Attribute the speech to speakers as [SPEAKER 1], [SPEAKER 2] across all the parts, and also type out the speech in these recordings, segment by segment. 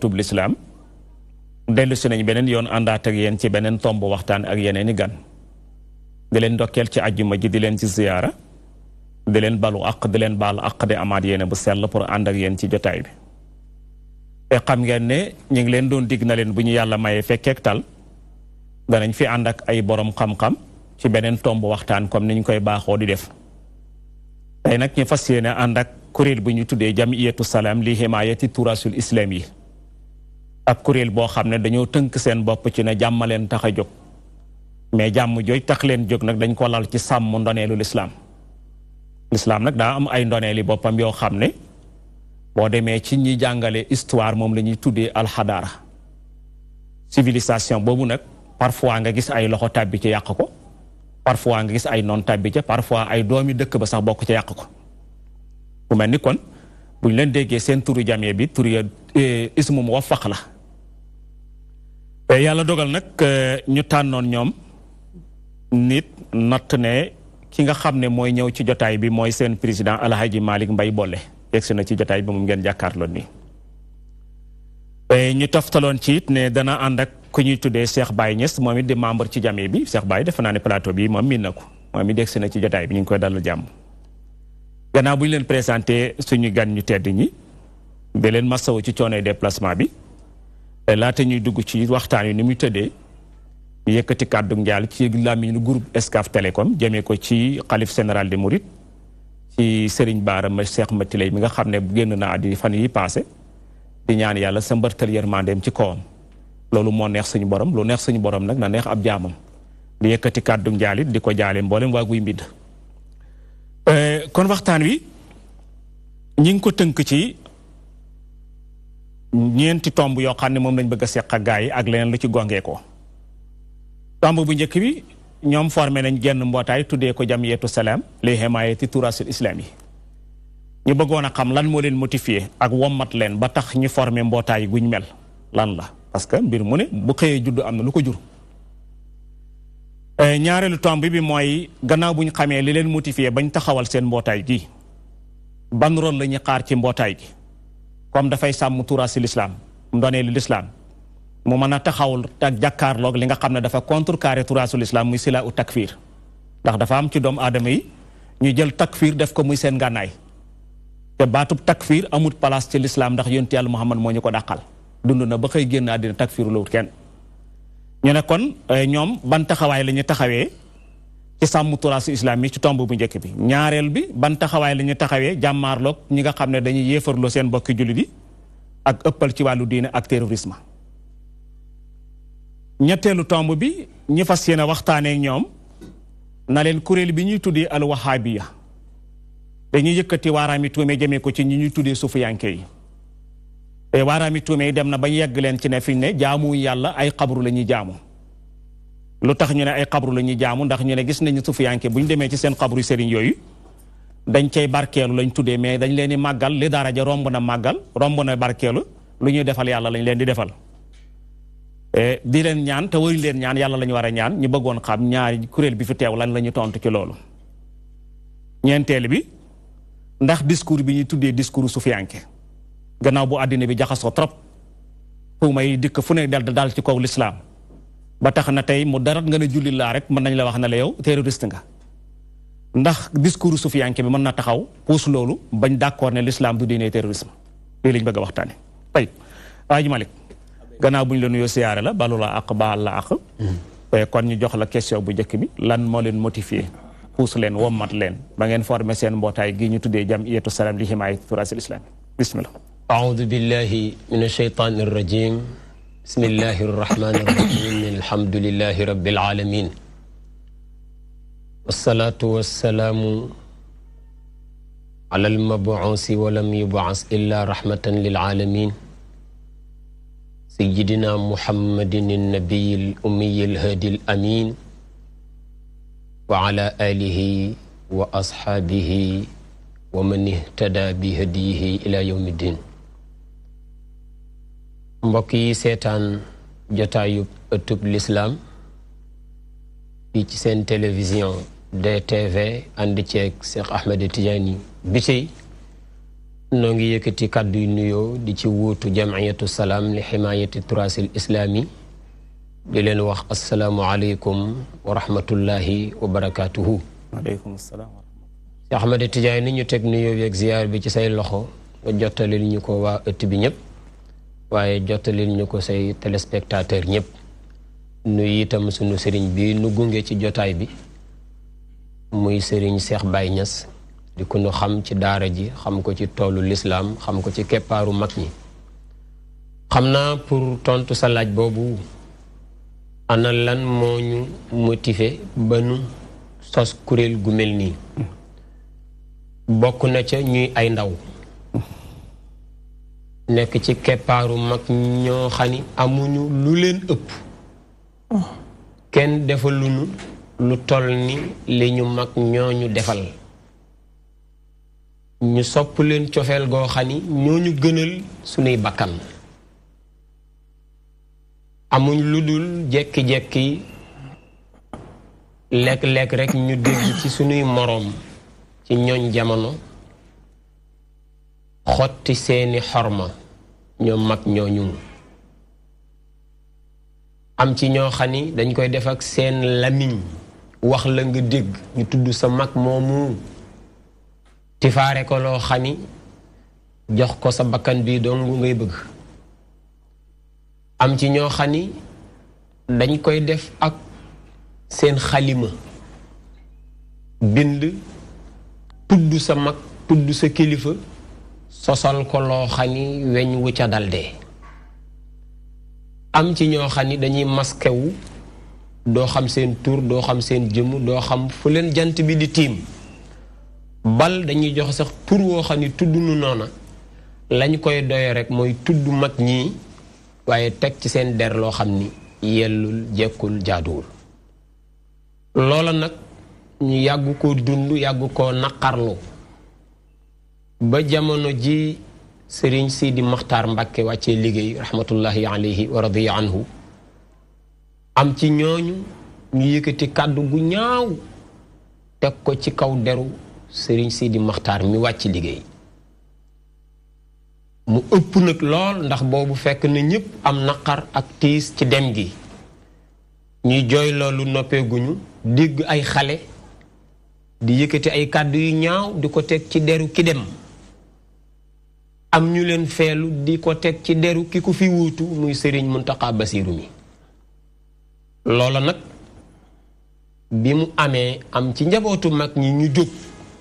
[SPEAKER 1] tub l'islam dellu si nañ beneen yoon àndaat ak yéen ci beneen tomb waxtaan ak yeneeni gan di leen ndokkeel ci àjjuma ji di leen ci ziyaara di leen balu àq di leen baal àq di amaat yéene bu sell pour ànd ak yéen ci jotaay bi te xam ngeen ne ñu ngi leen doon dig na leen bu ñu yàlla mayee fekkeek tal danañ fi ànd ak ay borom xam-xam ci beneen tomb waxtaan comme niñ koy baaxoo di def tey nag ñu fas yéene ànd ak kuréel bu ñu tuddee jamiyatu salaam li himayati turasul islam yi ak kuréel boo xam ne dañoo tënk seen bopp ci ne jàmm leen tax a jóg mais jàmm jooj tax leen jóg nag dañ ko lal ci sàmm ndoneelu lislaam lislaam nag daa am ay ndoneeli boppam yoo xam ne boo demee ci ñi jàngale histoire moom la ñuy tuddee alxadaara civilisation boobu nag parfois nga gis ay loxo tàbbi ci yàq ko parfois nga gis ay noon tàbbi ca parfois ay doomi dëkk ba sax bokk ci yàq ko bu mel ni kon buñ leen déggee seen turu jamee bi turu ya ismu muwaffaq la yàlla dogal nag ñu tànnoon ñoom nit natt ne ki nga xam ne mooy ñëw ci jotaay bi mooy seen président Alhaji Malick Mbaye Bolle yegsi na ci jotaay bi moom ngeen jàkkaarloon nii ñu toftaloon ci it ne dana ànd ak ku ñuy tuddee Cheikh Baye Niass moom it di membre ci jamee bi Cheikh Baye defe naa ne plateau bi moom miin na ko moom it yegsi na ci jotaay bi ñu ngi koy dalal jàmm gannaaw bu ñu leen présenté suñu gan ñu tedd ñi di leen masawu ci coonoy déplacement bi laata ñuy dugg ci waxtaan yi ni muy tëddee yëkkati kàddu njaal ci làmmiñu groupe Excaf Télécom jëmee ko ci xalif général des Mourides ci Serigne Bara ma Cheikh Matilay mi nga xam ne génn na àddi fan yi passé di ñaan yàlla sa mbërtal yërmandeem ci kawam loolu moo neex suñu borom lu neex suñu borom nag na neex ab jaamam di yëkkati kàddu njaal it di ko jaale mboolem waa Guy Mbind kon waxtaan wi ñi ngi ko tënk ci ñeenti tomb yoo xam ne moom lañ bëgg a seq ak gaa yi ak leneen lu ci gongee ko tomb bu njëkk bi ñoom formé nañ genn mbootaay tuddee ko jamiyatu salaam li himayati turasul islam yi ñu bëggoon a xam lan moo leen motivé ak wommat leen ba tax ñu formé mbootaay guñ mel lan la parce que mbir mu ne bu xëyee juddu am na lu ko jur ñaareelu tomb bi mooy gannaaw bu ñu xamee li leen motivé bañ taxawal seen mbootaay gi ban rôle la ñuy xaar ci mbootaay gi comme dafay sàmm turasil islam ndoneelu lislaam mu mën a taxawul ak jàkkaarloog li nga xam ne dafa contrecarré turasul islam muy sila u takfir ndax dafa am ci doomu aadama yi ñu jël takfir def ko muy seen ngànnaay te baatub takfir amut place ci lislaam ndax yonent yàlla Muhammad moo ñu ko dàqal dund na ba xëy génn àddina takfiru lawut kenn ñu ne kon ñoom ban taxawaay la ñu taxawee ci sàmm turasul islam yi ci tomb bu njëkk bi ñaareel bi ban taxawaay la ñu taxawee jàmmaarloog ñi nga xam ne dañuy yéefarloo seen bokki jullit yi ak ëppal ci wàllu diine ak terrorisme ñetteelu tomb bi ñi fas yéene waxtaanee ñoom na leen kuréel bi ñuy tuddee al wahabiya dañuy yëkkati waaraami tuume jëmee ko ci ñi ñuy tuddee sufiyanke yi te waaraami tuume yi dem na ba yegg leen ci ne fi ne jaamu yàlla ay xabru la ñuy jaamu lu tax ñu ne ay xabru la ñuy jaamu ndax ñu ne gis nañu sufiyanke bu ñu demee ci seen xabru sëriñ yooyu dañ cay barkeelu lañ tuddee mais dañ leen di màggal li daraja romb na màggal romb na barkeelu lu ñuy defal yàlla lañ leen di defal di leen ñaan te waruñ leen ñaan yàlla la ñu war a ñaan ñu bëggoon xam ñaari kuréel bi fi teew lan la ñu tontu ci loolu ñeenteel bi ndax discours bi ñuy tuddee discours sufiyanke gannaaw bu àddina bi jaxasoo trop tuuma yi dikk fu ne dal ci kaw lislaam ba tax na tey mu darat nga ne julli laa rek mën nañ la wax ne la yow terroriste nga ndax discours sufiyanke bi mën na taxaw puus loolu bañ d'accord ne l'islam du diine terrorisme lii lañ bëgg a waxtaane tey Aji Malick gannaaw bu ñu la nuyoo siyaare la balu la ak baal la ak kon ñu jox la question bu njëkk bi lan moo leen motivé puus leen wommat leen ba ngeen formé seen mbootaay gi ñu tuddee jamiyatu salaam li himayati turasil islam bismillah
[SPEAKER 2] أعوذ بالله من الشيطان الرجيم بسم الله الرحمن الرحيم الحمد لله رب العالمين والصلاة والسلام على المبعوث ولم يبعث إلا رحمة للعالمين سيدنا محمد النبي الأمي الهادي الأمين وعلى آله وأصحابه ومن اهتدى بهديه إلى يوم الدين mbokki seetaan jotaayu ëttub l'islam fii ci seen télévision DTV ànd ceeg Cheikh Ahmed Tidiane bi tey noo ngi yëkkati kàddu yu nuyoo di ci wuutu jam'iyatu salaam li himaayati turaasil islaami di leen wax assalaamu aleykum wa rahmatullahi wa barakaatuhu.
[SPEAKER 1] waaleykum salaam wa rahmatulah.
[SPEAKER 2] Cheikh Ahmed Tidiane ni ñu teg nuyoo yeeg ziyaar bi ci say loxo nga jottalil ñu ko waa ëtt bi ñëpp waaye jottalil ñu ko say téléspectateur ñëpp nuyu itam sunu sëriñ bi nu gunge ci jotaay bi muy sëriñ Cheikh Baye Niass di ko nu xam ci daara ji xam ko ci toolu lislaam xam ko ci keppaaru mag ñi. xam naa pour tontu sa laaj boobu ana lan moo ñu motivé ba nu sos kuréel gu mel nii bokk na ca ñuy ay ndaw nekk ci keppaaru mag ñoo xam ni amuñu lu leen ëpp kenn defaluñu lu toll ni li ñu mag ñooñu defal ñu sopp leen cofeel goo xam ni ñooñu gënal sunuy bakkan amuñ lu dul jekki-jekki lekk-lekk rek ñu dégg ci sunuy moroom ci ñooñ jamono xotti seeni xorma ñoom mag ñooñu am ci ñoo xam ni dañ koy def ak seen lamiñ wax la nga dégg ñu tudd sa mag moomu tifaare ko loo xam ni jox ko sa bakkan bii dong ngay bëgg am ci ñoo xam ni dañ koy def ak seen xalima bind tudd sa mag tudd sa kilifa sosal ko loo xam ni weñ wu ca daldee am ci ñoo xam ni dañuy maskewu doo xam seen tur doo xam seen jëmm doo xam fu leen jant bi di tiim bal dañuy jox sax tur woo xam ni tudd nu noona lañ koy doye rek mooy tudd mag ñii waaye teg ci seen der loo xam ni yellul jekkul jaaduwul loola nag ñu yàgg koo dund yàgg koo naqarlu ba jamono ji Sëriñ Sidi Maxtaar Mbàkke wàccee liggéey rahmatullahi alayhi wa radiya anhu am ci ñooñu ñu yëkkati kàddu gu ñaaw teg ko ci kaw deru Sëriñ Sidi Maxtaar mi wàcc liggéey mu ëpp nag lool ndax boobu fekk na ñépp am naqar ak tiis ci dem gi ñuy jooy loolu noppeeguñu dégg ay xale di yëkkati ay kàddu yu ñaaw di ko teg ci deru ki dem am ñu leen feelu di ko teg ci deru ki ku fi wuutu muy Sëriñ Muntaxa Basiiru mi loola nag bi mu amee am ci njabootu mag ñi ñu jóg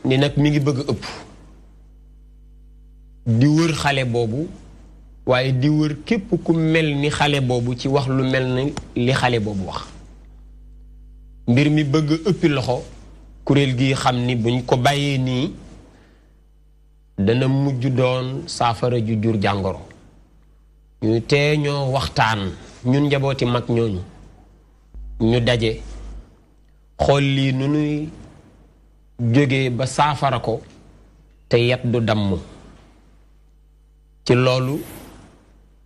[SPEAKER 2] ni nag mi ngi bëgg ëpp di wër xale boobu waaye di wër képp ku mel ni xale boobu ci wax lu mel ni li xale boobu wax mbir mi bëgg ëppi loxo kuréel gi xam ni buñ ko bàyyee nii dana mujj doon saafara ju jur jàngoro ñu tee ñoo waxtaan ñun njabooti mag ñooñu ñu daje xool lii nu nuy jógee ba saafara ko te yet du damm ci loolu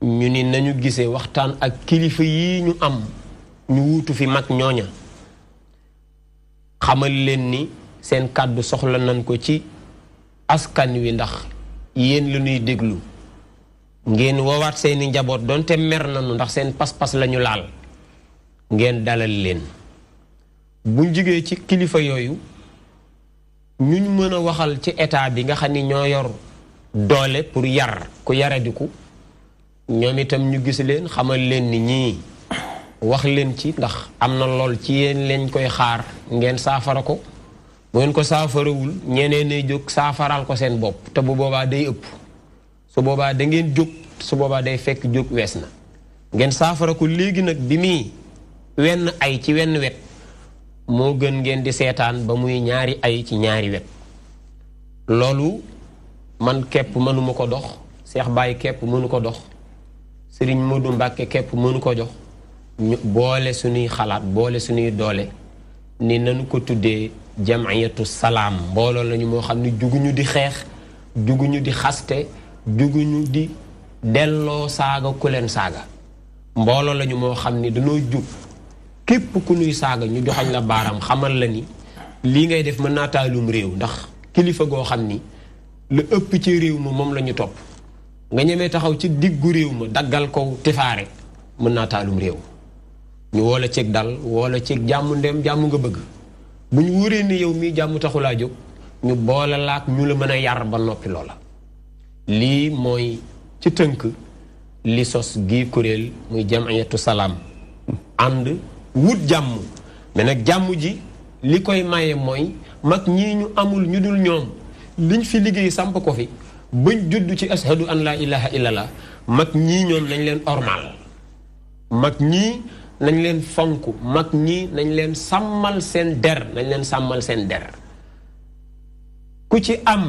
[SPEAKER 2] ñu ni nañu gisee waxtaan ak kilifa yi ñu am ñu wuutu fi mag ñooña xamal leen ni seen kàddu soxla nañ ko ci askan wi ndax yéen la ñuy déglu ngeen woowaat seeni njaboot doonte mer nañu ndax seen pas-pas lañu laal ngeen dalal leen buñ jigee ci kilifa yooyu ñuñ mën a waxal ci état bi nga xam ni ñoo yor doole pour yar ku yaradiku ñoom itam ñu gis leen xamal leen ni ñii wax leen ci ndax am na lool ci yéen leen koy xaar ngeen saafara ko bu ngeen ko saafarawul ñeneen ne jóg saafaral ko seen bopp te bu boobaa day ëpp su boobaa da ngeen jóg su boobaa day fekk jóg wees na ngeen saafara ko léegi nag bi muy wenn ay ci wenn wet moo gën ngeen di seetaan ba muy ñaari ay ci ñaari wet loolu man képp mënuma ko dox Cheikh Baye képp mënu ko dox Serigne Modou Mbacke képp mënu ko jox ñu boole suñuy xalaat boole suñuy doole ni nañu ko tuddee jam'iyatu salaam mbooloo lañu moo xam ni juguñu di xeex juguñu di xaste juguñu di delloo saaga ku leen saaga mbooloo lañu moo xam ni dañoo jug képp ku nuy saaga ñu joxañ la baaram xamal la ni lii ngay def mën naa taalum réew ndax kilifa goo xam ni la ëpp ci réew ma moom la ñu topp nga ñemee taxaw ci diggu réew ma daggal ko tifaare mën naa taalum réew ñu woola ceeg dal woola ceeg jàmm ndem jàmm nga bëgg bu ñu wóoree ni yow mii jàmm taxulaa jóg ñu boole laak ñu la mën a yar ba noppi loola lii mooy ci tënk li sos gi kuréel muy jamiyatu salaam ànd wut jàmm mais nag jàmm ji li koy maye mooy mag ñii ñu amul ñu dul ñoom liñ fi liggéey samp ko fi bañ judd ci ashadu an laa ilaha illallah mag ñii ñoom nañ leen ormal mag ñii nañ leen fonk mag ñii nañ leen sàmmal seen der nañ leen sàmmal seen der ku ci am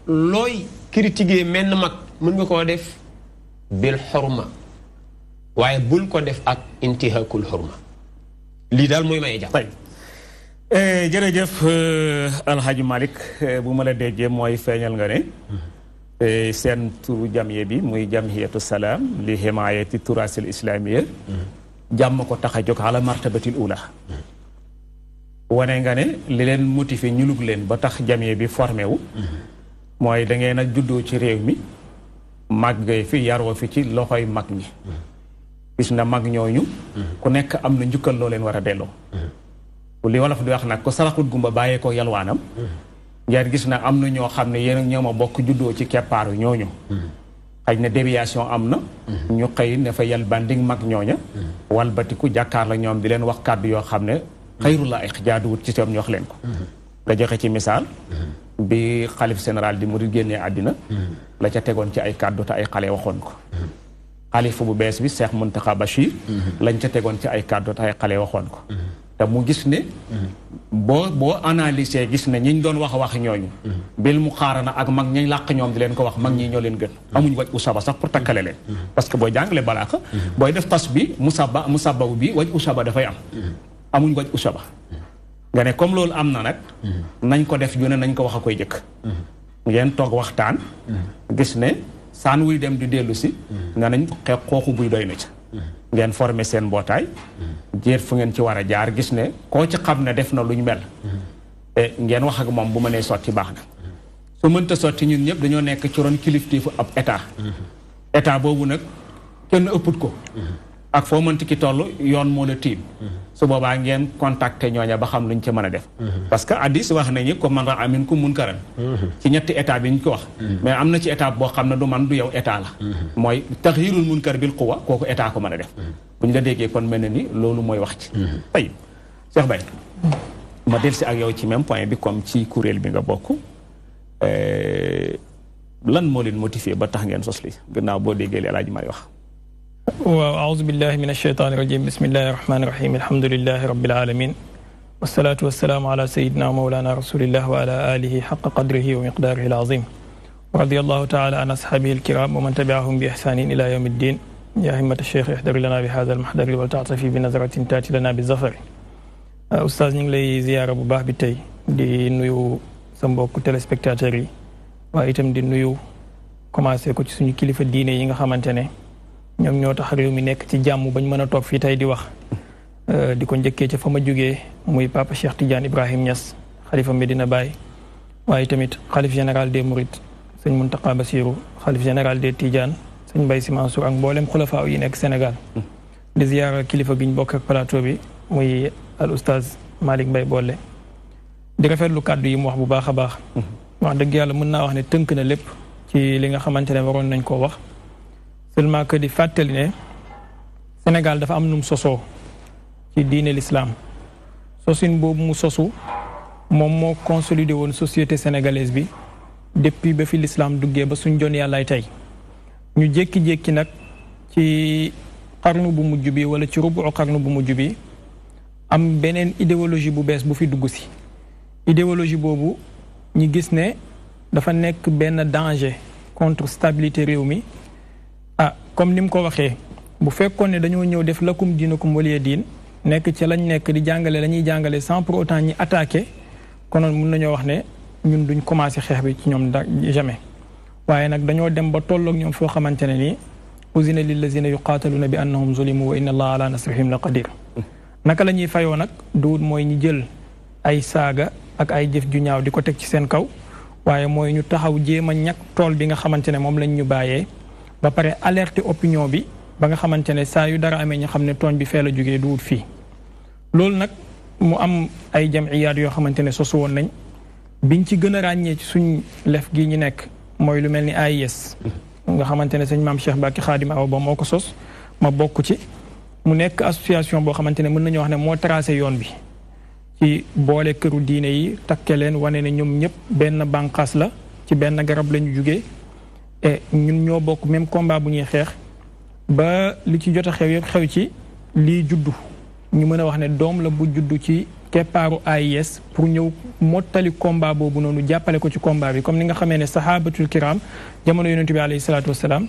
[SPEAKER 2] looy critiquer menn mag mën nga koo def bil xurma waaye bul ko def ak intihakul xurma lii daal mooy may jàpp
[SPEAKER 1] jërëjëf Alhaji Malick bu ma la déggee mooy feeñal nga ne seen turu jamiye bi muy jamiyatu salaam li himayati turasil islamiyya jàmm ko tax a jóg ala martabatil ula wane nga ne li leen motivé ñulug leen ba tax jamiye bi formé wu mooy da ngeen a juddoo ci réew mi màggee fi yaroo fi ci loxoy mag ñi gis na mag ñooñu ku nekk am na njukkal loo leen war a delloo li wolof di wax nag ko saraxut gumba bàyyee ko yalwaanam njaar gis na am na ñoo xam ne yéen ak ñoom a bokk juddoo ci keppaaru ñooñu xëy na déviation am na ñu xëy ne fa yal banding mag ñooña walbatiku jàkkaar la ñoom di leen wax kàddu yoo xam ne xayru la ay jaaduwut ci ñoom ñu wax leen ko nga joxe ci misaal bi xalif général di murid génnee àddina la ca tegoon ci ay kàddu te ay xale waxoon ko xalifa bu bees bi Cheikh Mountakha Bachir lañ ca tegoon ci ay kàddu te ay xale waxoon ko te mu gis ne boo analysé gis ne ñiñ doon wax ñooñu bil mu xaarana ak mag ñañ làq ñoom di leen ko wax mag ñi ñoo leen gën amuñ waj usaba sax pour takkale leen parce que booy jàngale balaaxa booy def tas bi musababu bi waj usaba dafay am amuñ waj usaba nga ne comme loolu am na nag nañ ko def ju ne nañ ko wax a koy jëkk ngeen toog waxtaan gis ne saan wuy dem di dellu si nga nañ xooxu buy doy na ca ngeen formé seen mbootaay jéet fu ngeen ci war a jaar gis ne koo ci xam ne def na luñ mel ngeen wax ak moom bu ma nee sotti baax na su mënta sotti ñun ñëpp dañoo nekk ci ron kilifteefu ab état boobu nag kenn ëpput ko ak foo mënti ki toll yoon moo la tiim su boobaa ngeen contacté ñooña ba xam luñ ci mën a def parce que addis wax nañu ko man ra'a minkum munkaran ci ñetti état bi ñu ko wax mais am na ci état boo xam ne du man du yow état la mooy taxyirul munkar bil quwwa kooku état ko mën a def bu ñu la déggee kon mel na ni loolu mooy wax ci tey Cheikh Baye ma del si ak yow ci même point bi comme ci kuréel bi nga bokk lan moo leen motivé ba tax ngeen sos li gannaaw boo déggee li Alaaji Mari wax
[SPEAKER 3] waaw aouzu billahi min alsheytaani rajim bismillahi rahmaani rahim alhamdulilahi rabbil alamin wasalaatu wasalaamu ala sayidina mawlana rasulillah wa ala alihi xaqa qadrihi wa miqdaarihi alazim wa radiallahu taala an ashaabihi alkiram wa man tabiahum bi ihsanin ila yawmi ddin ya himmat alcheikh ihdari lana bi hada almahdari wal taatafi bi nazratin taati lana bi zafari oustaz ñu ngi lay ziyaara bu baax bi tey di nuyu sa mbokk téléspectateurs yi waaye itam di nuyu commencé ko ci suñu kilifa diine yi nga xamante ne ñoom ñoo tax réew mi nekk ci jàmm bañ mën a toog fii tey di wax di ko njëkkee ca fa ma jógee muy papa Cheikh Tidiane Ibrahim Niass xalifa Medina Baye waaye tamit xalif général des Mourides sëñ Mountakha Bassirou xalif général des Tidiane sëñ Mbaye Sy Mansour ak mboolem xulafaa yi nekk Sénégal di ziyaara kilifa gi ñu bokk ak plateau bi muy al oustaz Malick Mbaye Bolle di rafetlu kàddu yi mu wax bu baax a baax wax dëgg yàlla mën naa wax ne tënk na lépp ci li nga xamante ne waroon nañ koo wax seulement que di fàttali ne Sénégal dafa am num sosoo ci diine l'islam sosin boobu mu sosu moom moo consolidé woon société sénégalaise bi depuis ba fi l'islam duggee ba suñ jon yàllaay tey ñu jékki-jékki nag ci xarnu bu mujj bi wala ci rubu xarnu bu mujj bi am beneen idéologie bu bees bu fi dugg si idéologie boobu ñu gis ne dafa nekk benn danger contre stabilité réew mi comme ni mu ko waxee bu fekkoon ne dañoo ñëw def lakum diinukum waliya diin nekk ci lañ nekk di jàngale la ñuy jàngale sans pour autant ñi attaqué konoon mun nañoo wax ne ñun duñ commencé xeex bi ci ñoom jamais waaye nag dañoo dem ba tolloog ñoom foo xamante ne nii uzina lillazina yuqaataluuna bi annahum zulimu wa inna allaha ala nasrihim la qadir naka la ñuy fayoo nag duwut mooy ñi jël ay saaga ak ay jëf ju ñaaw di ko teg ci seen kaw waaye mooy ñu taxaw jéem a ñàkk tool bi nga xamante ne moom lañ ñu bàyyee ba pare alerter opinion bi ba nga xamante ne saa yu dara amee ñu xam ne tooñ bi fee la jógee du wut fii loolu nag mu am ay jamiyaat yoo xamante ne sosu woon nañ biñ ci gën a ràññee ci suñ lef gi ñu nekk mooy lu mel ni AIS nga xamante ne sëñ maam Cheikh Mbacke Khadim Awa Ba moo ko sos ma bokk ci mu nekk association boo xamante ne mën nañu wax ne moo tracé yoon bi ci boole këru diine yi takke leen wane ne ñoom ñëpp benn bànqaas la ci benn garab la ñu jugee et ñun ñoo bokk même combat bu ñuy xeex ba li ci jot a xew yëpp xew ci lii juddu ñu mën a wax ne doom la bu juddu ci keppaaru AIS pour ñëw mottali combat boobu noonu jàppale ko ci combat bi comme ni nga xamee ne sahabatul kiram jamono yonent bi alayhi salaatu wasalaam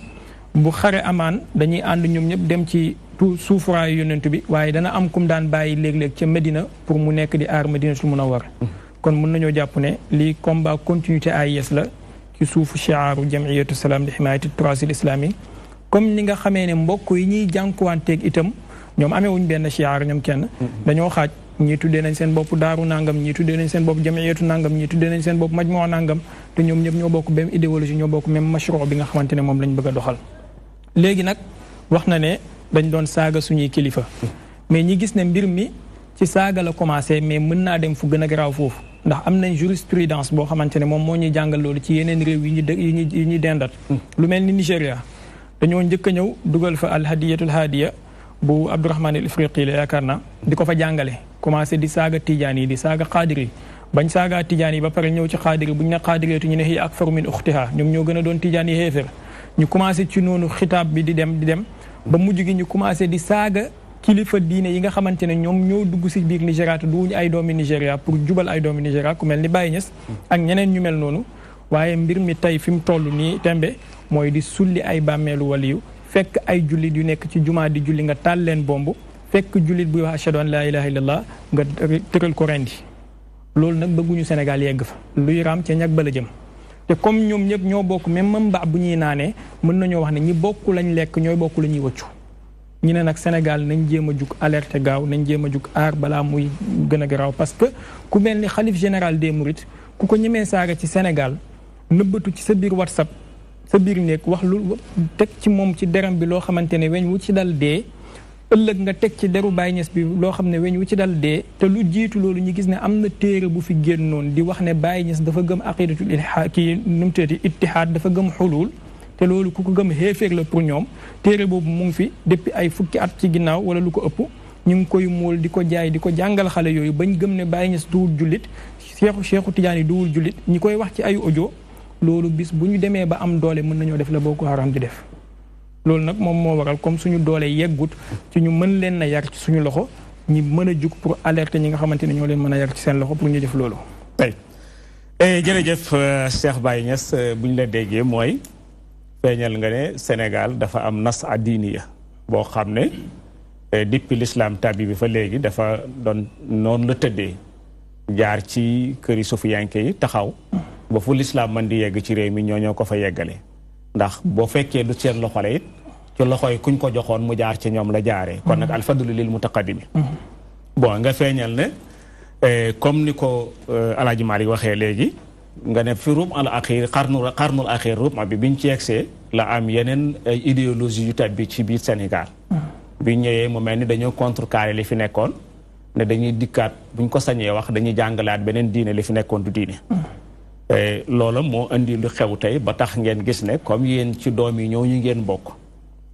[SPEAKER 3] bu xare amaan dañuy ànd ñoom ñëpp dem ci suufuraayu yonent bi waaye dana am kum daan bàyyi léeg-léeg ca Medina pour mu nekk di aar Medinatul Munawwar kon mën nañoo jàpp ne lii combat continuité AIS la ci suufu chiaaru jamiyatu salaam li himayati turasil islami comme ni nga xamee ne mbokk yi ñuy jànkuwanteeg itam ñoom amewuñ benn chiaar ñoom kenn dañoo xaaj ñii tuddee nañ seen bopp daaru nangam ñii tuddee nañ seen bopp jamiyatu nangam ñii tuddee nañ seen bopp majmoo nangam te ñoom ñëpp ñoo bokk même idéologie ñoo bokk même mashru bi nga xamante ne moom lañ bëgg a doxal léegi nag wax na ne dañ doon saaga suñuy kilifa mais ñi gis ne mbir mi ci saaga la commencé mais mën naa dem fu gën a garaaw foofu ndax am nañ jurisprudence boo xamante ne moom moo ñuy jàngal loolu ci yeneen réew yi ñuy dendat lu mel ni Nigéria dañoo njëkk a ñëw dugal fa alhadiyatul hadiya bu Abdourahman al Ifriqi la yaakaar naa di ko fa jàngale commencé di saaga tijaan yi di saaga xaadir yi bañ saaga tijaan yi ba pare ñëw ci xaadir yi bu ñu ne xaadireetu ñu ne hiya akfaru min uxtiha ñoom ñoo gën a doon tijaan yi xéefér ñu commencé ci noonu xitaab bi di dem ba mujj gi ñu commencé di saaga kilifa diine yi nga xamante ne ñoom ñoo dugg si biir Nigéria te duñu ay doomi Nigéria pour jubal ay doomi Nigéria ku mel ni Baye Niass ak ñeneen ñu mel noonu waaye mbir mi tey fi mu toll nii tembe mooy di sulli ay bàmmeelu waliyu fekk ay jullit yu nekk ci jumaa di julli nga taal leen bomb fekk jullit buy wax ashhadu an laa ilaha illallah nga tëral ko rendi loolu nag bëgguñu Sénégal yegg fa luy raam ca ñag bala jëm te comme ñoom ñëpp ñoo bokk même mambaax bu ñuy naanee mën nañoo wax ne ñi bokk lañ lekk ñooy bokk la ñuy wëccu ñu ne nag Sénégal nañ jéem a jug alerte gaaw nañ jéem a jug aar balaa muy gën a garaaw parce que ku mel ni xalif général des mourides ku ko ñemee saaga ci Sénégal nëbbatu ci sa biir WhatsApp sa biir néeg wax lu teg ci moom ci deram bi loo xamante ne weñ wu ci dal dee ëllëg nga teg ci deru Baye Niass bi loo xam ne weñ wu ci dal dee te lu jiitu loolu ñu gis ne am na téere bu fi génnoon di wax ne Baye Niass dafa gëm aqidatul ilhaad kii nu mu tuddati ittihaad dafa gëm xulul te loolu ku ko gëm xéeféer la pour ñoom téere boobu mu ngi fi depuis ay fukki at ci ginnaaw wala lu ko ëpp ñu ngi koy móol di ko jaay di ko jàngal xale yooyu bañ gëm ne Baye Niass duwul jullit Cheikhu Tidiane duwul jullit ñi koy wax ci ay audio loolu bis bu ñu demee ba am doole mën nañoo def la Boko Haram di def loolu nag moom moo waral comme suñu doole yeggut ci ñu mën leen na yar ci suñu loxo ñi mën a jug pour alerter ñi nga xamante ne ñoo leen mën a yar ci seen loxo pour ñu def loolu.
[SPEAKER 1] jërëjëf Cheikh Baye Niass bu ñu la déggee mooy feeñal nga ne Sénégal dafa am nas addiiniya boo xam ne depuis l'islam tabi bi fa léegi dafa doon noonu la tëddee jaar ci këri sufiyanke yi taxaw ba fu l'islam man di yegg ci réew mi ñoo ko fa yeggale ndax boo fekkee du seen loxo la it ci loxo yi kuñ ko joxoon mu jaar ci ñoom la jaaree kon nag alfadlu lil mutaqaddimi bon nga feeñal ne comme ni ko Alaaji Maalik waxee léegi nga ne fi ruum al axir xarnul axir ruum bi biñ ci yegsee la am yeneen idéologie yu tabbi ci biir Sénégal biñ ñëwee mu mel ni dañoo contrecarrer li fi nekkoon ne dañuy dikkaat buñ ko sañee wax dañuy jàngalaat beneen diine li fi nekkoon du diine loola moo indi lu xew tey ba tax ngeen gis ne comme yéen ci doom yi ñooñu ngeen bokk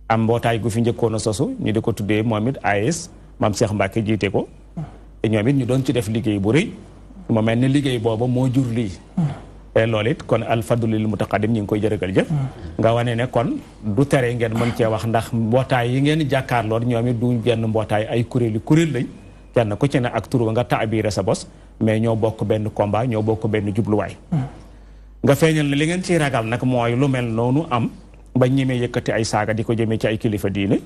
[SPEAKER 1] am mbootaay gu fi njëkkoon a sosu ñu di ko tuddee moom it AIS maam Cheikh Mbacke jiite ko te ñoom it ñu doon ci def liggéey bu rëy mu mel ne liggéey booba moo jur lii loolu it kon alfadlu lil mutaqaddim ñu ngi koy jërëgal jëf nga wane ne kon du tere ngeen mën cee wax ndax mbootaay yi ngeen jàkkaarloon ñoom it du genn mbootaay ay kuréel lañ kenn ku ci ne ak tur nga taabire sa bos mais ñoo bokk benn combat ñoo bokk benn jubluwaay nga feeñal ne li ngeen ciy ragal nag mooy lu mel noonu am ba ñemee yëkkati ay saaga di ko jëmee ci ay kilifa diine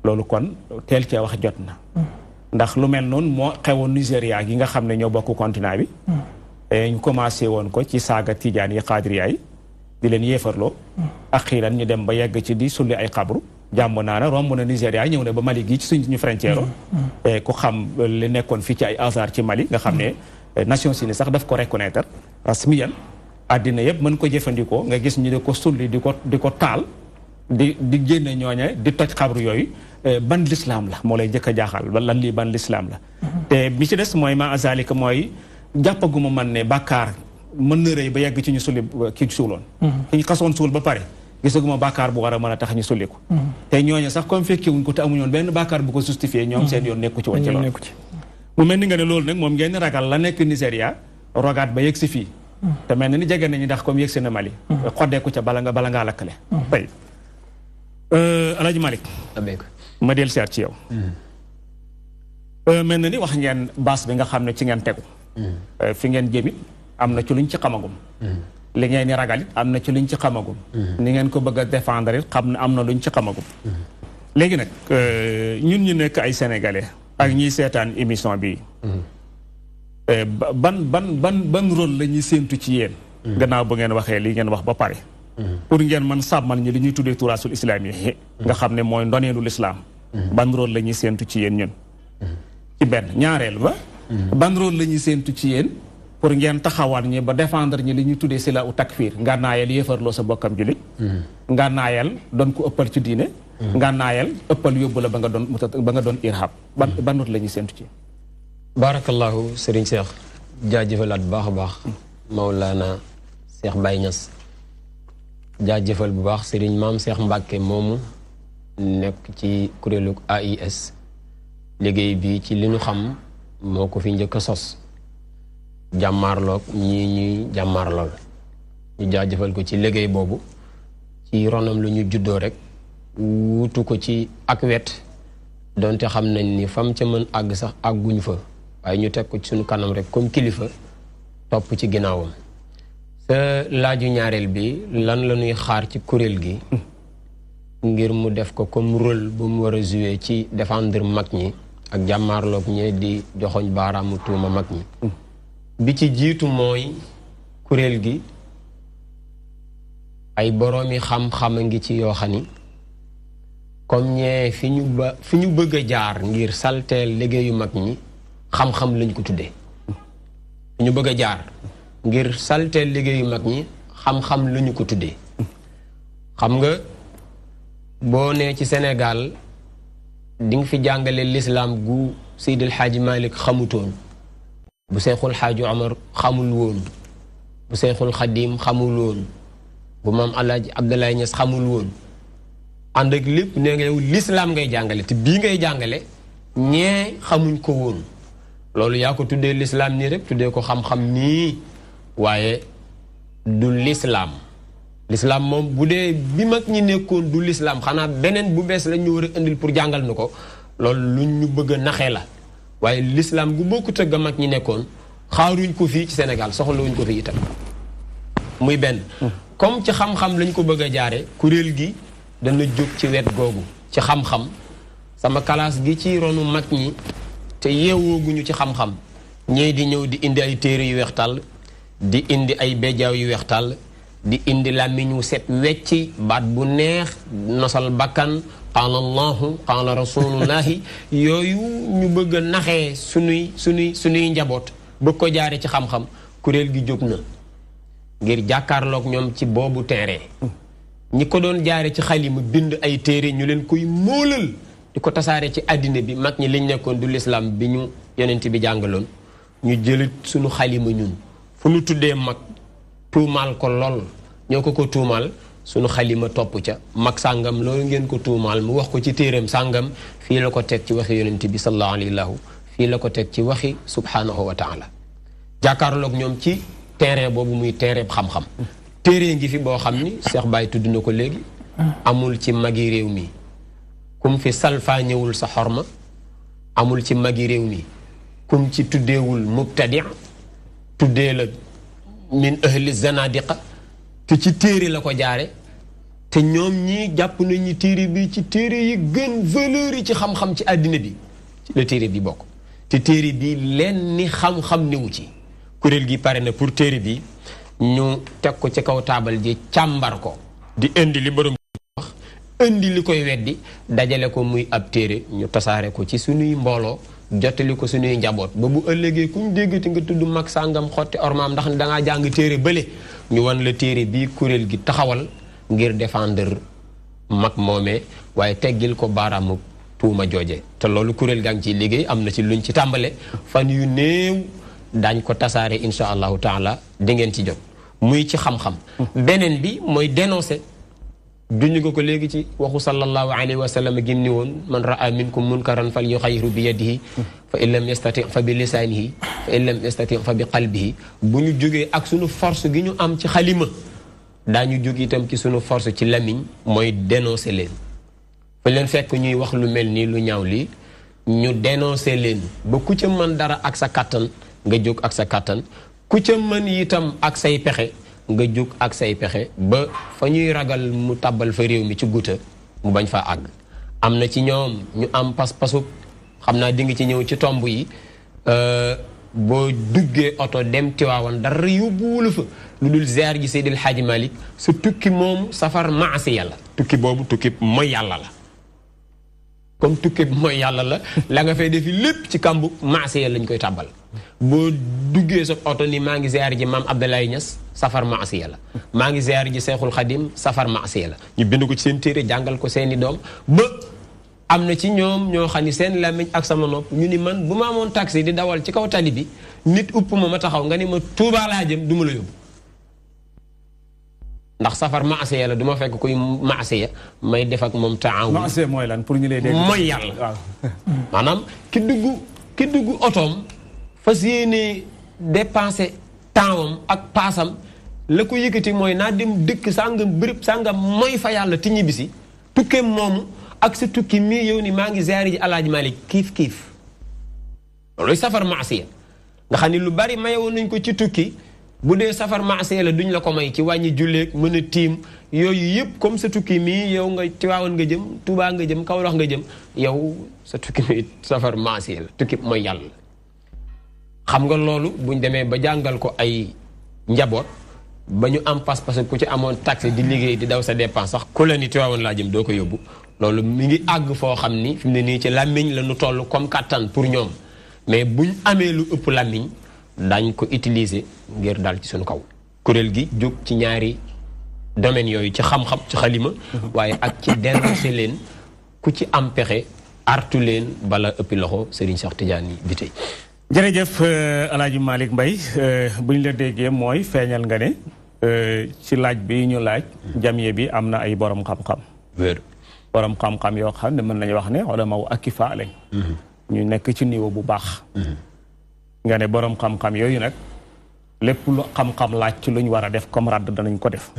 [SPEAKER 1] loolu kon teel cee wax jot na ndax lu mel noonu moo xewoon Nigéria gi nga xam ne ñoo bokk continent bi ñu commencé woon ko ci saaga tijaan yi xaadiriya yi di leen yéefarloo ak xiilan ñu dem ba yegg ci di sulli ay xabru jàmm naa na romb na Nigéria ñëw ne ba Mali gi ci suñu frontière ku xam li nekkoon fii ci ay Azhar ci Mali nga xam ne Nations Unies sax daf ko reconnaître rasmiyan àddina yëpp mën ko jëfandikoo nga gis ñu di ko sulli di ko taal di génne ñooñe di toj xabru yooyu ban lislaam la moo lay jëkk a jaaxal lan lii ban lislaam la te bi ci des mooy ma azalika mooy jàppaguma man ne bàkkaar mën na rëy ba yegg ci ñu sulli ki suuloon ki ñu xasoon suul ba pare gisaguma bàkkaar bu war a mën a tax ñu sulli ko te ñooñe sax comme fekkee wuñ ko te amuñoon benn bàkkaar bu ko justifié ñoom seen yoon nekku ci woon ci loolu mu mel ni nga ne loolu nag moom ngeen ragal la nekk Nigéria rogaat ba yegg si fii te mel na ni jege nañu ndax comme yegg si na Mali xoddeeku ca bala ngaa lakkale tey Alaaji Malick ma del seet ci yow mel na ni wax ngeen baas bi nga xam ne ci ngeen tegu fi ngeen jëmit am na ci luñ ci xamagum li ngeen ni ragal it am na ci luñ ci xamagum ni ngeen ko bëgg a défendre it xam ne am na luñ ci xamagum léegi nag ñun ñu nekk ay sénégalais ak ñiy seetaan émission bi ban rôle la ñuy séentu ci yéen gannaaw bu ngeen waxee li ngeen wax ba pare pour ngeen mën sàmmal ñi li ñuy tuddee turaasul islaam yi nga xam ne mooy ndoneelu lislaam ban rôle la ñuy séentu ci yéen ñun ci benn ñaareel ba ban rôle la ñuy séentu ci yéen pour ngeen taxawal ñi ba défendre ñi li ñuy tuddee sila u takfir ngànnaayal yéefarloo sa bokkam jullit ngànnaayal doon ko ëppal ci diine ngànnaayal ëppal yóbbu la ba nga doon irhab ban rôle la ñuy séentu ci
[SPEAKER 2] barakallahu Serigne Cheikh jaajëfalaat bu baax a baax Maulana Cheikh Baye Niass jaajëfal bu baax Serigne Maam Cheikh Mbacke moomu nekk ci kuréelu AIS liggéey bi ci li ñu xam moo ko fi njëkk a sos jàmmaarloog ñii ñuy jàmmaarlool ñu jaajëfal ko ci liggéey boobu ci ronam lu ñu juddoo rek wutu ko ci ak wet donte xam nañ ni fam ca mën àgg sax àgguñ fa waaye ñu teg ko ci suñu kanam rek comme kilifa topp ci ginnaawam sa laaju ñaareel bi lan la ñuy xaar ci kuréel gi ngir mu def ko comme rôle bu mu war a jouer ci défendre mag ñi ak jàmmaarloog ñee di joxoñ baaraamu tuuma mag ñi bi ci jiitu mooy kuréel gi ay boroomi xam-xam a ngi ci yoo xam ni comme ñee fi ñu bëgg a jaar ngir salteel liggéeyu mag ñi xam-xam lañ ko tuddee fi ñu bëgg a jaar ngir salteel liggéeyu mag ñi xam-xam lañu ko tuddee xam nga boo nee ci Sénégal di nga fi jàngale lislaam gu Seydil Xaaji Malik xamutoon bu Seexul Xaaji Omar xamul woon bu Seexul Xadim xamul woon bu maam Alaaji Abdoulaye Niass xamul woon ànd ak lépp nee nga yow lislaam ngay jàngale te bii ngay jàngale ñee xamuñ ko woon loolu yaa ko tuddee lislaam nii rek tuddee ko xam-xam nii waaye du lislaam lislaam moom bu dee bi mag ñi nekkoon du lislaam xanaa beneen bu bees lañ ñu war a indil pour jàngal nu ko loolu lu ñu bëgg a naxee la waaye lislaam gu bokkut ak ga mag ñi nekkoon xaaruñ ko fii ci Sénégal soxlawuñ ko fii itam muy benn comme ci xam-xam lañ ko bëgg a jaare kuréel gi dana jóg ci wet googu ci xam-xam sama kalaas gi ci ronu mag ñi te yeewooguñu ci xam-xam ñee di ñëw di indi ay téere yu weex tàll di indi ay bejjaaw yu weex tàll di indi làmmiñ wu set wecci baat bu neex nosal bakkan qaala allahu qaala rasulullahi yooyu ñu bëgg a naxee sunuy njaboot bëgg ko jaare ci xam-xam kuréel gi jóg na ngir jàkkaarloog ñoom ci boobu terrain ñi ko doon jaare ci xalima bind ay téere ñu leen koy móolal di ko tasaare ci àddina bi mag ñi liñ nekkoon du lislaam bi ñu yonent bi jàngaloon ñu jëlit suñu xalima ñun fu ñu tuddee mag tuumaal ko lool ñoo ko tuumaal suñu xalima topp ca mag sàngam loolu ngeen ko tuumaal mu wax ko ci téereem sàngam fii la ko teg ci waxi yonent bi sallallahu alayhi wa fii la ko teg ci waxi subhanahu wa taala jàkkaarloog ñoom ci terrain boobu muy terrain xam-xam téere ngi fi boo xam ni Cheikh Baye tudd na ko léegi amul ci magi réew mi kum fi salfaa ñëwul sa xorma amul ci magi réew mi kum ci tuddeewul mubtadi tuddee la min ahli zanadiqa te ci téere la ko jaare te ñoom ñii jàpp nañu téere bi ci téere yi gën valeur yi ci xam-xam ci àddina bi ci la téere bi bokk te téere bi leen ni xam-xam newu ci kuréel gi pare na pour téere bi ñu teg ko ci kaw taabal ji càmbar ko di indi li borom wax indi li koy weddi dajale ko muy ab téere ñu tasaare ko ci suñuy mbooloo jottali ko suñuy njaboot ba bu ëllëgee ku ñu déggati nga tudd mag sàngam xotti ormaam ndax da ngaa jàng téere bële ñu wan la téere bii kuréel gi taxawal ngir défendre mag moomee waaye teggil ko baaraamu tuuma jooje te loolu kuréel gaa ngi ciy liggéey am na ci luñ ci tàmbale fan yu néew daañ ko tasaare insha allahu taala di ngeen ci jot muy ci xam-xam beneen bi mooy dénoncer duñu nga ko léegi ci waxu sallallahu alayhi wa sallam gim ni woon man raa minkum munkaran fal yuxayiru bi yadihi fa in lam yastati fa bi lisaanihi fa in lam yastati fa bi qalbihi bu ñu jógee ak suñu force gi ñu am ci xalima daañu jóg itam ci suñu force ci lamiñ mooy dénoncer leen fa leen fekk ñuy wax lu mel nii lu ñaaw lii ñu dénoncer leen ba ku ca mën dara ak sa kàttan nga jóg ak sa kàttan ku ca mën itam ak say pexe nga jóg ak say pexe ba fa ñuy ragal mu tàbbal fa réew mi ci guta mu bañ fa àgg am na ci ñoom ñu am pas-pasub xam naa di nga ci ñëw ci tomb yi boo duggee oto dem Tiwaawan dara yóbbuwula fa lu dul ziar ji Seydil Hadji Malick sa tukki moom safar maasi yàlla tukki boobu tukki mooy yàlla la comme tukki mooy yàlla la nga fay defi lépp ci kambu maasi yàlla lañ koy tàbbal boo duggee sa oto ni maa ngi ziar ji maam Abdoulaye Niass safar maasi yàlla maa ngi ziar ji Seexul Xadim safar maasi yàlla ñu bind ko ci seen téere jàngal ko seeni doom ba am na ci ñoom ñoo xam ni seen làmmiñ ak sama nopp ñu ni man bu ma amoon taxi di dawal ci kaw tali bi nit upp ma taxaw nga ni ma Tuubaa laa jëm du ma la yóbbu ndax safar maasiya la du ma fekk kuy maasiya may def ak moom taawun.
[SPEAKER 1] maasiya mooy lan pour ñu lay dégg.
[SPEAKER 2] mooy yàlla waaw. maanaam ki dugg otoom fas yéene dépenser tempsam ak paasam la ko yëkkati mooy naa dem dëkk sàngam bërëb sàngam mooy fa yàlla ti ñibbisi tukkeem moomu ak sa tukki mii yow ni maa ngi ziyaare ji Alaaji Malik kiif looluy safar maasiya nga xam ni lu bari mayewoon nañ ko ci tukki bu dee safar maasiya la duñ la ko may ci wàññi julleeg mën a tiim yooyu yëpp comme sa tukki mii yow nga Tiwaawan nga jëm Tuubaa nga jëm Kawlax nga jëm yow sa tukki mii safar maasiya la tukki mooy yàlla xam nga loolu buñ demee ba jàngal ko ay njaboot ba ñu am pas-pas ku ci amoon taxi di liggéey di daw sa dépense sax ku la ni Tiwaawan laa jëm doo ko yóbbu loolu mi ngi àgg foo xam ni fi mu ne nii ci làmmiñ la ñu toll comme kattan pour ñoom mais buñ amee lu ëpp làmmiñ dañ ko utiliser ngir dal ci suñu kaw kuréel gi jóg ci ñaari domaines yooyu ci xam-xam ci xalima waaye ak ci dénoncer leen ku ci am pexe artu leen bala ëppi loxo Serigne Cheikh Tidiane bi tey
[SPEAKER 1] jërëjëf Alaaji Malick Mbaye bu ñu la déggee mooy feeñal nga ne ci laaj bi ñu laaj jamiye bi am na ay borom xam-xam borom xam-xam yoo xam ne mën nañu wax ne ulama wu akifa lañ ñu nekk ci niveau bu baax nga ne borom xam-xam yooyu nag lépp lu xam-xam laaj ci luñ war a def comme radd danañ ko def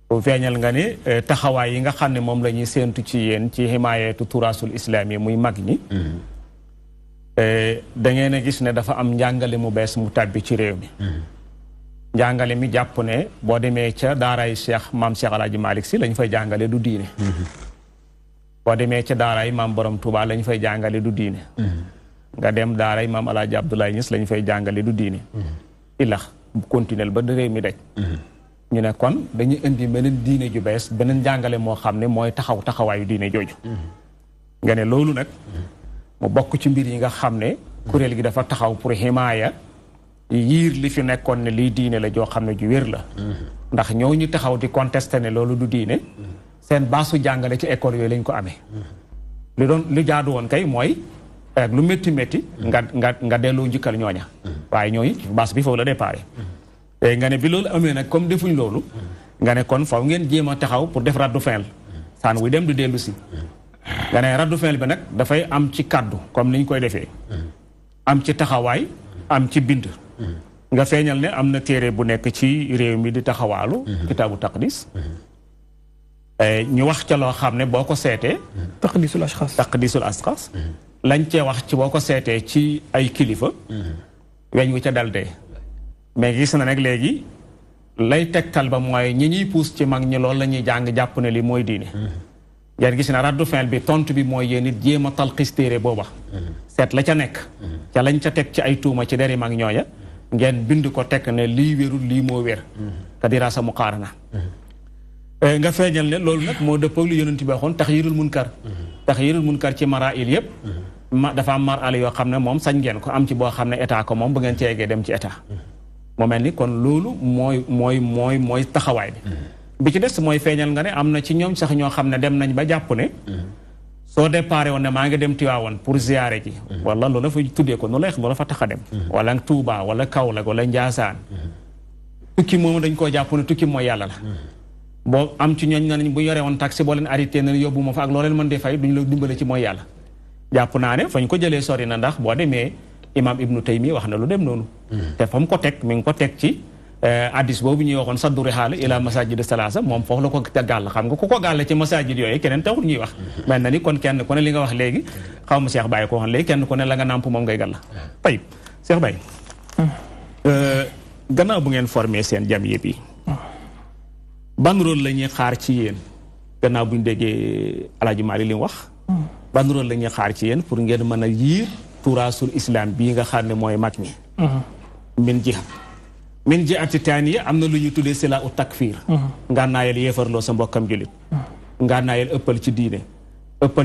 [SPEAKER 1] bu feeñal nga ne taxawaay yi nga xam ne moom la ñuy séentu ci yéen ci himaayatu turaasul islaam yi muy mag ñi da ngeen a gis ne dafa am njàngale mu bees mu tàbbi ci réew mi njàngale mi jàpp ne boo demee ca daaraay Cheikh maam Cheikh Alaaji Malick si lañ fay jàngale du diine boo demee ca daaraay maam Borom Touba lañ fay jàngale du diine nga dem daaraay maam Alaaji Abdoulaye Niass lañ fay jàngale du diine ilax continuel ba réew mi daj ñu ne kon dañuy indi beneen diine ju bees beneen njàngale moo xam ne mooy taxawaayu diine jooju nga ne loolu nag mu bokk ci mbir yi nga xam ne kuréel gi dafa taxaw pour himaaya yiir li fi nekkoon ne lii diine la joo xam ne ju wér la ndax ñoo ñu taxaw di contesté ne loolu du diine seen baasu jàngale ci école yooyu lañ ko amee li jaadu woon kay mooy ak lu métti métti nga delloo njikkal ñooña waaye ñooñu baas bi foofu la déparé nga ne bi loolu amee nag comme defuñ loolu nga ne kon faw ngeen jéem a taxaw pour def raddu fenl saan wuy dem du dellu si nga ne raddu fenl bi nag dafay am ci kàddu comme ni ñu koy defee am ci taxawaay am ci bind nga feeñal ne am na téere bu nekk ci réew mi di taxawaalu kitaabu taqdis ñu wax ca loo xam ne boo ko seetee taqdisul ashxaas lañ cee wax ci boo ko seetee ci ay kilifa weñ wu ca dal dee mais gis na nag léegi lay tegtal ba mooy ñi ñuy puus ci mag ñi loolu la ñuy jàng jàpp ne li mooy diine yéen gis na raddu fin bi tontu bi mooy yéen it jéem a talxis téere booba seet la ca nekk ca lañ ca teg ci ay tuuma ci deri mag ñooya ngeen bind ko teg ne lii wérul lii moo wér te diraasa muqaarana nga feeñal ne loolu nag moo dëppoo lu yonent bi waxoon taxyirul munkar ci marail yëpp dafa am marala yoo xam ne moom sañ ngeen ko am ci boo xam ne état ko moom bu ngeen ci yeggee dem ci état mu mel ni kon loolu mooy taxawaay bi ci des mooy feeñal nga ne am na ci ñoom sax ñoo xam ne dem nañ ba jàpp ne soo déparé woon ne maa ngi dem Tiwaawan pour ziyaare ji wala loolu fa tuddee ko noonu la fa tax a dem wala Tuubaa wala Kaolack wala Njaasaan tukki moom dañ koo jàpp ne tukki mooy yàlla la boo am ci ñooñ nañ bu yore woon taxi boo leen arrêté na yóbbu ma fa ak loo leen mën dee fay duñ la dimbale ci mooy yàlla jàpp naa ne fañ ko jëlee sori na ndax boo demee imam Ibnu Taymi wax na lu dem noonu te fa mu ko teg mi ngi ko teg ci addis boobu ñuy waxoon saddu rihaal ila masajid salaasa moom foofu la ko gàll xam nga ku ko gàll ci masajid yooyu keneen taxul ñuy wax mel na ni kon kenn ku ne li nga wax léegi xaw ma Cheikh Baye ko waxoon léegi kenn ku ne la nga nàmp moom ngay gàll tayib Cheikh Baye gannaaw bu ngeen formé seen jamiya bi ban rôle la ñuy xaar ci yéen gannaaw bu ñu déggee Alaaji Maalik li mu wax ban rôle la ñuy xaar ci yéen pour ngeen mën a yiir turaasul islam bii nga xam ne mooy mag mi min jihaati taaniya am na lu ñu tuddee sila u takfir ngànnaayal yéefarloo sa mbokkam julit ngànnaayal ëppal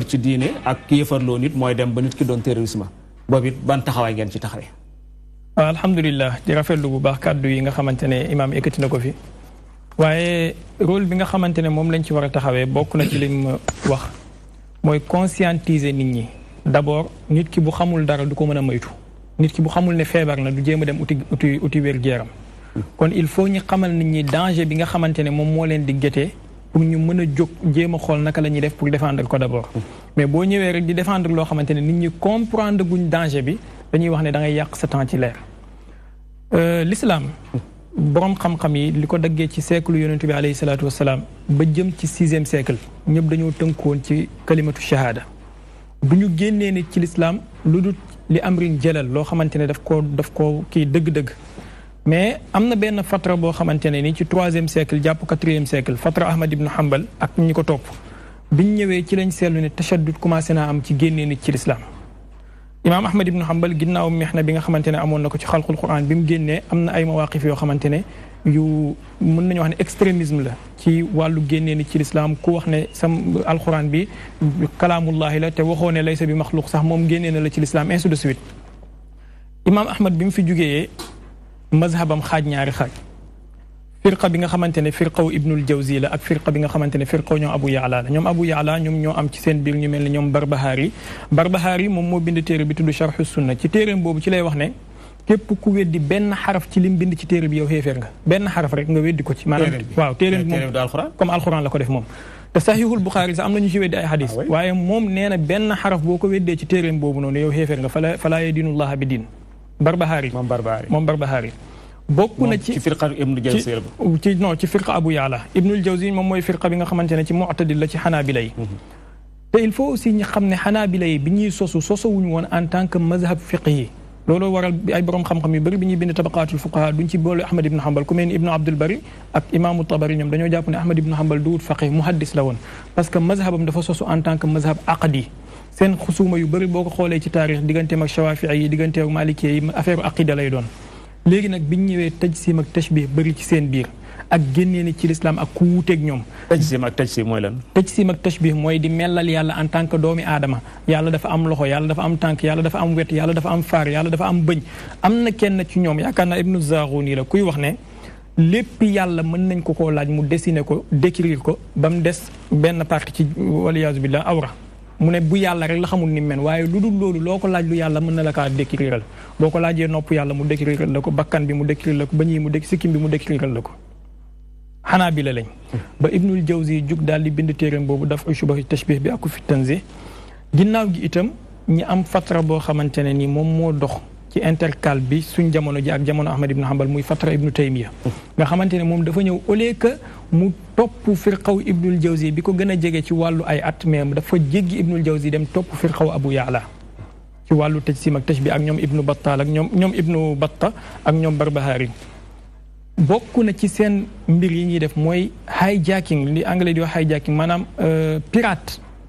[SPEAKER 1] ci diine ak yéefarloo nit mooy dem ba nit ki doon terrorisme boobu it ban taxawaay ngeen ci taxawee
[SPEAKER 3] waaw alhamdulilah di rafetlu bu baax kàddu yi nga xamante ne imaam ekkati na ko fi waaye rôle bi nga xamante ne moom lañ ci war a taxawee bokk na ci lim wax mooy conscientiser nit ñi d'abord nit ki bu xamul dara du ko mën a moytu nit ki bu xamul ne feebar na du jéem a dem uti wér-gu-yaram kon il faut ñu xamal nit ñi danger bi nga xamante ne moom moo leen di gétee pour ñu mën a jóg jéem a xool naka la ñuy def pour défendre ko d'abord mais boo ñëwee rek di défendre loo xamante ne nit ñi comprendre guñ danger bi dañuy wax ne da ngay yàq sa temps ci leer l'islam boroom xam-xam yi li ko daggee ci siècle yonentu bi alayhi salaatu wassalaam ba jëm ci 6e siècle ñëpp dañoo tënkoon ci kalimatu shahada du ñu génnee nit ci l'islam lu dul li amrin jëlal loo xamante ne daf ko kii dëgg-dëgg mais am na benn fatra boo xamante ne ni ci 3e siècle jàpp 4e siècle fatra Ahmad ibn Hanbal ak ñi ko topp biñ ñëwee ci lañ seetlu ne tashaddud commencé naa am ci génnee nit ci l'islam imaam Ahmad ibn Hanbal ginnaaw mexna bi nga xamante ne amoon na ko ci xalqul Quran bi mu génnee am na ay mawaqif yoo xamante ne yu mën nañu wax ne extrémisme la ci wàllu génnee nit ci l'islam ku wax ne sam alquran bi kalaamullahi la te waxoo ne laysa bi maxluq sax moom génnee na la ci l'islam ainsi de suite imaam Ahmad bi mu fi jugee mazhabam xaaj ñaari xaaj firqa bi nga xamante ne firqaw ibnul jawzi la ak firqa bi nga xamante ne firqaw ñoom abu yaala la ñoom abu yaala ñoom ñoo am ci seen biir ñu mel ne ñoom barbahaari moom moo bind téere bi tudd sharhu sunna ci téereem boobu ci lay wax ne képp ku weddi benn xaraf ci lim bind ci téere bi yow xéeféer nga benn xaraf rek nga weddi ko ci maanaam waaw téere bi moom comme alxuraan la ko def moom te sahihul buxaari sax am na ñu ci weddi ay xadis waaye moom nee na benn xaraf boo ko weddee ci téereem boobu noonu yow xéeféer nga falaa yadiinullaha bi diin barbahaari moom barbahaari bokk na ci
[SPEAKER 1] firqa ibnul jawzi
[SPEAKER 3] ci firqa abu yaala ibnul jawzi moom mooy firqa bi nga xamante ne ci mu'tadil la ci xanaabila yi te il faut aussi ñu xam ne xanaabila yi bi ñuy sosowuñu woon en tant que mazhab fiqhi looloo waral ay borom xam-xam yu bëri bi ñuy bind tabaqaatul fuqaha duñ ci boole Ahmad ibn Hanbal ku mel ni ibnu Abdul Bari ak imaamu Tabari ñoom dañoo jàpp ne Ahmad ibn Hanbal duwut faqih muhaddis la woon parce que mazhabam dafa sosu en tant que mazhab aqdi seen xusuuma yu bëri boo ko xoolee ci taarix digganteem ak shawaafi'i yi digganteem ak maliki yi affaire aqida lay doon léegi nag biñ ñëwee tajsim ak tashbih bëri ci seen biir ak génnee ni ci l'islam ak ku wuuteeg ñoom
[SPEAKER 1] tajsim ak tashbih mooy lan
[SPEAKER 3] tajsim ak tashbih mooy di mellal yàlla en tant que doomi aadama yàlla dafa am loxo yàlla dafa am tànk yàlla dafa am wet yàlla dafa am faar yàlla dafa am bëñ am na kenn ci ñoom yaakaar naa ibnu Zaghuni la kuy wax ne lépp yàlla mën nañ ko koo laaj mu dessiner ko décrire ko ba mu des benn partie ci waliyaasu billah awra mu ne bu yàlla rek la xamul ni men waaye lu dul loolu loo ko laaj lu yàlla mën na la kaa décriral boo ko laajee nopp yàlla mu décriral la ko bakkan bi mu décriral la ko bëñ yi mu sikkim bi mu décriral la ko xanaa bi la lañ ba ibnul jawzi jug daal di bind téeréem boobu daf shubahi tashbih bi aku fi tanzih ginnaaw gi itam ñi am fatra boo xamante ne ni moom moo dox ci intercal bi suñ jamono ji ak jamono Ahmad ibn Hanbal muy fatra ibnu Taymiya nga xamante ne moom dafa ñëw au lieu que mu topp firqaw ibnul jawzi bi ko gën a jege ci wàllu ay at mais dafa jéggi ibnul jawzi dem topp firqaw abu yaala ci wàllu tajsim ak tashbih ak ñoom ibnu battal ak ñoom ibnu batta ak ñoom barbahari bokk na ci seen mbir yi ñuy def mooy hijacking li anglais di wax hijacking maanaam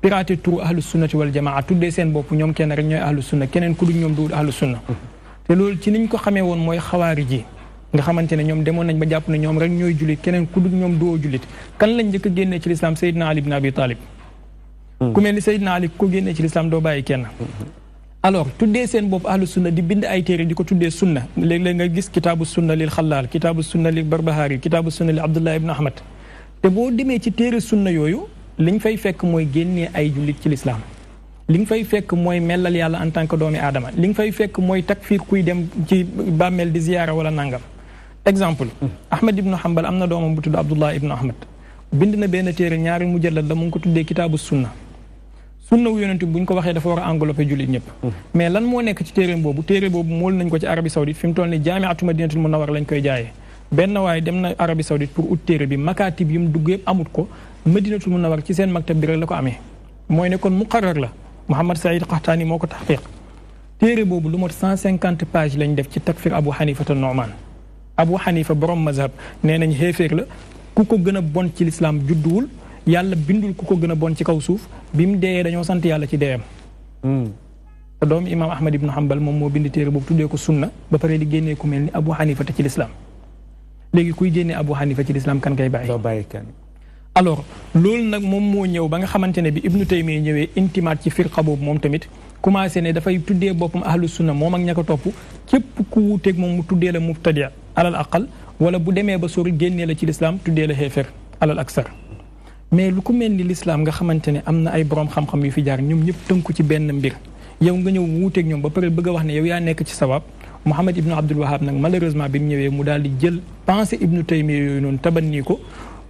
[SPEAKER 3] piraté turu ahlu sunnati wal jamaa tuddee seen bopp ñoom kenn rek ñooy ahlu sunna keneen ku dul ñoom duwul ahlu sunna te loolu ci niñ ko xamee woon mooy xawaari ji nga xamante ne ñoom demoon nañ ba jàpp ne ñoom rek ñooy jullit keneen ku dul ñoom duwoo jullit kan lañ njëkk a génnee ci lislaam Seydina Ali ibn Abi Talib ku mel ni Seydina Ali ko génnee ci lislaam doo bàyyi kenn alors tuddee seen bopp ahlu sunna di bind ay téere di ko tuddee sunna léeg-léeg nga gis kitaabu sunna lil xalaal kitaabu sunna lil barbahaari kitaabu sunna lil abdullah ibn ahmad te boo demee ci téere sunna yooyu liñ fay fekk mooy génnee ay jullit ci lislaam li nga fay fekk mooy mellal yàlla en tant que doomi aadama li nga fay fekk mooy takfiir kuy dem ci bàmmeel di ziyaara wala nangam exemple ahmad ibnu hanbal am na doomam bu tudd abdullah ibnu ahmad bind na benn téere ñaari mujallad la mu ngi ko tuddee kitaabu sunna sunna wu yonent bu ñu ko waxee dafa war a englobé jullit ñëpp mais lan moo nekk ci téere boobu mool nañ ko ci Arabie Saoudite fi mu toll ni jaamiatu madinatul munawwara lañ koy jaayee benn waaye dem na Arabie Saoudite pour ut téere bi makaatib yu mu dugg yëpp amut ko madinatul munawwara ci seen maktab bi rek la ko amee mooy ne kon muqarrar la Mouhammad Saïd Qahtani moo ko taxqiq téere boobu lu mot 150 pages lañ def ci takfir Abu Hanifa te Nu'man Abu Hanifa borom mazhab nee nañ xéeféer la ku ko gën a bon ci lislaam judduwul yàlla bindul ku ko gën a bon ci kaw suuf bi mu deeyee dañoo sant yàlla ci deeyam te doomu imaam Ahmad ibnu Hanbal moom moo bind téere boobu tuddee ko sunna ba pare di génnee ku mel ni Abu Hanifa te ci lislaam léegi kuy génnee Abu Hanifa ci lislaam kan kay bàyyi alors loolu nag moom moo ñëw ba nga xamante ne bi Ibnu Taymiya ñëwee intimaat ci firqa boobu moom tamit commencé ne dafay tuddee boppam ahlu sunna moom ak ña ko topp képp ku wuuteeg moom mu tuddee la mubtadi alal aqal wala bu demee ba sori génnee la ci lislaam tuddee la xeefér alal aksar mais lu ko mel ni lislaam nga xamante ne am na ay borom xam-xam yu fi jaar ñoom ñëpp tënku ci benn mbir yow nga ñëw wuuteeg ñoom ba pare bëgg a wax ne yow yaa nekk ci sawaab Muhammad ibnu Abdul Wahab nag malheureusement bi mu ñëwee mu daal di jël pensée Ibnu Taymiya yooyu noonu tabanni ko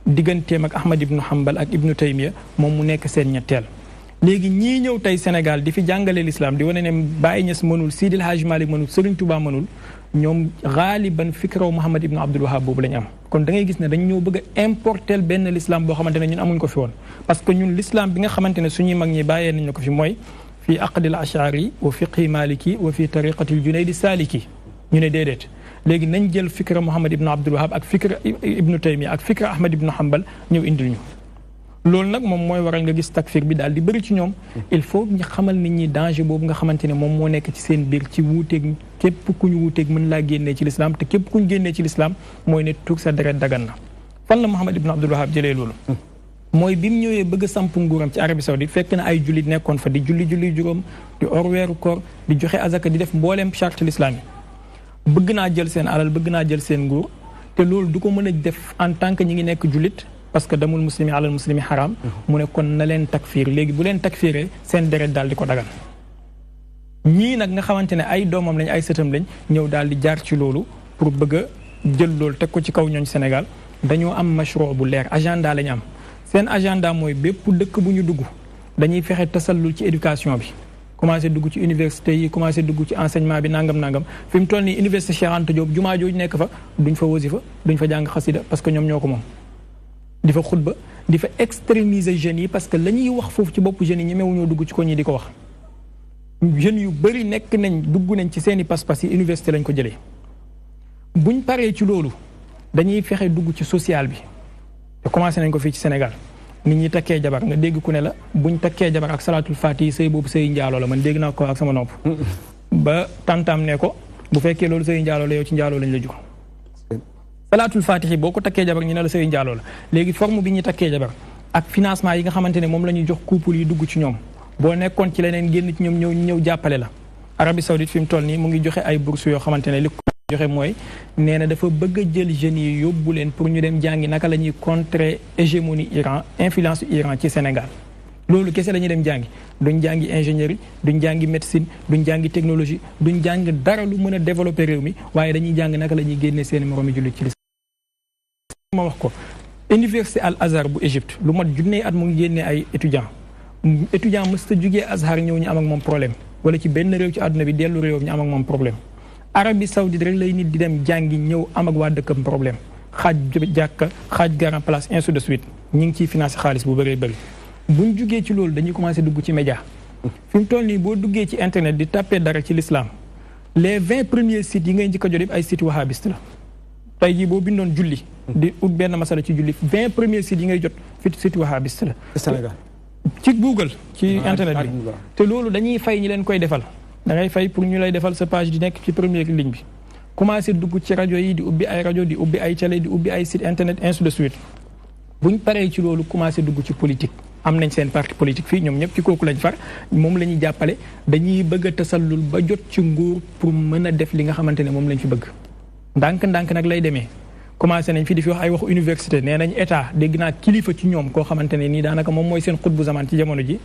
[SPEAKER 3] digganteem ak Ahmad ibnu Hanbal ak Ibnu Taymiya moom mu nekk seen ñetteel léegi ñii ñëw tey Sénégal di fi jàngale l'islam di wane ne Baye Niass mënul Sidil Hadj Malick mënul Serigne Touba mënul ñoom xaaliban fikraw Muhammad ibnu Abdul Wahab boobu lañ am kon da ngay gis ne dañ ñoo bëgg a importer benn l'islam boo xamante ne ñun amuñ ko fi woon parce que ñun l'islam bi nga xamante ne suñuy mag ñi bàyyee nañ ko fi mooy fii aqdil ashari wa fiqhi maliki wa fi tariqatil junaydi saliki ñu ne déedéet léegi nañ jël fikra Muhammad ibnu Abdul Wahab ak fikra Ibnu Taymiya ak fikra Ahmad ibnu Hanbal ñëw indil ñu loolu nag moom mooy waral nga gis takfir bi daal di bëri ci ñoom il faut ñu xamal nit ñi danger boobu nga xamante ne moom moo nekk ci seen biir ci wuuteeg képp ku ñu wuuteeg mën laa génnee ci lislaam te képp ku ñu génnee ci lislaam mooy ne tuug sa deret dagan na fan la Muhammad ibnu Abdul Wahab jëlee loolu mooy bi mu ñëwee bëgg a samp nguuram ci Arabie Saoudite fekk na ay jullit nekkoon fa di julli juróom di or weeru koor di joxe azaka di def mbooleem charte l'islam yi bëgg naa jël seen alal bëgg naa jël seen nguur te loolu du ko mën a def en tant que ñi ngi nekk jullit parce que damul muslimi alal muslimi haram mu ne kon na leen takfiir léegi bu leen takfiiree seen deret daal di ko dagal ñii nag nga xamante ne ay doomam lañ ay sëtam lañ ñëw daal di jaar ci loolu pour bëgg a jël loolu teg ko ci kaw ñooñ Sénégal dañoo am mashru bu leer agenda lañ am seen agenda mooy bépp dëkk bu ñu dugg dañuy fexe tasallul ci éducation bi commencé dugg ci université yi commencé dugg ci enseignement bi nangam fi mu toll nii université Cheikh Anta Diop jumaa jooju nekk fa duñ fa wasifa duñ fa jàng xasida parce que ñoom ñoo ko moom di fa xutba di fa extrémiser jeunes yi parce que la ñuy wax foofu ci bopp jeunes yi ñemewuñoo dugg ci ko ñi di ko wax jeunes yu bëri nekk nañ dugg nañ ci seeni pas-pas yi université lañ ko jëlee buñ paree ci loolu dañuy fexe dugg ci social bi te commencé nañ ko fii ci Sénégal nit ñi takkee jabar nga dégg ku ne la buñ takkee jabar ak salaatul faatihi sëy boobu sëy njaaloo la man dégg naa ko ak sama nopp ba tantam ne ko bu fekkee loolu sëy njaaloo la yow ci njaaloo lañ la jur salaatul faatihi boo ko takkee jabar ñu ne la sëy njaaloo la léegi forme bi ñuy takkee jabar ak financement yi nga xamante ne moom la ñuy jox couple yi dugg ci ñoom boo nekkoon ci leneen génn ci ñoom ñëw jàppale la Arabie Saoudite fi mu toll nii mu ngi joxe ay bourse yoo xamante ne li ko joxe mooy nee na dafa bëgg a jël jeunes yi yóbbu leen pour ñu dem jàngi naka la ñuy contrer hégémonie Iran influence Iran ci Sénégal loolu kese la ñuy dem jàngi duñ jàngi ingénierie duñ jàngi médecine duñ jàngi technologie duñ jàng dara lu mën a développer réew mi waaye dañuy jàng naka la ñuy génnee seen moromi jullit ci ma wax ko université Al Azhar bu Égypte lu mat junnee at mu ngi génnee ay étudiants mësta jugee Azhar ñëw ñu am ak moom problème wala ci benn réew ci àdduna bi dellu réewam ñu am ak moom problème Arabie Saoudite rek lay nit di dem jàngi ñëw am ak waa dëkkam problème xaaj jàkka xaaj grand place ainsi de suite ñu ngi ciy financé xaalis bu bëree bëri buñ jugee ci loolu dañuy commencé dugg ci média fi mu toll nii boo duggee ci internet di tapé dara ci l'islam les 20 premiers sites yi ngay njëkk a jot yëpp ay sites wahhabistes la tey jii boo bindoon julli di ut benn masala ci julli 20 premiers sites yi ngay jot fi site wahhabiste la
[SPEAKER 1] Sénégal
[SPEAKER 3] ci Google ci internet bi te loolu dañuy fay ñi leen koy defal da ngay fay pour ñu lay defal sa page di nekk ci première ligne bi commencé dugg ci rajo yi di ubbi ay rajo di ubbi ay télé di ubbi ay site internet ainsi de suite buñ paree ci loolu commencé dugg ci politique am nañ seen parti politique fii ñoom ñëpp ci kooku lañ far moom la ñuy jàppale dañuy bëgg a tasallul ba jot ci nguur pour mën a def li nga xamante ne moom lañ fi bëgg ndànk-ndànk nag lay demee commencé nañ fi di fi wax ay waxu université nee nañ état dégg naa kilifa ci ñoom koo xamante ne nii daanaka moom mooy seen xutbu zaman ci jamono ji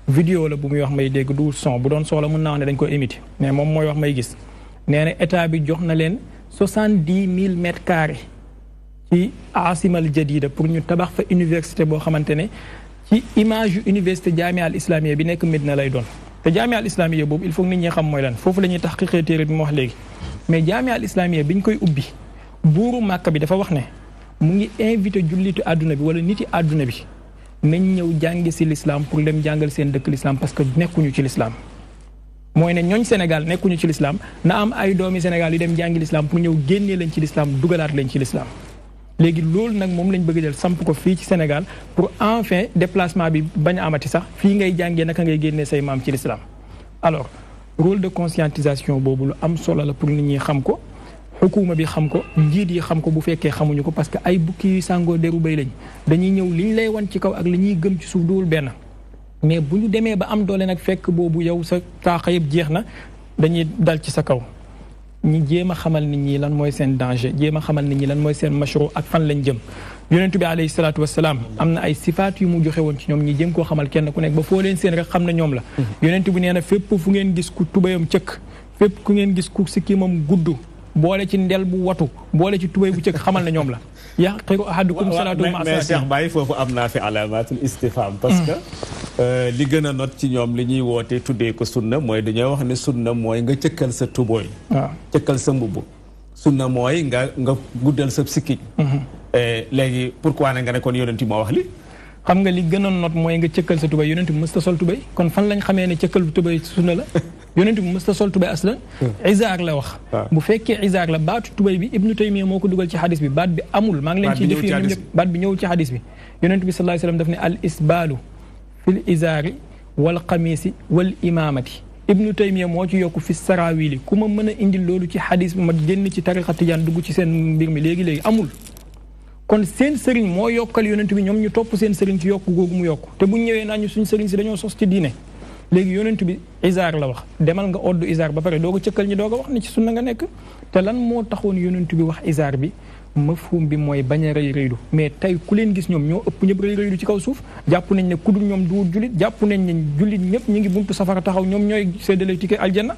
[SPEAKER 3] vidéo la bu muy wax may dégg du son bu doon soxla mën naa wax ne dañ ko imité mais moom mooy wax may gis nee na état bi jox na leen 70 000 mètres carrés ci asimal jadida pour ñu tabax fa université boo xamante ne ci image yu université jamia al islamia bi nekk Medina lay doon te jamia al islamia boobu il faut nit ñi xam mooy lan foofu la ñuy taxqiqee téere bi ma wax léegi mais jamia al islamia bi ñu koy ubbi buuru Màkka bi dafa wax ne mu ngi invité jullitu àdduna bi wala niti àdduna bi nañ ñëw jàngi si l'islam pour dem jàngal seen dëkk l'islam parce que nekkuñu ci l'islam mooy ne ñooñ Sénégal nekkuñu ci l'islam na am ay doomi Sénégal yu dem jàngi l'islam pour ñëw génnee leen ci l'islam dugalaat leen ci l'islam léegi loolu nag moom lañ bëgg jël samp ko fii ci Sénégal pour enfin déplacement bi bañ a amati sax fii ngay jàngee naka ngay génnee say maam ci l'islam alors rôle de conscientisation boobu lu am solo la pour nit ñi xam ko xukuma bi xam ko njiit yi xam ko bu fekkee xamuñu ko parce que ay bukki yu sàngoo deru bay lañ dañuy ñëw liñ lay wan ci kaw ak li ñuy gëm ci suuf duwul benn mais bu ñu demee ba am doole nag fekk boobu yow sa taaxa yëpp jeex na dañuy dal ci sa kaw ñi jéem a xamal nit ñi lan mooy seen danger jéem a xamal nit ñi lan mooy seen mashru ak fan lañ jëm yonentu bi alayhi salaatu wasalaam am na ay sifaat yu mu joxe woon ci ñoom ñi jéem koo xamal kenn ku nekk ba foo leen seen rek xam na ñoom la yonentu bi nee na fépp fu ngeen gis ku tubayam cëkk fépp ku ngeen gis ku sikkimam gudd boole ci ndel bu watu boole ci tubay bu cëkk xamal na ñoom la yaqiru ahadukum salaatu ma
[SPEAKER 1] mais Cheikh Baye foofu am naa fi alamatul istifham parce que li gën a not ci ñoom li ñuy woote tuddee ko sunna mooy dañoo wax ne sunna mooy nga cëkkal sa tubooy waaw cëkkal sa mbubb sunna mooy nga guddal sa sikkiñ léegi pourquoi ne nga ne kon yonent moo wax li
[SPEAKER 3] xam nga li gën a not mooy nga cëkkal sa tubay yonent bi mësta sol tubay kon fan lañ xamee ne cëkkal tubay sunna la yonent bi mësta sol tubay aslan izaar la wax bu fekkee izaar la baatu tubay bi ibnu taymiya moo ko dugal ci xadis bi baat bi amul maa ngi leen ciy def ñoom ñëpp baat bi ñëwul ci xadis bi yonent bi sallallahu alayhi wasallam daf ne al isbaalu fil izaari wal qamiisi wal imaamati ibnu taymiya moo ci yokku fi sarawili ku ma mën a indil loolu ci xadis bi ma génn ci tariqa tijaan dugg ci seen mbir mi léegi-léegi amul kon seen sëriñ moo yokkal yonent bi ñoom ñu topp seen sëriñ ci yokku googu mu yokku te buñ ñëwee naa ñu suñ sëriñ si dañoo sos ci diine léegi yonent bi izaar la wax demal nga oddu izaar ba pare doo ko cëkkal ñi doo ko wax ni ci sunna nga nekk te lan moo taxoon yonent bi wax izaar bi mafhum bi mooy bañ a rëy rëylu mais tey ku leen gis ñoom ñoo ëpp ñëpp rëy rëylu ci kaw suuf jàpp nañ ne ku dul ñoom duwul jullit jàpp nañ ne jullit ñëpp ñu ngi buntu safara taxaw ñoom ñooy séddale ticket aljanna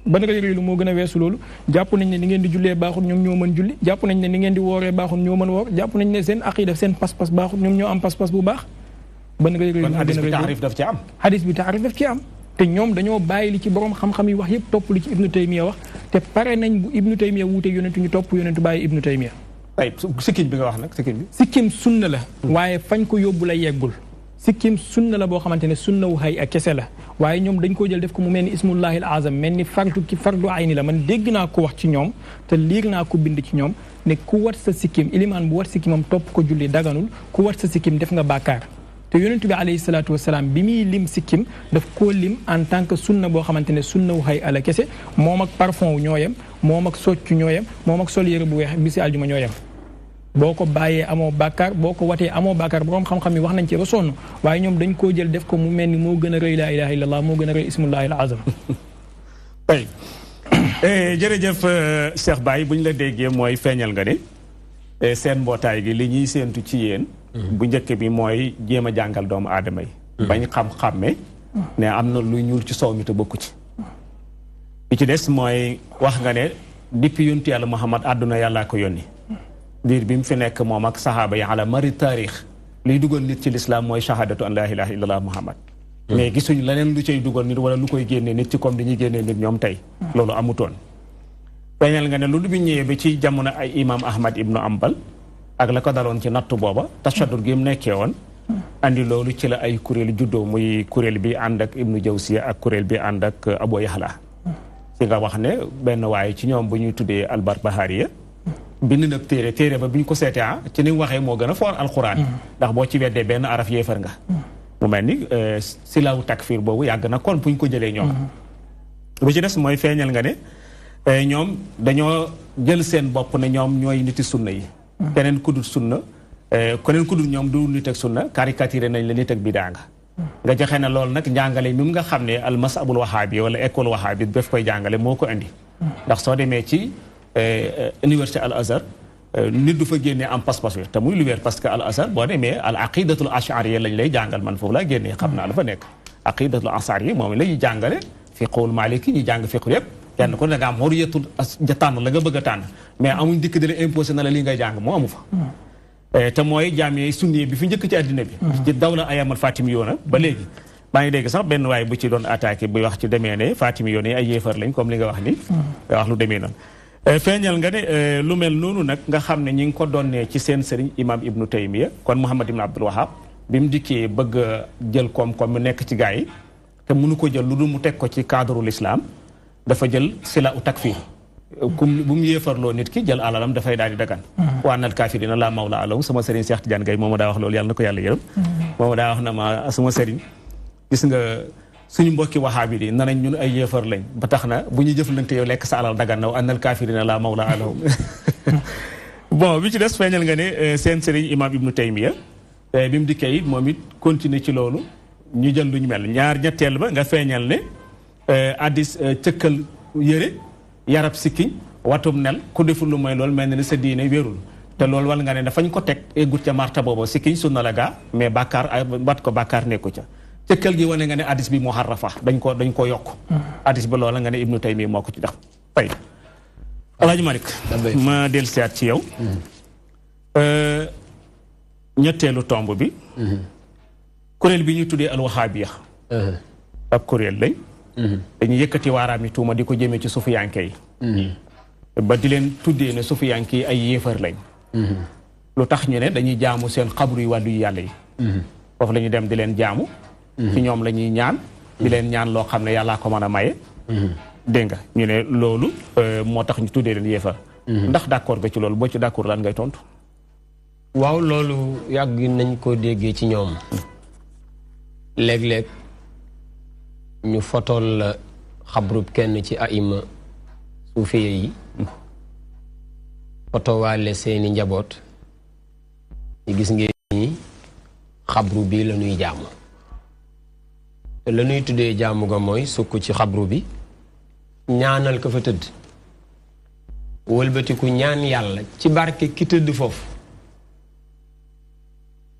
[SPEAKER 3] ban rëy rëylu moo gën a weesu loolu jàpp nañ ne ni ngeen di jullee baaxul ñoom ñoo mën julli jàpp nañ ne ni ngeen di wooree baaxul ñoo mën woor jàpp nañ ne seen aqida seen pas-pas baaxul ñoom ñoo am pas-pas bu baax ban rëy rëylu
[SPEAKER 1] hadis bi taarif daf ci am
[SPEAKER 3] hadis bi taarif daf ci am te ñoom dañoo bàyyi li ci borom xam-xam yi wax yëpp topp li ci ibnu taymiya wax te pare nañ bu ibnu taymiya wuute yonentu ñu topp yonentu bàyyi ibnu taymiya
[SPEAKER 1] ay sikkim bi nga wax nag sikkim bi
[SPEAKER 3] sikkim sunna la waaye fañ ko yóbbu la yeggul sikkim sunna la boo xamante ne sunna wu hay ak kese la waaye ñoom dañ koo jël def ko mu mel ni ismullahi al azam mel ni fardu ayni la man dégg naa ko wax ci ñoom te liir naa ko bind ci ñoom ne ku wat sa sikkim ilimaan bu wat sikkimam topp ko julli daganul ku wat sa sikkim def nga bàkkaar te yonentu bi alayhi salaatu wasalaam bi muy lim sikkim daf koo lim en tant que sunna boo xamante ne sunna wu hay ala kese moom ak parfum wu ñooyam moom ak soccu ñooyam moom ak sol yére bu weex bi si aljuma ñooyam boo ko bàyyee amoo bàkkaar boo ko watee amoo bàkkaar borom xam-xam yi wax nañ ci ba sonn waaye ñoom dañ koo jël def ko mu mel ni moo gën a rëy laa ilaha illallah moo gën a rëy ismullahi al azam
[SPEAKER 1] tey jërëjëf Cheikh Baye bu ñu la déggee mooy feeñal nga ne seen mbootaay gi li ñuy séentu ci yéen bu njëkk bi mooy jéem a jàngal doomu aadama yi bañ xam-xamme ne am na luy ñuul ci soow mi te bokku ci bi ci des mooy wax nga ne depuis yonent yàlla Muhammad àdduna yàllaa ko yónni diir bi mu fi nekk moom ak saxaaba yi ala mari taarix liy dugal nit ci lislaam mooy shahadatu an laa ilaha illallah Muhammad mais gisuñ leneen lu cay dugal nit wala lu koy génnee nit ci comme dañuy génnee nit ñoom tey loolu amutoon feeñal nga ne lu bi ñëwee ba ci jamono ay imam Ahmad ibnu Ambal ak la ko daloon ci nattu booba tashaddur gi mu nekkee woon andi loolu ci la ay kuréel juddoo muy kuréel bi ànd ak ibnu Jawsiya ak kuréel bi ànd ak Abu Yahla ci nga wax ne benn waaye ci ñoom bu ñuy tuddee Albarbahariya bind na téere ba bi ñu ko seetee ci ni mu waxee moo gën a foor alxuraan ndax boo ci weddee benn araf yéefar nga mu mel ni silawu takfir boobu yàgg na kon buñ ko jëlee ñoom bu ci des mooy feeñal nga ne ñoom dañoo jël seen bopp ne ñoom ñooy niti sunna yi keneen ku dul sunna keneen ku dul ñoom du nit ak sunna caricaturé nañ la nit ak bidaa nga joxe na loolu nag njàngale mi nga xam ne al masabul wahaabi wala école wahaabi daf koy jàngale moo ko indi ndax soo demee ci université al azhar nit du fa génnee am pas-pas wi te muy lu wér parce que al azhar boo demee al aqidatul ashariya lañ lay jàngal man foofu laa génnee xam naa la fa nekk aqidatul ashariya moom la ñuy jàngale fiqhul maliki ñu jàng fiqh yëpp kenn ko da nga am horiyatul tànn la nga bëgg a tànn mais amuñ dikk di la imposé na la li ngay jàng moo amu fa te mooy jaamee sunni bi fi njëkk ci àddina bi ci dawla ayamal fatimi yoona ba léegi maa ngi dégg sax benn waaye bu ci doon attaqué buy wax ci demee ne fatimi yoona yi ay yéefar lañ comme li nga wax ni nga wax lu demee noonu feeñal nga ne lu mel noonu nag nga xam ne ñi ngi ko doonnee ci seen sëriñ imam ibnu taymiya kon muhammad ibnu abdul wahab bi mu dikkee bëgg a jël koom-koom mu nekk ci gaa yi te mënu ko jël lu dul mu teg ko ci cadre l'islam dafa jël sila u takfir bu mu yéefarloo nit ki jël alalam dafay daal di dagan waa nal kaafirina la mawla alahum sama sëriñ Cheikh Tidiane Gaye mooma daa wax loolu yàlla na ko yàlla yërëm mooma daa wax na ma sama sëriñ gis nga suñu mbokki wahaabi yi nanañ ñun ay yéefar lañ ba tax na bu ñu jëflante yow lekk sa alal dagan na annal kaafirina la mawla alahum bon bi ci des feeñal nga ne seen sëriñ imam ibnu taymiya bi mu dikkee it moom it continuer ci loolu ñu jël luñu mel ñetteel ba nga feeñal ne addis cëkkal yëre yarab sikkiñ watum nel ku deful lu mooy loolu mel na ni sa diine wérul te loolu wala nga ne dafañ ko teg eggut ca marta boobu sikkiñ sunna la gaa mais bàkkaar bat ko bàkkaar nekku ca cëkkal gi wane nga ne addis bi muharrafa dañ ko yokk addis ba loola nga ne ibnu taymi moo ko ci def fay alaaji Malick ma del siyaat ci yow ñetteelu tomb bi kuréel bi ñuy tuddee alwahabiya ab kuréel lañ dañuy yëkkati waaraam yi tuuma di ko jëmee ci sufiyanke yi ba di leen tuddee ne sufiyanke yi ay yéefar lañ lu tax ñu ne dañuy jaamu seen xabru yi wàllu yu yàlla yi foofu la ñu dem di leen jaamu ci ñoom la ñuy ñaan di leen ñaan loo xam ne yàllaa ko mën a maye dégg nga ñu ne loolu moo tax ñu tuddee leen yéefar ndax d'accord nga ci loolu boo ci d'accord lan ngay tontu
[SPEAKER 2] waaw loolu yàgg nañ ko déggee ci ñoom léeg-léeg ñu fotool la xabrub kenn ci aima suufiya yi fotowaale seeni njaboot ñu gis ngeen ni xabru bi la ñuy jaamu te la ñuy tuddee jaamu ga mooy sukk ci xabru bi ñaanal ko fa tëdd wëlbatiku ñaan yàlla ci barke ki tëdd foofu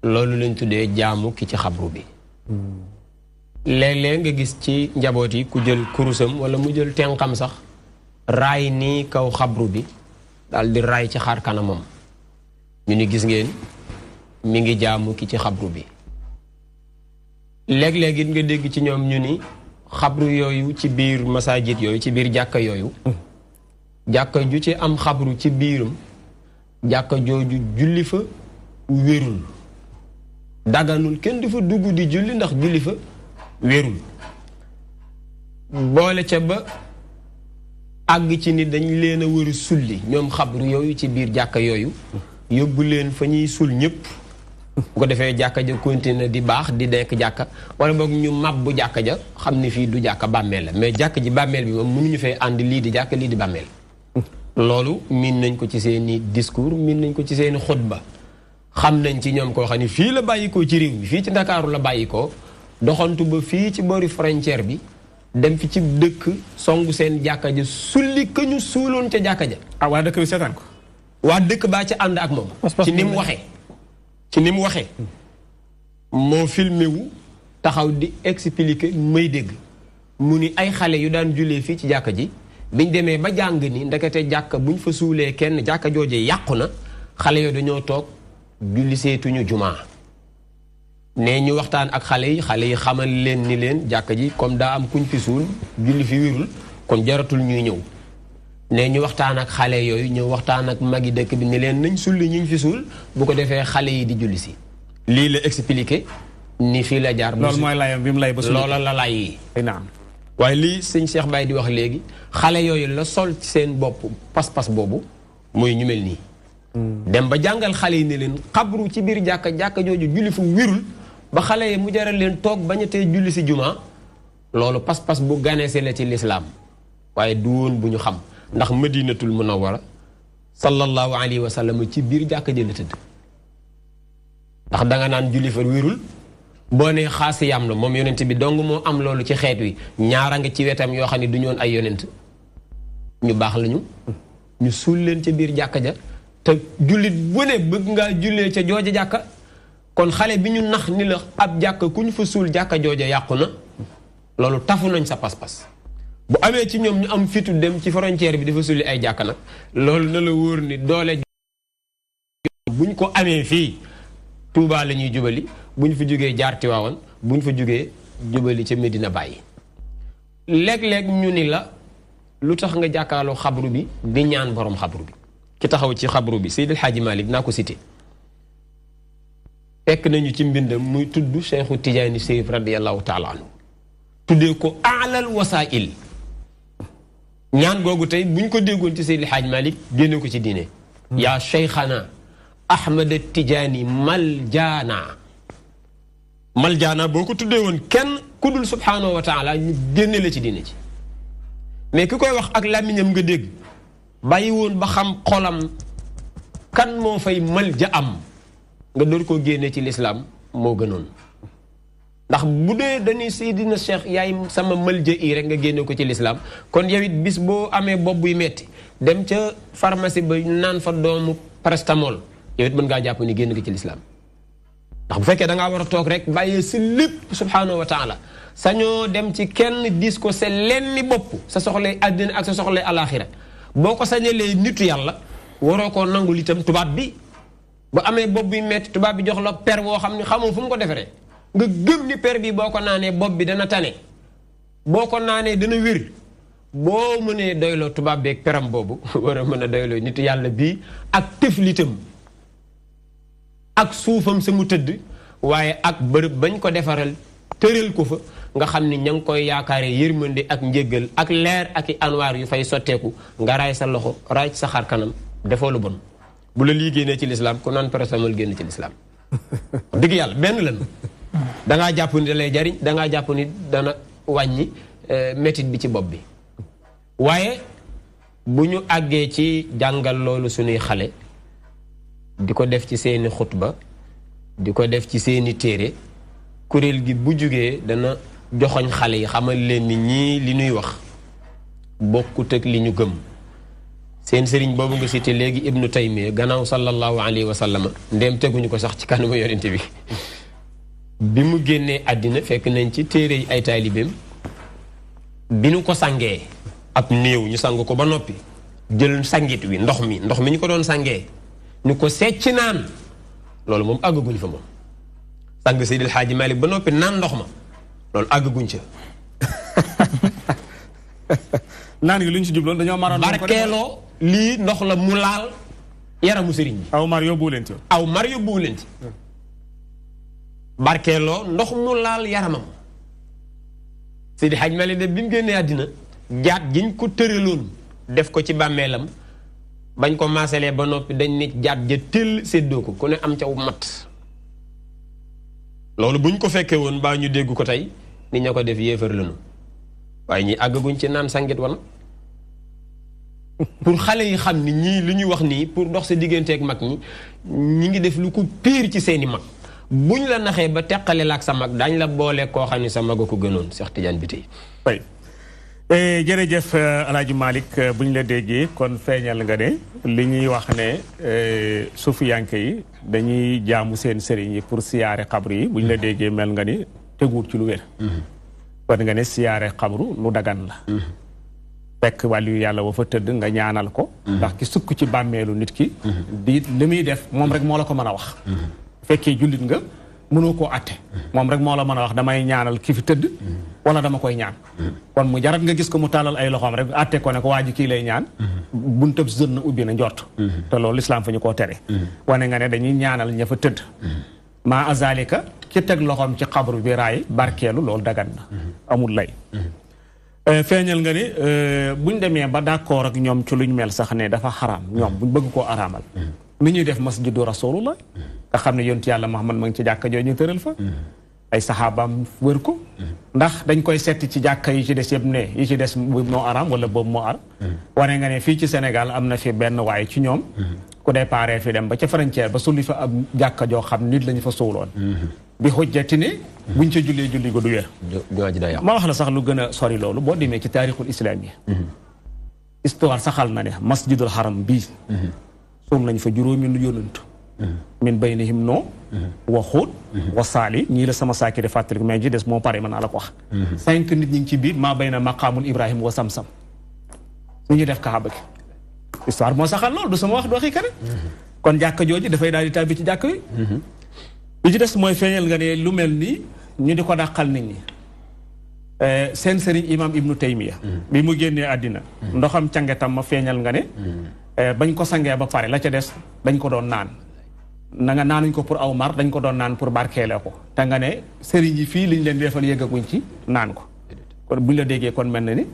[SPEAKER 2] loolu lañ tuddee jaamu ki ci xabru bi léeg-léeg nga gis ci njaboot yi ku jël kurusam wala mu jël tenqam sax raay nii kaw xabru bi daal di raay ci xar kanamam ñu ni gis ngeen mi ngi jaamu ki ci xabru bi léeg-léeg it nga dégg ci ñoom ñu ni xabru yooyu ci biir masajid yooyu ci biir jàkka yooyu jàkka ju ci am xabru ci biiram jàkka jooju julli fa wérul daganul kenn du fa dugg di julli ndax julli fa wérul boole ca ba àgg ci ni dañ leen a war a sulli ñoom xabru yooyu ci biir jàkka yooyu yóbbu leen fa ñuy sul ñëpp bu ko defee jàkka ja continuer di baax di nekk jàkka wala boog ñu mabbu jàkka ja xam ni fii du jàkka bàmmeel la mais jàkka ji bàmmeel bi moom mënuñu fee ànd lii di jàkka lii di bàmmeel loolu miin nañ ko ci seeni discours miin nañ ko ci seeni xutba xam nañ ci ñoom koo xam ne fii la bàyyikoo ci réew mi fii ci Ndakaaru la bàyyikoo doxantu ba fii ci boori frontière bi dem fi ci dëkk songu seen jàkka ja sulli ka ñu suuloon ca jàkka ja
[SPEAKER 1] waa dëkk bi seetaan ko
[SPEAKER 2] waa dëkk baa ci ànd ak moom ci ni mu waxee ci ni mu waxee moo filmé wu taxaw di expliquer may dégg mu ni ay xale yu daan jullee fii ci jàkka ji biñ demee ba jàng ni ndekete jàkka buñ fa suulee kenn jàkka jooje yàqu na xale yooyu dañoo toog julli seetuñu jumaa ne ñu waxtaan ak xale yi xamal leen ni leen jàkka ji comme daa am kuñ fi suul julli fi wérul kon jaratul ñuy ñëw ne ñu waxtaan ak xale yooyu ñëw waxtaan ak magi dëkk bi ni leen nañ sulli ñu fi suul bu ko defee xale yi di julli si lii la expliqué ni fii la jaar
[SPEAKER 1] loolu mooy layam bi mu lay ba suul
[SPEAKER 2] loola la lay yi waaye lii sëñ Cheikh Baye di wax léegi xale yooyu la sol ci seen bopp pas-pas boobu mooy ñu mel nii dem ba jàngal xale yi ne leen xabru ci biir jàkka jooju julli fu wérul ba xale yi mu jaral leen toog bañatee julli si jumaa loolu pas-pas bu ganese la ci lislaam waaye du woon bu ñu xam ndax madinatul munawwara sallallahu alayhi wa sallam ci biir jàkka ji la tëdd ndax danga naan julli fa wérul boo nee xaasiyam la moom yonent bi dong moo am loolu ci xeet wi ñaara nga ci wetam yoo xam ne du ñoon ay yonent ñu baax lañu ñu suul leen ca biir jàkka ja te jullit bu ne bëgg ngaa jullee ca jooja jàkka kon xale bi ñu nax ni la ab jàkka ku ñu fa suul jàkka jooja yàqu na loolu tafu nañ sa pas-pas bu amee ci ñoom ñu am fitu dem ci frontière bi dafa sulli ay jàkka nag loolu na la wóor ni doole buñ ko amee fii Touba la ñuy jubali buñ fa jógee jaar Tiwaawan buñ fa jógee jubali ca Medina Baye léeg-léeg ñu ni la lu tax nga jàkkaarloo xabru bi di ñaan borom xabru bi ki taxaw ci xabru bi Seydil Hadji Malick naa ko cité fekk nañu ci mbindam muy tudd Cheikhu Tidiane Chérif radiyallahu taala anhu tuddee ko alal wasail ñaan googu tey buñ ko déggoon ci Seydil Hadji Malick génne ko ci diine yaa cheikhana Ahmad Tidiane maljaana boo ko tuddee woon kenn ku dul subhaanahu wa taala ñu génne la ci diine ci mais ki koy wax ak làmmiñam nga dégg bàyyi woon ba xam xolam kan moo fay malja am nga door koo génne ci lislaam moo gënoon ndax bu dee dañuy Seydina Cheikh yaay sama malja yi rek nga génne ko ci lislaam kon yow it bis boo amee bopp buy metti dem ca pharmacie ba naan fa doomu prestamol yow it mën ngaa jàpp ni génn ko ci lislaam ndax bu fekkee da ngaa war a toog rek bàyyee si lépp subhaanahu wa taala sañoo dem ci kenn dis ko sa lenni bopp sa soxlay àddina ak sa soxlay alaxira boo ko sañalee nitu yàlla waroo koo nangul itam tubaab bi ba amee bopp bi metti tubaab bi jox la per boo xam ne xamoo fu mu ko defaree nga gëm ni per bi boo ko naanee bopp bi dana tane boo ko naanee dana wér boo mënee doyloo tubaab beeg peram boobu war a mën a doyloo nitu yàlla bii ak tëflitam ak suufam sa mu tëdd waaye ak bërëb bañ ko defaral tëral ko fa nga xam ni ña ngi koy yaakaaree yërmande ak njéggal ak leer ak i anwaar yu fay sotteeku nga raay sa loxo raay sa xar kanam defoo lu bon bu la lii génnee ci lislaam ku naan paracetamol génn ci lislaam dëgg yàlla benn lan dangaa jàpp ni da lay jariñ dangaa jàpp ni dana wàññi métit bi ci bopp bi waaye bu ñu àggee ci jàngal loolu suñuy xale di ko def ci seeni xutba di ko def ci seeni téere kuréel gi bu jugee dana joxoñ xale yi xamal leen ni ñii li ñuy wax bokkut ak li ñu gëm seen sëriñ boobu nga cité léegi ibnu taymiya gannaaw sallallahu alayhi wa sallam ndéem teguñu ko sax ci kanamu yonente bi mu génnee àddina fekk nañ ci téere yi ay taalibeem bi ñu ko sangee ab néew ñu sang ko ba noppi jël sangit wi ndox mi ñu ko doon sangee ñu ko secc naan loolu moom àggaguñ fa moom sang Seydil Hadji Malick ba noppi naan ndox ma loolu àggaguñ ca
[SPEAKER 1] naan gi lu ñu ci jubloon dañoo maroon
[SPEAKER 2] barkeeloo lii ndox la mu laal yaramu sëriñ bi
[SPEAKER 1] aw mar yóbbuwu leen ci
[SPEAKER 2] barkeeloo ndox mu laal yaramam Seydil Hadji Malick de bi mu génnee àddina jaat giñ ko tëraloon def ko ci bàmmeelam bañ ko maasalee ba noppi dañ nit jaat ja tëll séddoo ko ku ne am ca mat loolu buñ ko fekkee woon baa ñu dégg ko tey ni ña ko def yéefar lañu waaye ñi àggaguñ ci naan sangit wana pour xale yi xam ni ñii li ñuy wax nii pour dox sa digganteeg mag ñi ngi def lu ko piir ci seeni mag buñ la naxee ba teqale la ak sa mag daañ la boole koo xam ni sa mag a ko gënoon Cheikh Tidiane bi tey
[SPEAKER 1] jërëjëf Alaaji Malick bu ñu la déggee kon feeñal nga ne li ñuy wax ne sufiyanke yi dañuy jaamu seen sëriñ yi pour siyaare xabru yi bu ñu la déggee mel nga ni teguut ci lu wér kon nga ne siyaare xabru lu dagan la fekk wàllu yàlla wa fa tëdd nga ñaanal ko ndax ki sukk ci bàmmeelu nit ki di li muy def moom rek moo la ko mën a wax fekkee jullit nga mënoo koo atte moom rek moo la mën a wax damay ñaanal ki fi tëdd wala dama koy ñaan kon mu jarat nga gis ko mu tàllal ay loxoom rek atte ko ne ko waa ji kii lay ñaan buntab zën na ubbi na njort te loolu lislaam fa ñu koo tere wane nga ne dañuy ñaanal ña fa tëdd maa azalika ki teg loxoom ci xabru bi raay barkeelu loolu dagan na amul lay feeñal nga ni buñ demee ba d'accord ak ñoom ci luñ mel sax ne dafa xaraam ñoom buñ bëgg koo araamal ni ñuy def masjidu rasulullah nga xam ne yonent yàlla Muhammad ma ngi ci jàkka jooju ñu tëral fa ay saxaabaam wër ko ndax dañ koy setti ci jàkka yi ci des yëpp ne yi ci des moo aram wala boobu moo aram wane nga ne fii ci Sénégal am na fi benn waaye ci ñoom ku déparé fi dem ba ca frontière ba sulli fa ab jàkka joo xam nit lañu fa suuloon bi xujjati ne buñ ca jullee julli ko du wér ma wax la sax lu gën a sori loolu boo demee ci taarixul islam yi histoire saxal na ne masjidul haram bii suul nañ fa juróomi nu yónant min baynihim noo wa Xuud wa Saali ñii la sama saakiri fàttaliku mais ji des moo pare mën naa la ko wax 5 nit ñi ngi ci biir maa bayna maqaamul Ibrahim wa Samsam su ñu def kaaba gi histoire moo saxal loolu du sama wax du waxi kenn kon jàkka jooju dafay daal di tàbbi ci jàkk yi li ci des mooy feeñal nga ne lu mel nii ñu di ko dàqal nit ñi seen sëriñ imam Ibnu Taymiya bi mu génnee àddina ndoxam cangetam ma feeñal nga ne bañ ko sangee ba pare la ca des dañ ko doon naan na nga naanuñ ko pour aw mar dañ ko doon naan pour barkeele ko te nga ne sëriñ yi fii liñ leen defal yëggaguñ ci naan ko kon buñ la déggee kon mel na ni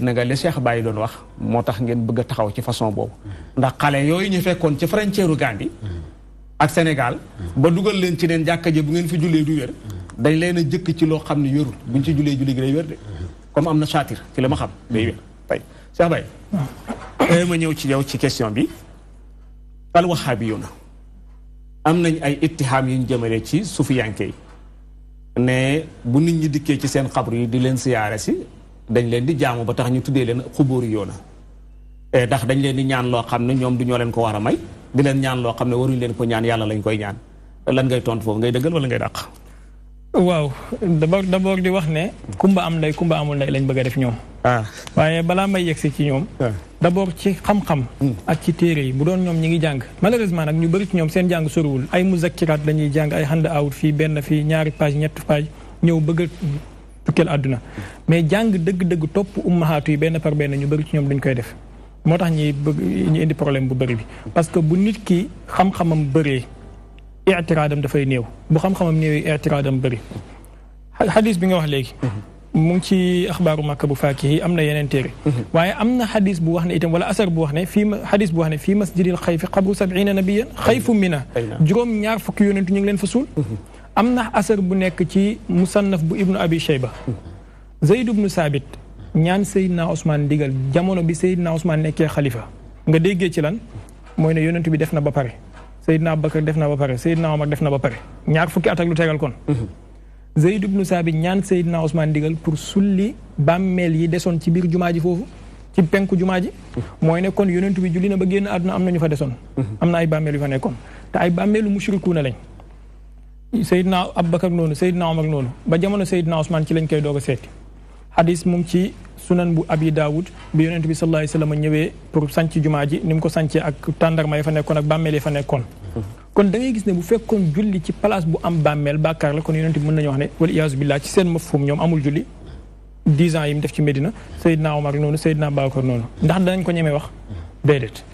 [SPEAKER 1] na nga li Cheikh Baye doon wax moo tax ngeen bëgg a taxaw ci façon boobu ndax xale yooyu ñu fekkoon ci frontière Gambie ak Sénégal ba dugal leen ci neen jàkka ji bu ngeen fi jullee du wér dañ leen a jëkk ci loo xam ne wérul buñ ci jullee julli gi day wér de comme am na chaatir ci la ma xam day wér tey Cheikh Baye ma ñëw ci yow ci question bi al wahabiyuna am nañ ay ittihaam yu ñu jëmale ci sufiyanke yi ne bu nit ñi dikkee ci seen xabru yi di leen siyaare si dañ leen di jaamu ba tax ñu tuddee leen xubóori yoona ndax dañ leen di ñaan loo xam ne ñoom du ñoo leen ko war a may di leen ñaan loo xam ne waruñ leen ko ñaan yàlla lañ koy ñaan lan ngay tontu foofu ngay dëggal wala ngay dàq
[SPEAKER 3] waaw d'abord di wax ne kumba am ndey kumba amul ndey lañ bëgg a def ñoom waaye balaa may yegsi ci ñoom d'abord ci xam-xam ak ci téere yi bu doon ñoom ñi ngi jàng malheureusement nag ñu bëri ci ñoom seen jàng soriwul ay muzakkiraat lañuy jàng ay hand out fii benn fii ñaari page ñetti page ñëw bëgg a tukkeel àdduna mais jàng dëgg-dëgg topp ummahaatu yi benn par benn ñu bëri ci ñoom duñ koy def moo tax ñi bëgg ñu indi problème bu bëri bi parce que bu nit ki xam-xamam bëree i'tiraadam dafay néew bu xam-xamam néewee i'tiraadam bëri xadis bi nga wax léegi mu ngi ci axbaaru Makka bu Faakihi am na yeneen téere waaye am na xadis bu wax ne itam wala asar bu wax ne fii xadis bu wax ne fii masjidil xayfi xabru 70 nabiyan xayfu mina juróom ñaar fukki yonentu ñu ngi leen fa suul am na asar bu nekk ci musannaf bu ibnu abi shayba Zayd ibnu Saabit ñaan Seydina Ousmane ndigal jamono bi Seydina Ousmane nekkee xalifa nga déggee ci lan mooy ne yonentu bi def na ba pare Seydina Abubakar def na ba pare Seydina Omar def na ba pare ñaar fukki at ak lu tegal kon Zayd ibnu Saabit ñaan Seydina Ousmane ndigal pour sulli bàmmeel yi desoon ci biir jumaa ji foofu ci penku jumaa ji mooy ne kon yonentu bi julli na ba génn àdduna am na ñu fa desoon am na ay bàmmeel yu fa nekkoon te ay bàmmeelu mushrikuuna lañ Seydina Abubakar noonu Seydina Omar noonu ba jamono Seydina Ousmane ci lañ koy doog a seeti hadis mu ngi ci sunan bu Abi Daawud bi yonent bi sallallahu alayhi wa sallam ñëwee pour sanc jumaa ji ni mu ko sancee ak tàndarma yi fa nekkoon ak bàmmeel yi fa nekkoon kon da ngay gis ne bu fekkoon julli ci place bu am bàmmeel bàkkaar la kon yonent bi mën nañu wax ne wal iyaazu billah ci seen mafhum ñoom amul julli 10 ans yi mu def ci Medina Seydina Omar noonu Seydina Abubakar noonu ndax danañ ko ñemee wax déedéet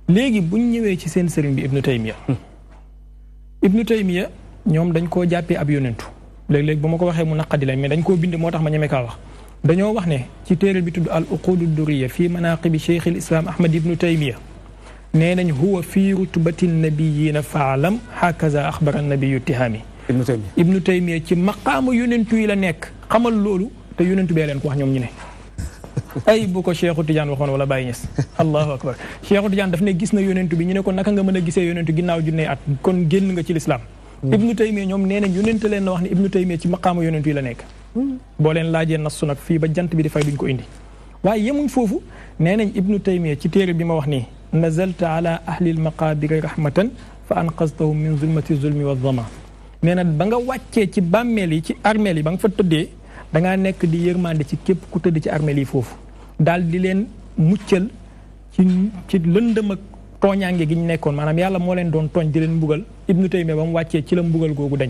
[SPEAKER 3] léegi buñ ñëwee ci seen sëriñ bi Ibnu Taymiya ñoom dañ koo jàppee ab yonentu léeg-léeg bu ma ko waxee mu naqadi la mais dañ koo bind moo tax ma ñeme kaa wax dañoo wax ne ci téere bi tudd al uqudu durriya fii manaqibi cheikh al islam ahmad ibnu taymiya nee nañ huwa fii rutbati nabiyina faalam hakaza axbara nabiyu tihaami ibnu taymiya ci maqaama yonentu yi la nekk xamal loolu te yonentu bee leen ko wax ñoom ñu ne ay bu ko Cheikhu Tidiane waxoon wala Baye Niass allahu akbar Cheikhu Tidiane daf ne gis na yonentu bi ñu ne ko naka nga mën a gisee yonentu ginnaaw junne at kon génn nga ci lislaam ibnu taymiya ñoom nee nañ yonente leen na wax ne ibnu taymiya ci maqaama yonentu yi la nekk boo leen laajee nassu nag fii ba jant bi di fay duñ ko indi waaye yemuñ foofu nee nañ ibnu taymiya ci téere bi ma wax nii nazalta ala ahli almaqabiri rahmatan fa anqaztahum min zulmati zulmi wa zama nee na ba nga wàccee ci bàmmeel yi ci armeel yi ba nga fa tëddee da ngaa nekk di yërmande ci képp ku tëdd ci armeel yi foofu daal di leen muccal ci lëndëm ak tooñaange gi ñu nekkoon maanaam yàlla moo leen doon tooñ di leen mbugal ibnu taymiya ba mu wàccee ci la mbugal googu dañ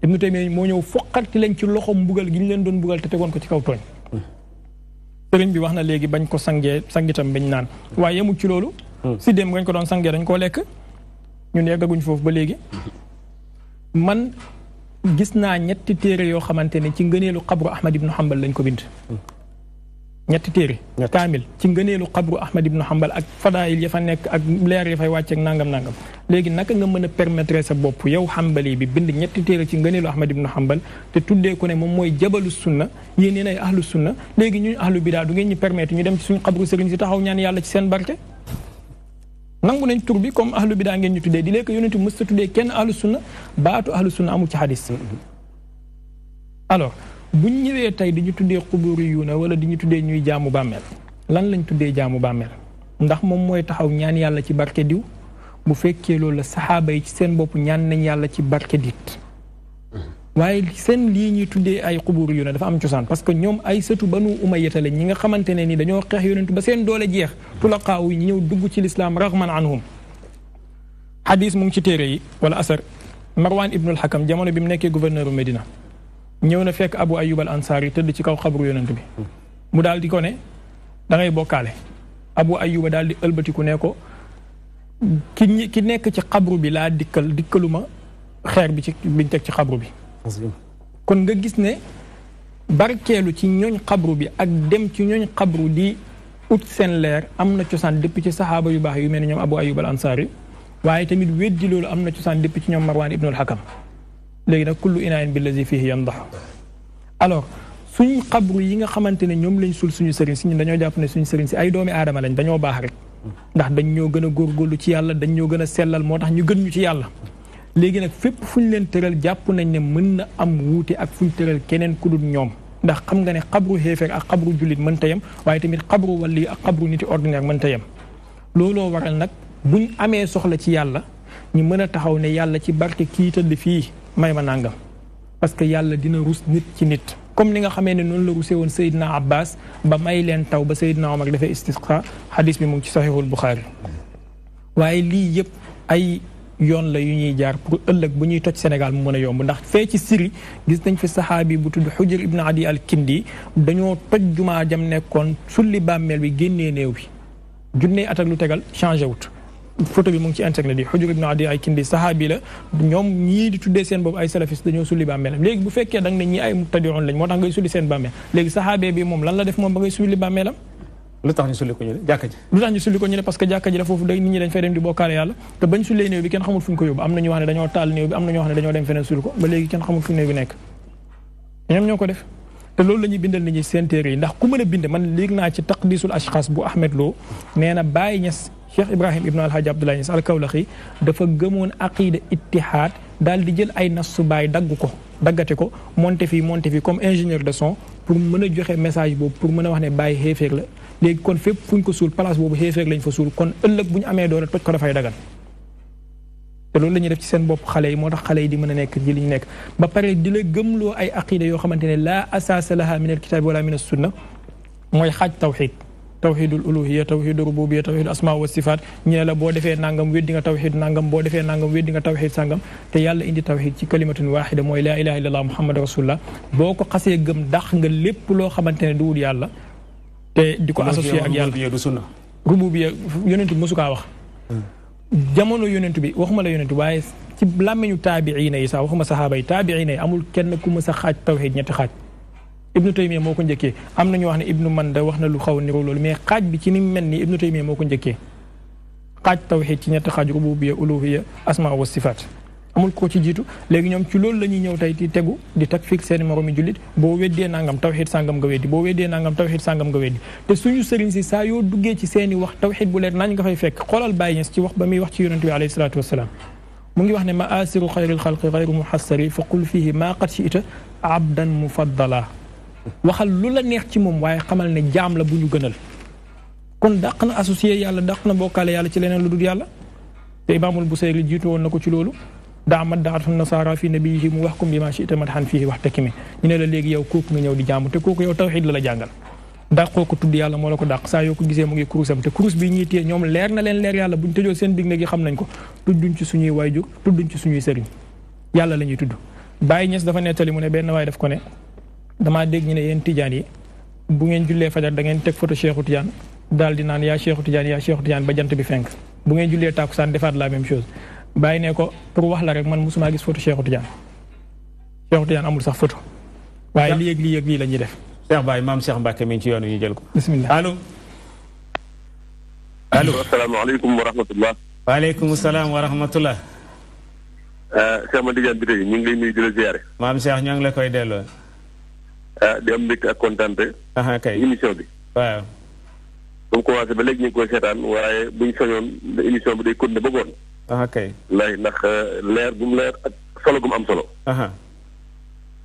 [SPEAKER 3] ibnu taymiya moo ñëw foqarti leen ci loxo mbugal gi ñu leen doon mbugal te tegoon ko ci kaw tooñ sëriñ bi wax na léegi bañ ko sangitam bañ naan waaye yemul ci loolu si dem ngañ ko doon sangee dañ koo lekk ñun yeggaguñ foofu ba léegi man gis naa ñetti téere yoo xamante ne ci ngëneelu xabru ahmad ibnu hanbal lañ ko bind ñetti téere kaamil ci ngëneelu xabru Ahmad ibnu Hanbal ak fadaayil ya fa nekk ak leer ya fay wàcceeg nangam léegi naka nga mën a permettre sa bopp yow Hanbali bi bind ñetti téere ci ngëneelu Ahmad ibnu Hanbal te tuddee ko ne moom mooy jabalu sunna yéen yéen ay ahlu sunna léegi ñun ahlu bidaa du ngeen ñu permettre ñu dem ci suñu xabru sëriñ si taxaw ñaan yàlla ci seen barke nangu nañ tur bi comme ahlu bidaa ngeen ñu tuddee di léegi yonent mës ta tuddee kenn ahlu sunna baatu ahlu sunna amul ci hadis alors buñ ñëwee tey di ñu tuddee xuburi yuuna wala di ñu tuddee ñuy jaamu bàmmeel lan lañ tuddee jaamu bàmmeel ndax moom mooy taxaw ñaan yàlla ci barke diw bu fekkee loolu la saxaaba yi ci seen bopp ñaan nañ yàlla ci barke dit waaye seen lii ñuy tuddee ay xuburi yuuna dafa am cosaan parce que ñoom ay sëtu banu umayyata lañ ñi nga xamante ne ni dañoo xeex yonentu ba seen doole jeex tulaqaaw yi ñëw dugg ci lislaam raghman anhum hadis mu ngi ci téere yi wala asar Marwan ibnul Hakam jamono bi mu nekkee gouverneur u Médina ñëw na fekk Abu Ayyub al Ansari tëdd ci kaw xabru yonent bi mu daal di ko ne da ngay bokkaale Abu Ayyuba daal di ëlbatiku ne ko ki nekk ci xabru bi laa dikkaluma xeer bi ci biñ teg ci xabru bi kon nga gis ne barkeelu ci ñooñ xabru bi ak dem ci ñooñ xabru di ut seen leer am na cosaan depuis ci saxaaba yu baax yu mel ni ñoom Abu Ayyub al Ansari waaye tamit weddi loolu am na cosaan depuis ci ñoom Marwan ibnul Hakam léegi nag kullu inaayin billazi fihi yandax alors suñu xabru yi nga xamante ne ñoom lañ sul suñu sëriñ si ñun dañoo jàpp ne suñu sëriñ si ay doomi aadama lañ dañoo baax rek ndax dañ ñoo gën a góorgóorlu ci yàlla dañ ñoo gën a sellal moo tax ñu gën ñu ci yàlla léegi nag fépp fu ñu leen tëral jàpp nañ ne mën na am wuute ak fu ñu tëral keneen ku dul ñoom ndax xam nga ne xabru xéefeer ak xabru jullit mënta yem waaye tamit xabru wali ak xabru niti ordinaire mënta yem looloo waral nag buñ amee soxla ci yàlla ñu mën a taxaw ne yàlla ci barke kii tëdd fii may ma nangam parce que yàlla dina rus nit ci nit comme ni nga xamee ne noonu la rusee woon Seydina Abbas ba may leen taw ba Seydina Omar dafay istisqa hadis bi mu ngi ci saxiixul Buxaari waaye lii yëpp ay yoon la yu ñuy jaar pour ëllëg bu ñuy toj Sénégal mu mën a yomb ndax fee ci Syrie gis nañ fi saxaabi bu tudd Xujr ibn Adi al Kindi dañoo toj jumaa jam nekkoon sulli bàmmeel bi génnee néew bi junnee at ak lu tegal changé wut photo bi mu ngi ci internet yi Xujr ibn Adi ay Kindi saxaabi la ñoom ñii di tuddee seen boobu ay salafis dañoo sulli bàmmeelam léegi bu fekkee da nga ne ñii ay mubtadi'un lañ moo tax ngay sulli seen bàmmeel léegi saxaabee bi moom lan la def moom ba ngay sulli bàmmeelam
[SPEAKER 1] lu tax ñu sulli ko ñu ne jàkka ji
[SPEAKER 3] lu tax ñu sulli ko ñu ne parce que jàkka ji la foofu day nit ñi dañ fay dem di bokkaale yàlla te bañ sullee néew bi kenn xamul fu ñu ko yóbbu am na ñu wax ne dañoo taal néew bi am na ñu wax ne dañoo dem feneen sulli ko ba léegi kenn xamul fu néew bi nekk ñoom ñoo ko def te loolu la ñuy bindal nit ñi seen téere yi ndax ku mën a bind man léegi naa ci taqdisul ashxaas bu Ahmed Lo nee na Baye Niass Cheikh Ibrahim ibnu Alhaji Abdoulaye Niass al-Kawlaxi dafa gëmoon aqida ittihaad daal di jël ay nas su Baye daggate ko monté fii comme ingénieur de son pour mën a joxe message boobu pour mën a wax ne Baye xéeféer la léegi kon fépp fu ñu ko suul place boobu xéeféer lañ fa suul kon ëllëg bu ñu amee doole toj ko dafay dagan te loolu la ñuy def ci seen bopp xale yi moo tax xale yi di mën a nekk ji li ñu nekk ba pare di la gëmloo ay aqida yoo xamante ne laa asaasa laha min alkitaabi wala min as-sunna mooy xaaj tawxid tawxidul uluhiya tawxidu rububiya tawxidu asmaa wa sifaat ñu ne la boo defee nangam weddi nga tawxid nangam boo defee nangam weddi nga tawxid sangam te yàlla indi tawxid ci kalimatun waxida mooy laa ilaha illallah muhammad rasulullah boo ko xasee gëm dax nga lépp loo xamante ne duwul yàlla te di ko associé ak yàlla rububiya yonentu mosu kaa wax jamono yonentu bi waxuma la yonentu waaye ci làmmeñu taabiina yi sax waxuma saxaaba yi taabiina yi amul kenn ku mës a xaaj tawxid ñetti xaaj ibnu taymiya moo ko njëkkee am na ñu wax ne ibnu manda wax na lu xaw a niroo loolu mais xaaj bi ci ni mel ni ibnu taymiya moo ko njëkkee xaaj tawxid ci ñetti xaaj rububiya uluhiya asma wa sifaat amul ko ci jiitu léegi ñoom ci loolu la ñuy ñëw tey di tegu di takfiir seeni moromi jullit boo weddee nangam tawxid sàngam nga weddi boo weddee nangam tawxid sàngam nga weddi te suñu sëriñ si saa yoo duggee ci seeni wax tawxid bu leer nañ nga fay fekk xoolal Baye Niass ci wax ba muy wax ci yonent bi alayhi salaatu wasalaam mu ngi wax ne ma asiru xayril xalqi xayru muhassari fa qul fihi maa qad shi'ta abdan mufaddala waxal lu la neex ci moom waaye xamal ne jaam la bu ñu gënal kon dàq na associé yàlla dàq na bokkaale yàlla ci leneen lu dul yàlla te imaamul Busayri jiitu woon na ko ci loolu daa mat daatu nasaara fi nabiyihi mu wax kum bi ma shi'ta madhan fihi wax tekki mi ñu ne la léegi yow kooku nga ñëw di jaamu te kooku yow tawxiid la jàngal dàqoo ko tudd yàlla moo la ko dàq saa yoo ko gisee mu ngi kurusam te kurus bi ñuy téye ñoom leer na leen leer yàlla buñ tëjoo seen dig gi xam nañ ko tudduñ ci suñuy waajur tudduñ ci suñuy sëriñ yàlla la ñuy tudd Baye Niass dafa nettali mu ne benn waay daf ko ne damaa dégg ñu ne yéen tijaan yi bu ngeen jullee fajar da ngeen teg photo Cheikhu Tidiane daal di naan yaa Cheikhu Tidiane ba jant bi fenk bu ngeen jullee tàkkusaan defaat la même chose bàyyi ne ko pour wax la rek man mosumaa gis photo Cheikhu Tidiane amul sax photo waaye lii ak lii la ñuy def
[SPEAKER 1] Cheikh Baye maam Cheikh Mbacke mi ngi ci yoonu ñu jël ko.
[SPEAKER 3] bisimilah
[SPEAKER 1] allo. allo
[SPEAKER 4] asalaamaaleykum wa rahmatullah.
[SPEAKER 1] waaleykum salaam wa rahmatullah.
[SPEAKER 4] Cheikh Madi Diagne bi tey ñu ngi lay nuyu di la ziare.
[SPEAKER 1] maam Cheikh ñoo ngi la koy delloo.
[SPEAKER 4] di am mbégte ak kontaante.
[SPEAKER 1] kay
[SPEAKER 4] émission bi.
[SPEAKER 1] waaw.
[SPEAKER 4] ba mu commencé ba léegi ñu ngi koy seetaan waaye buñ soñoon émission bi day continuer ba ngoon.
[SPEAKER 1] kay.
[SPEAKER 4] lay ndax leer bu mu leer ak solo gu mu am solo.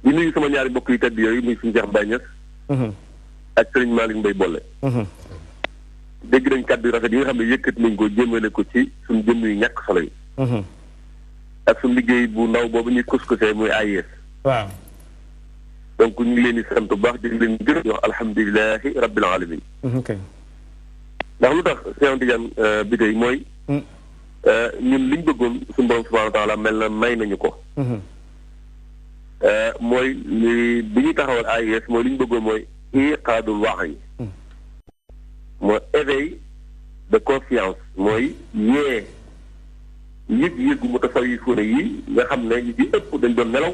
[SPEAKER 4] di nuyu sama ñaari mbokk yu tedd yooyu muy suñu Cheikh Baye Niass. ak Serigne Malick Mbaye Bolle. dégg nañ kàddu yu rafet yi nga xam ne yëkkati nañ ko jëmale ko ci suñu jëmm yu ñàkk solo yi. ak suñu liggéey bu ndaw boobu ñuy kuskusee muy AIS.
[SPEAKER 1] waaw.
[SPEAKER 4] donc ñu ngi leen di sant bu baax di leen gërëm di wax alhamdulilahi rabbil alamin. ndax lu tax Cheikh Tidiane bi tey mooy. ñun liñ bëggoon suñu borom subhanahu wa taala mel na may nañu ko. mooy bi ñuy taxawal AIS mooy li ñu bëggoon mooy iqaadul wax yi. mooy éveil de conscience mooy yee yëg-yëgu mutasawwifuuna yi nga xam ne ñu ci ëpp dañ doon nelaw.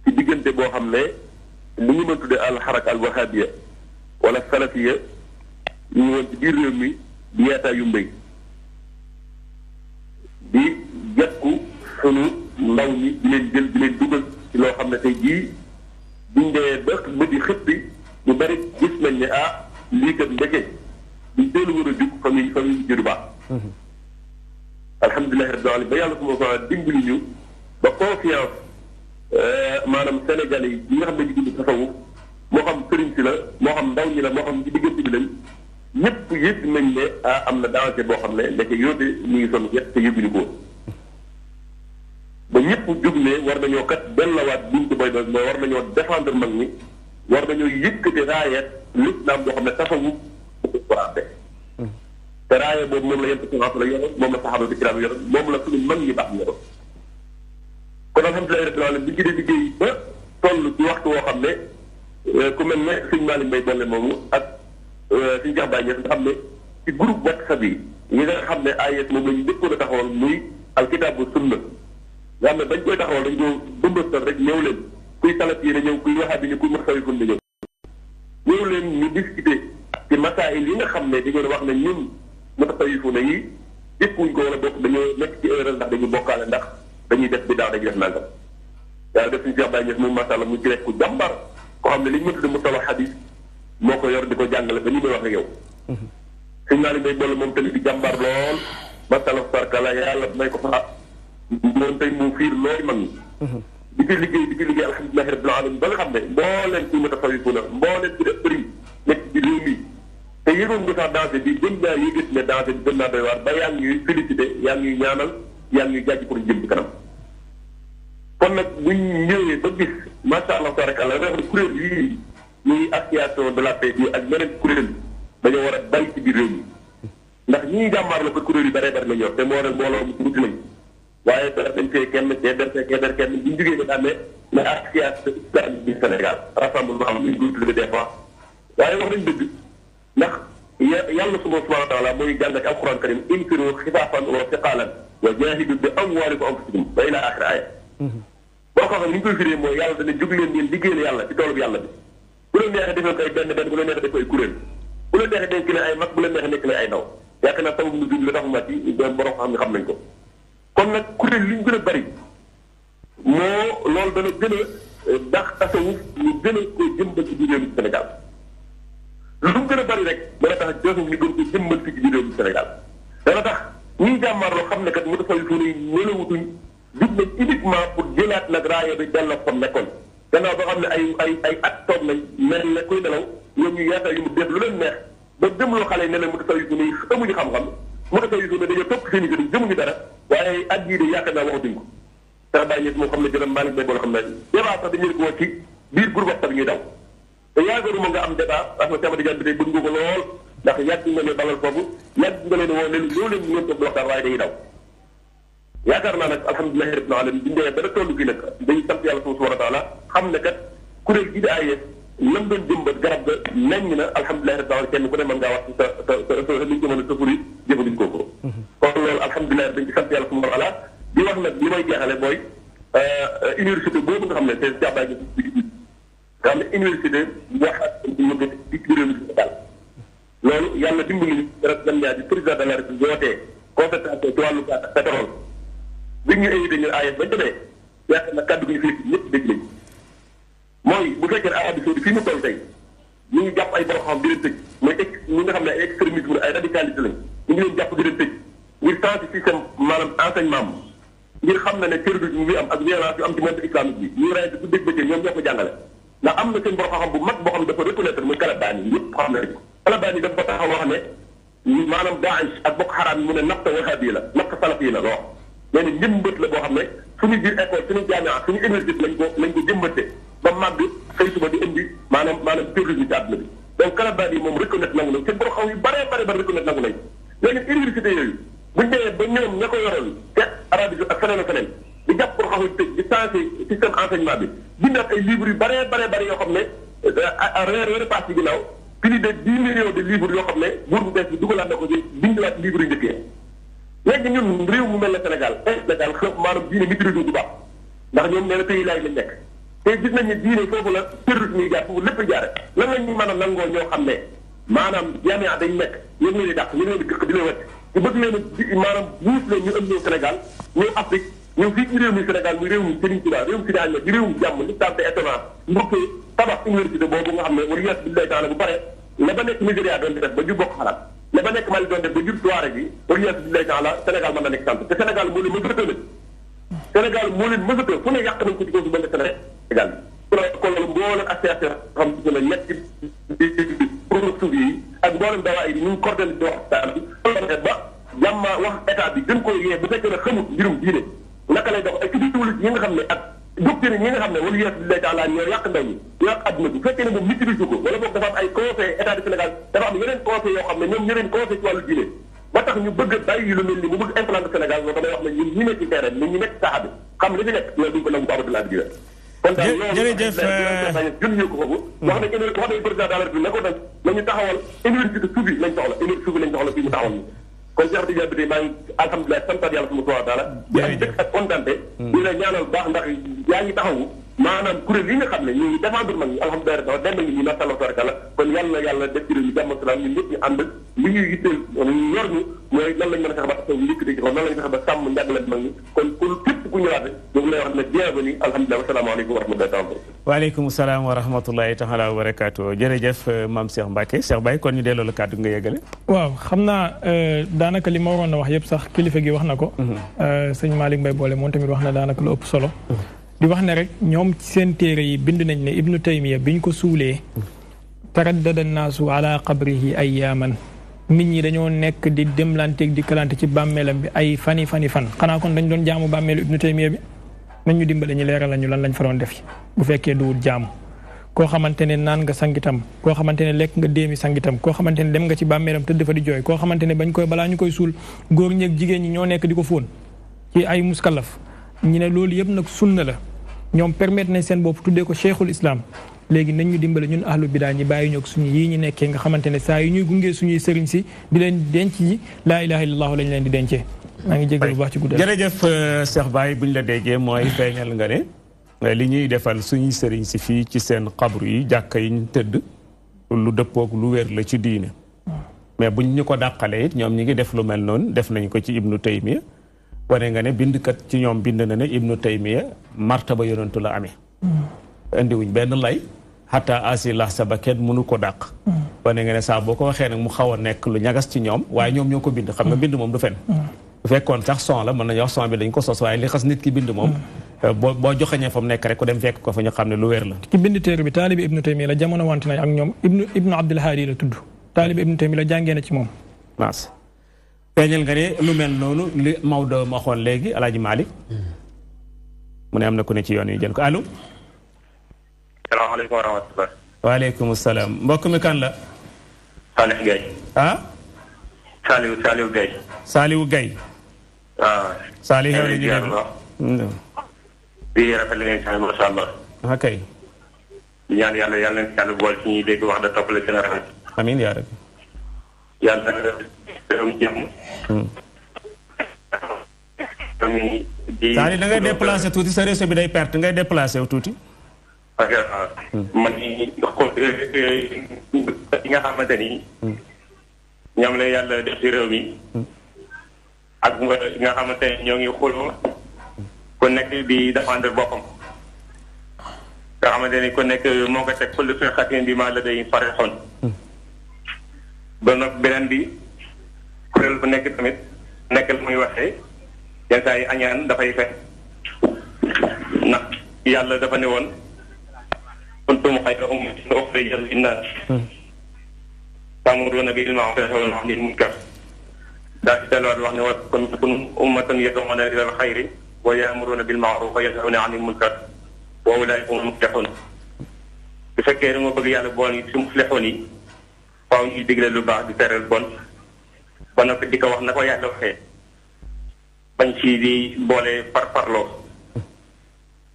[SPEAKER 4] ci diggante boo xam ne li ñu mën tuddee al xaraka al wahabiya wala salafiya ñu ngi woon ci biir réew mi di yeetaa yu mbéy di jekku sunu ndaw ñi di leen jël di leen dugal ci loo xam ne tey jii buñ dee ba di xëppi ñu bari gis nañ ne lii kat ndeke duñ teelu war a jug fa muy jëdu baax. alhamdulilahi rabbil alamin ba yàlla subhanahu wa taala dimbali ñu ba confiance maanaam sénégalais yi nga xam ne ñu dund tasawuf moo xam sëriñ si la moo xam ndaw ñi la moo xam ci diggante bi lañ ñëpp yëg nañ ne am na danger boo xam ne ndeke yóote ñu ngi sonn yëpp te yëguñu ko ba ñëpp jóg ne war nañoo kat bellawaat buñ ko boy ba mooy war nañoo défendre mag ñi war nañoo yëkkati raayet l'islam boo xam ne tasawuf bu ko raate te raaye boobu moom la yent sens la yoroon moom la saxaaba bi kiram yoroon moom la suñu mag ñi baax yoroon kon alhamdulilahi rabbil alamin bi ñu liggéey ba toll ci waxtu woo xam ne ku mel ne sëñ Malick Mbaye Bolle moomu ak suñu Cheikh Baye Niass nga xam ne ci groupe WhatsApp yi nga xam ne AIS moom la ñu dëkkoon a taxawal muy alkitaabu sunna nga xam ne bañ koy taxawal dañ ko bëmbëstal rek ñëw leen kuy salaf yi na ñëw kuy waxaat bi ñu kuy mutasawwifun na ñëw ñëw leen ñu discuter ci masaayil yi nga xam ne dañoo wax ne ñun mutasawwifuna yi jëkkuwuñ ko wala bokk dañoo nekk ci erreur ndax dañu bokkaale ndax dañuy def bidaa dañuy def nangam yàlla def suñu Cheikh Baye Niass moom macha allah mu ci nekk ku jàmbar koo xam ne li ñu mën tudde mustalah hadis moo ko yor di ko jàngale ba ñu may wax ak yow. sëñ Malick Mbaye Bolle moom tamit di jàmbar lool macha allah barkala yàlla may ko fa moom tey mu fiir lool mag ñi. di ci liggéey alhamdulilahi rabbil alamin ba nga xam ne mbooleen ci mutasawwifuna mbooleen ci def bëri nekk ci réew mi te yëgoon nga sax danger bi gën naa yëgat ne danger bi gën naa doy waar ba yaa ngi ñuy félicité yaa ngi ñuy ñaanal yaa ngi ñuy jàjj pour jëm ci kanam kon nag buñ ñëwee ba gis macha allah tabaarakallah nga xam ne kuréel yii ñuy association de la paix bi ak beneen kuréel dañoo war a bari ci biir réew mi ndax ñii jàmbaar la ko kuréel yu baree bari la ñor te moo ne mbooloo mu tuuti lañ waaye dañ fee kenn kenn bu ñu jógee ba daan ne association islamique du Sénégal rassemblement am ñu tuddee des fois waaye wax nañ dëgg ndax yàlla subhanahu wa taala mooy jàng ci alquran karim infiru xifaafan wa siqaalan wa jaahidu bi amwaalikum wa anfusikum ba ila axir aaya boo xam ne ni ñu koy firee mooy yàlla dana jóg leen ngeen liggéeyal yàlla ci toolu yàlla bi bu leen neexee defee ko ay benn bu leen neexee def ko ay kuréel bu leen neexee nekk leen ay mag bu leen neexee nekk leen ay ndaw yaakaar naa sababu nu la taxu mat yi borom xam ne xam nañ ko kon nag kuréel li ñu gën a bari moo loolu dana gën a dax tasawuf ñu gën a ko jëmbal ci biir réewu Sénégal lu mu gën a bari rek dana tax tasawuf ñu gën ko jëmbal ci biir réewu Sénégal dana tax ñuy jàmmaarloo xam ne kat mutasawwifuuna yi nelawutuñ jub nañ uniquement pour jëlaat nag raaya bi delloo fa nekkoon gannaaw boo xam ne ay at toog nañ mel ne kuy nelaw ñoom ñu yaakaar yu mu def lu leen neex ba gëmloo xale yi ne leen mutasawwifuuna yi amuñu xam-xam mutasawwifuuna dañoo topp seen i gën jëmuñu dara waaye at yii de yaakaar naa waxatuñ ko Cheikh Baye Niass moo xam ne jërëm Malick Mbaye Bolle xam ne débat sax dañu ko wax ci biir groupe WhatsApp ñuy daw te yaakaaruma nga am débat parce que Cheikh Tidiane bi tey bëgg nga ko lool ndax yàgg nga leen dalal foofu yàgg nga leen woo leen ñoo leen ngeen toog di waxtaan waaye dañuy daw yaakaar naa nag alhamdulilahi rabbil alamin bi ndee dana toll fii nag dañuy sant yàlla subhanahu wa taala xam ne kat kuréel gi di AIS lam doon jëmbat garab ga meññ na alhamdulilahi rabbil alamin kenn ku ne mën ngaa wax ci sa liñ ko mën a safuri jëfandikoo ko kon loolu alhamdulilah dañ ci sant yàlla subhanahu wa taala di wax nag li may jeexale mooy université boobu nga xam ne c'est Cheikh Baye nga xam ne université wax ñu ci réew mi Sénégal loolu yàlla dimbali ñu rek gan ñaa di président de la République wootee concertation ci wàllu pétrole bi ñu invité ñu AES bañ demee yaakaar na kàddu gi ñu fi ñëpp dégg nañ mooy bu fekkee ne Arabie Saoudite fii mu toll tey ñu ngi jàpp ay borom xam di leen tëj mooy ñi nga xam ne ay extrémisme ay radicalité lañ ñu ngi leen jàpp di leen tëj ngir changer système maanaam enseignement ngir xam na ne terrorisme bi am ak violence yu am ci monde islamique bi ñuy rayante bu dégg bëccëg ñoom ñoo ko jàngale ndax am na seen borom xam bu mag boo xam ne dafa reconnaître muy Kalabani yi ñëpp xam nañ ko Kalabani dafa taxaw wax ne maanaam Daesh ak Boko Haram mu ne nafta wahabi la nafta salafi la loo nee na njëmbat la boo xam ne suñu biir école suñu jaamia suñu université lañ ko jëmbate ba màgg xëy suba di indi maanaam terrorisme ci àdduna bi donc Kalabani yi moom reconnaître nangu nañ seen borom xam yu bare reconnaître nangu nañ léegi université yooyu buñu demee ba ñoom ña ko yoroon te Arabie ak feneen ak feneen di jàpp pour xam tëj di changé système enseignement bi bindaat ay livres yu bare yoo xam ne repasse yi ginnaaw plus de 10 millions de livres yoo xam ne buur bu bees bi dugalaat na ko ci bindiwaat livres yu njëkkee léegi ñun réew mu mel ne Sénégal maanaam diine maîtrise du baax ndax ñoom nee na pays laay lañ nekk te gis nañ ne diine foofu la terrorisme yi jaar foofu lépp jaare lan la ñuy mën a nangoo ñoo xam ne maanaam jaamia dañ nekk ñu ngi leen di dàq ñu ngi leen di gëq di leen wàcc ñu bëgg leen maanaam buus leen ñu ëm ñëw Sénégal ñëw Afrique ñëw fii ci réew mi Sénégal muy réew mi Serigne Touba réew mi Sénégal di réew mi jàmm li tante étonnant mbokkee tabax université boobu nga xam ne wala yes billahi taala bu pare la ba nekk Nigéria doon def ba jur bokk xalaat la ba nekk Mali doon def ba jur Touareg bi wala yes billahi taala Sénégal mën na nekk sant te Sénégal moo leen mësata nag Sénégal moo leen mësata fu ne yàq nañ ko ci kaw su mel ne Sénégal kon loolu mbooleem association xam ne nekk ci suuf yi ak mboolem dawaa yi ñu ngi coordonné di waxtaan bi ba jàmma wax état bi gën koy yee bu fekkee ne xamut mbirum diine naka lay dox ay culture yi nga xam ne ak doctrine yi nga xam ne wala yes billahi taala ñoo yàq ndaw ñi ñoo yàq adduna bi bu fekkee ne moom maîtrise ko wala boog dafa am ay conseil état du Sénégal dafa am yeneen conseil yoo xam ne ñoom ñeneen conseil ci wàllu diine ba tax ñu bëgg a bàyyi lu mel ni mu bëgg implanter Sénégal loolu damay wax ne ñun ñi nekk ci terrain ñun ñi nekk saaxa bi xam li fi nekk loolu duñ ko nangu baabatu laa bi kon daal
[SPEAKER 1] jërëjëf
[SPEAKER 4] jël ko foofu wax nañ président de la République ne ko nag nañu taxawal université suufi lañ soxla université suufi lañ soxla fii mu taxawal ñu kon Cheikh Tidiane bi maa ngi alhamdulilah santaat yàlla suma subhanahu wa taala di am dëkk ak kontante di la ñaanal baax ndax yaa ngi taxawu maanaam kuréel yi nga xam ne ñu ngi défendre mag ñi alhamdulilah dafa dem nañu ñi macha allah tabarakalla kon yàlla def ci réew mi jàmm salaam ñun ñëpp ñu ànd li ñuy yitteel ñor ñu mooy nan lañ mën a fexe ba taxaw yëkkati ci kaw nan lañ fexe ba sàmm njàngale mag ñi kon pour képp ku ñëwaate ñu ngi lay wax ne bienvenue alhamdulilah wasalaamaaleykum wa rahmatullahi taala
[SPEAKER 1] waaleykum salaam wa rahmatullahi taala wa barakaatu jërëjëf Mame Cheikh Mbacke Cheikh Baye kon ñu delloo la kàddu nga yëgale
[SPEAKER 3] waaw xam naa daanaka li ma waroon na wax yëpp sax kilifa gi wax na ko sëñ Malick Mbaye boole moom tamit wax na daanaka lu ëpp solo di wax ne rek ñoom ci seen téere yi bind nañ ne Ibnu Taymiya biñ ko suulee taraddada naasu ala qabrihi ayyaaman nit ñi dañoo nekk di demlanteeg di kalante ci bàmmeelam bi ay fan xanaa kon dañ doon jaamu bàmmeelu Ibnu Taymiya bi nañ ñu dimbale ñu leeral lañu lan lañ fa doon def bu fekkee duwul jaamu koo xamante ne naan nga sangitam koo xamante ne lekk nga déemi sangitam koo xamante ne dem nga ci bàmmeelam tëdd fa di jooy koo xamante ne bañ koy balaa ñu koy suul góor ñeeg jigéen ñi ñoo nekk di ko fóon ci ay muskalaf ñu ne loolu yëpp nag sunna la ñoom permettre nañ seen bopp tuddee ko cheikhul islam léegi nañ ñu dimbale ñun ahlu bidaa ñi bàyyi ñoog suñu yii ñu nekkee nga xamante ne saa yu ñuy gungee suñuy sëriñ si di leen denc yi laa ilaha illallah lañ leen di dencee maa ngi jégal bu baax ci guddal
[SPEAKER 1] jërëjëf Cheikh Baye buñ la déggee mooy feeñal nga ne li ñuy defal suñuy sëriñ si fii ci seen xabru yi jàkka yi ñu tëdd lu dëppoog lu wér la ci diine mais buñ ñu ko dàqalee it ñoom ñi ngi def lu mel noonu def nañ ko ci Ibnu Taymiya wane nga ne bindkat ci ñoom bind na ne Ibnu Taymiya martaba yonentu la amee indiwuñ benn lay xataa asi laxsa ba kenn mënu ko dàq wane nga ne saa boo ko waxee nag mu xaw a nekk lu ñagas ci ñoom waaye ñoom ñoo ko bind xam nga bind moom du fen bu fekkoon sax son la mën nañu wax son bi dañ ko sos waaye li xas nit ki bind moom boo joxeñee fa mu nekk rek ku dem fekk ko fa ñu xam ne lu wér la
[SPEAKER 3] ki bind téere bi taalibi Ibnu Taymiya la jamono wante nañ ak ñoom Ibnu Abdul Haadi la tudd taalibi Ibnu Taymiya la jàngee na ci moom
[SPEAKER 1] mas feeñal nga ne lu mel noonu li Maodo ma waxoon léegi Alaaji Malick mu ne am na ku ne ci yoon yi jël ko allo
[SPEAKER 5] salaamaaleykum wa rahmatulah.
[SPEAKER 1] waaleykum salaam mbokk mi kan la.
[SPEAKER 5] Salih Gueye.
[SPEAKER 1] ah.
[SPEAKER 5] Saliou Gueye.
[SPEAKER 1] Saliou Gueye.
[SPEAKER 5] waaw.
[SPEAKER 1] Salih yow la ñu déglu.
[SPEAKER 5] di rafetlu émission bi macha allah.
[SPEAKER 1] ok.
[SPEAKER 5] di ñaan yàlla nañ si yàlla boole ci ñuy dégg wax da toppale seen rafet.
[SPEAKER 1] amiin yaa rabbi.
[SPEAKER 5] yàlla na réewum jàmm.
[SPEAKER 1] Salih da ngay déplacé tuuti sa réseau bi day perte ngay déplacé wu tuuti.
[SPEAKER 5] parce que man yi nga xamante ni ñoom la yàlla def ci réew mi ak nga xamante ne ñoo ngi xuloo ku nekk di défendre boppam nga xamante ni ku nekk moo ko teg kullu fi xatin bi maa la day farixoon ba nag beneen bi kuréel bu nekk tamit nekk lu muy waxee yenn saa yi añaan dafay fekk ndax yàlla dafa ne woon kuntum xayra ummatin uxrijat linnaas ta'muruuna bil ma'ruufi wa tanhawna 'anil munkar daa ci delluwaat wax ne wa kuntum ummatan yad'uuna ilal xayri wa ya'muruuna bil ma'ruufi wa yanhawna 'anil munkar wa ulaa'ika humul muflihuun bu fekkee da nga bëgg yàlla bool yi si muflihuun yi faaw ñuy digle lu baax di tere lu bon ba noppi di ko wax na ko yàlla waxee bañ ci di boole parloo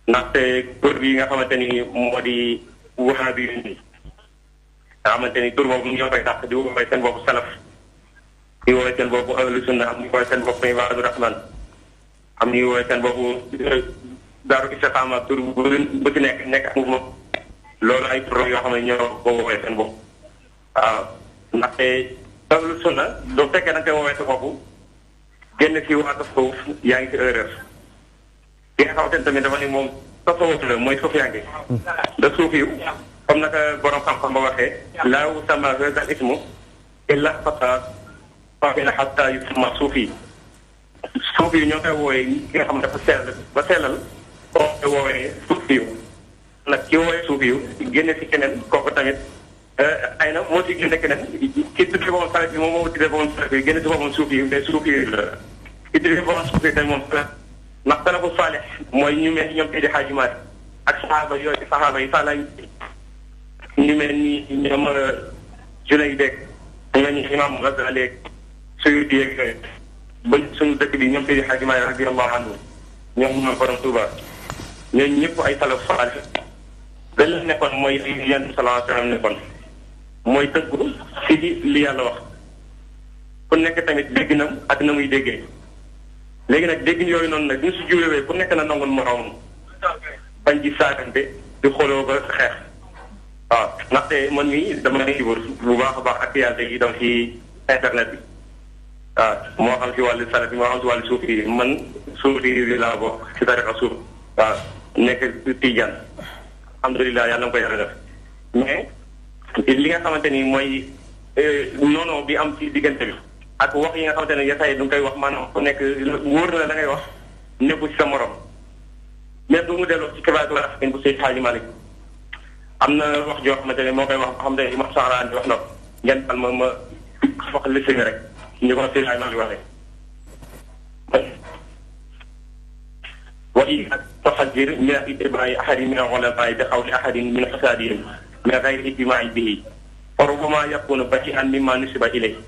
[SPEAKER 5] ndaxte tur bi nga xamante ni moo di wahaabi yi nga xamante ni tur boobu ñoo koy dàq di woowee seen bopp salaf di woowee seen bopp ahlu sunna am ñu woowee seen bopp ibaadu rahman am ñu woowee seen bopp daaru istiqaama tur bu ci nekk ak moom loolu ay tur yoo xam ne ñoo ko woowee seen bopp waaw ndaxte ahlu sunna doo fekkee da nga koy woowee sa bopp génn ci waa tasawuf yaa ngi ci erreur ki nga xamante ne tamit dafa ne moom tasawuf la mooy suufiyanke da suufiyu comme naka borom xam-xam ba waxee laa yusamma haazal ismu illa faqat hatta yusamma suufi suufiyu ñoo koy woowee ki nga xam ne dafa sell ba sellal koo koy woowee suufiyu nag ki woowee suufiyu génne ci keneen kooku tamit ay na moo ci génne keneen ki tuddee boppam salaf bi moom moo tuddee boppam salaf bi génne ci boppam suufiyu mais suufiyu la ki tuddee boppam suufiyu tamit moom ndax salafu saalix mooy ñu mel ni ñoom Seydi Hadji Malick ak saxaaba yi fa lañ ñu mel ni ñoom Junayd beeg ñu mel ni Imaam Ghazali ak Suyuti yeeg yooyu ba suñu dëkk bi ñoom Seydi Hadji Malick radiyallahu anhu ñoom ñoom borom Tuuba ñooñu ñëpp ay salafu saalix dañ la nekkoon mooy Yonent bi sallallahu alayhi wa sallam nekkoon mooy tëggu si li yàlla wax ku nekk tamit dégg na ak na muy déggee. léegi nag dégg yooyu noonu nag ñu si jiwee ku nekk na nangul moroomam bañ di saagante di xooloo ba xeex waaw ndaxte man mii dama nekk bu baax a baax actualité yi donc ci internet bi waaw moo xam si wàllu salaf bi moo xam si wàllu suuf yi man suuf yi laa bokk si tariqa suuf waaw nekk Tijaan alhamdulilah yàlla na ko yàlla def mais li nga xamante ni mooy noonu bi am ci diggante bi ak wax yi nga xamante ne yasay du nga koy wax maanaam ku nekk wóor na la ngay wax nekku ci sa morom mais bu mu delloo ci xibaar africain bu Seydi Hadji Malick am na wax joo xamante ne moo koy wax xam ne Imam Saxraani wax na ko ngeen bal ma wax liste bi rek ñu ko Seydi Hadji Malick waxee wa iyyaka taxadir min itibaa'i ahadin min al-ulamaa'i bi qawli ahadin min fasaadihim min ghayri ijtimaa'i bihi fa rubbama yakunu badi'an mimma nusiba ilayhi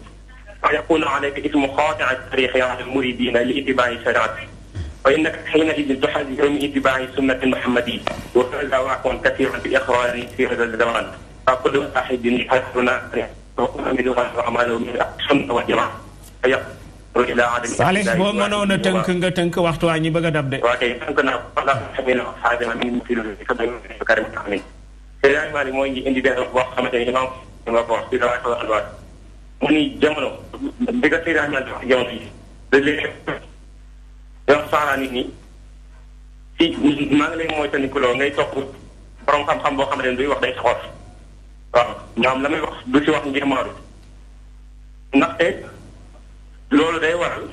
[SPEAKER 5] ويكون عليك اسم قاطع الطريق على المريدين لاتباع شريعته فإنك حينئذ تحذر من اتباع سنة محمدية وهذا واقع كثيرا بإخواني في هذا الزمان فكل واحد يحذرنا ومن أعماله من السنة والجماعة فيقر إلى عدم
[SPEAKER 1] Salih boo mënoon a tënk nga tënk waxtu waa ñi bëgg a dab de.
[SPEAKER 5] waaw kay tënk naa ko wala xamee na xaaral ma mi ngi fi karim amin Seydi Malick mooy indi benn boo xamante ni imam nga ko wax ci dara ko alwaat mu ni jamono bi nga Seydi Hadji Malick wax jamono yi da léegi yow saara nit ñi ci maa ngi lay moytandikuloo ngay topp borom xam-xam boo xamante ne duy wax day soxor waaw ñoom la may wax du si wax ngir maadu ndaxte loolu day waral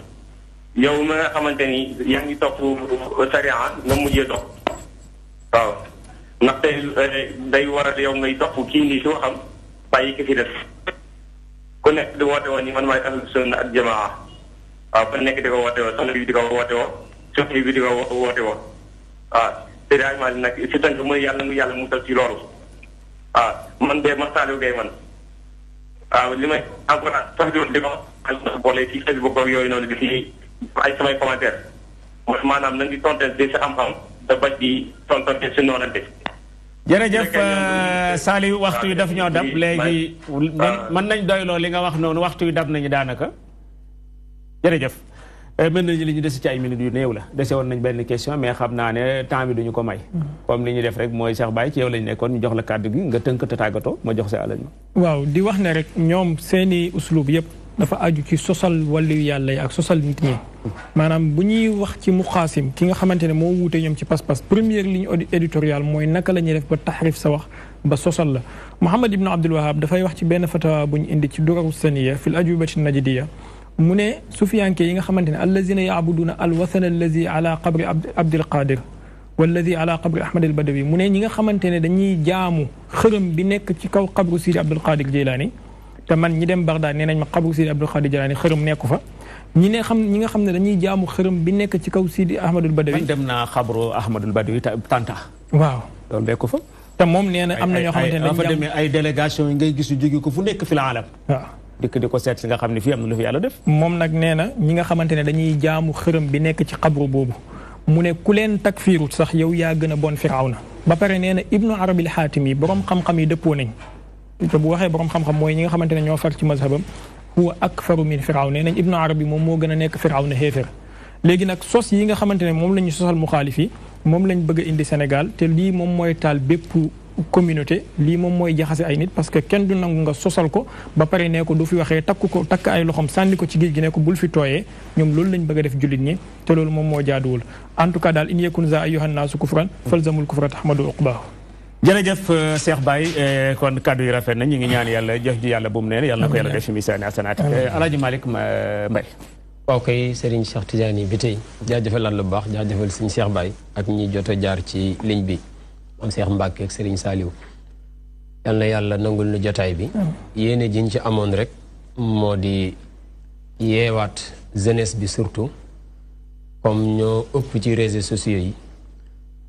[SPEAKER 5] yow ma nga xamante ni yaa ngi topp sariya nga mujjee dox waaw ndaxte day waral yow ngay topp kii nii si waxam bàyyi ki fi def ku nekk di woote woon ni man maay ahlu sunna ak jamaa waaw ku nekk di ko woote woo soxna bi di ko woote woo soxna bi di ko woote woo waaw Seydi Hadji Malick nag si tënk mooy yàlla musal ci loolu waaw man de ma Saliou Gueye man waaw li may encourage sax di ko boole ci Facebook ak yooyu noonu di fi ay samay commentaire mooy maanaam na ngi tontante si xam-xam da bañ di tontante si noonante
[SPEAKER 1] jërëjëf Saliou waxtu wi daf ñoo dab léegi mën nañ doyloo li nga wax noonu waxtu wi dab nañu daanaka jërëjëf mën nañu li ñu dese ci ay minutes yu néew la dese woon nañ benn question mais xam naa ne temps bi duñu ko may comme li ñu def rek mooy Cheikh Baye ci yow lañ nekkoon ñu jox la kàddu gi nga tënk te tàggatoo ma jox sa alal ma
[SPEAKER 3] waaw di wax ne rek ñoom seeni uslub yëpp dafa aju ci sosal wàllu yàlla yi ak sosal nit ñi maanaam bu ñuy wax ci muqaasim ki nga xamante ne moo wuute ñoom ci pas-pas première ligne éditoriale mooy naka la ñuy def ba taxrif sa wax ba sosal la Muhammad ibn Abdul Wahab dafay wax ci benn fatawa bu ñu indi ci duraru saniya fi l ajubati najdiya mu ne sufiyanke yi nga xamante ne allazina yaabuduna alwathan allazi ala qabri Abdul Qadir wallazi ala qabri Ahmad al Badawi mu ne ñi nga xamante ne dañuy jaamu xërëm bi nekk ci kaw qabru Sidi Abdul Qadir Jilani te man ñi dem Bagdad nee nañ ma qabru Sidi Abdul Qadir Jilani xërëm nekku fa ñi nga xam ne dañuy jaamu xërëm bi nekk ci kaw Sidi Ahmadul Badawi.
[SPEAKER 1] man dem naa xabru Ahmadul Badawi Tanta.
[SPEAKER 3] waaw
[SPEAKER 1] loolu nekk fa.
[SPEAKER 3] te moom nee na am na ñoo xamante ne
[SPEAKER 1] dafa demee ay délégation yi ngay gis yu jóge ko fu nekk fi la alam.
[SPEAKER 3] waaw
[SPEAKER 1] dikk di ko seet si nga xam ne fii am na lu fi yàlla def.
[SPEAKER 3] moom nag nee na ñi nga xamante ne dañuy jaamu xërëm bi nekk ci xabru boobu mu ne ku leen takfiirut sax yow yaa gën a bon Firawna ba pare nee na Ibnu Arabil Xaatimi borom xam-xam yi dëppoo nañ te bu waxee borom xam-xam mooy ñi nga xamante ne ñoo far ci mazhabam huwa akfaru min Firawna nee nañ Ibnu Arabi moom moo gën a nekk Firawna xéefér léegi nag sos yi nga xamante ne moom la ñu sosal muxaalif yi moom lañ bëgg a indi Sénégal te lii moom mooy taal bépp communauté lii moom mooy jaxase ay nit parce que kenn du nangu nga sosal ko ba pare nee ko du fi waxee takk ay loxom sànni ko ci géej gi ne ko bul fi tooyee ñoom loolu lañ bëgg a def jullit ñi te loolu moom moo jaaduwul en tout cas daal in yakun za ayyuhan naasu kufran falzamul kufra tahmadu uqbaahu
[SPEAKER 1] jërëjëf Cheikh Baye kon kaddu yi rafet na ñu ngi ñaan yàlla jëf ji yàlla bu mu neen yàlla na ko yàlla def fi misaani asanaat Alaaji Malick Mbaye
[SPEAKER 2] waaw kay Serigne Cheikh Tidiane bi tey jaajëfal la bu baax jaajëfal Serigne Cheikh Baye ak ñi jot a jaar ci ligne bi am Cheikh Mbacke ak Serigne Saliou yal na yàlla nangul nu jotaay bi yéene jiñ ci amoon rek moo di yeewaat jeunesse bi surtout comme ñoo ëpp ci réseaux sociaux yi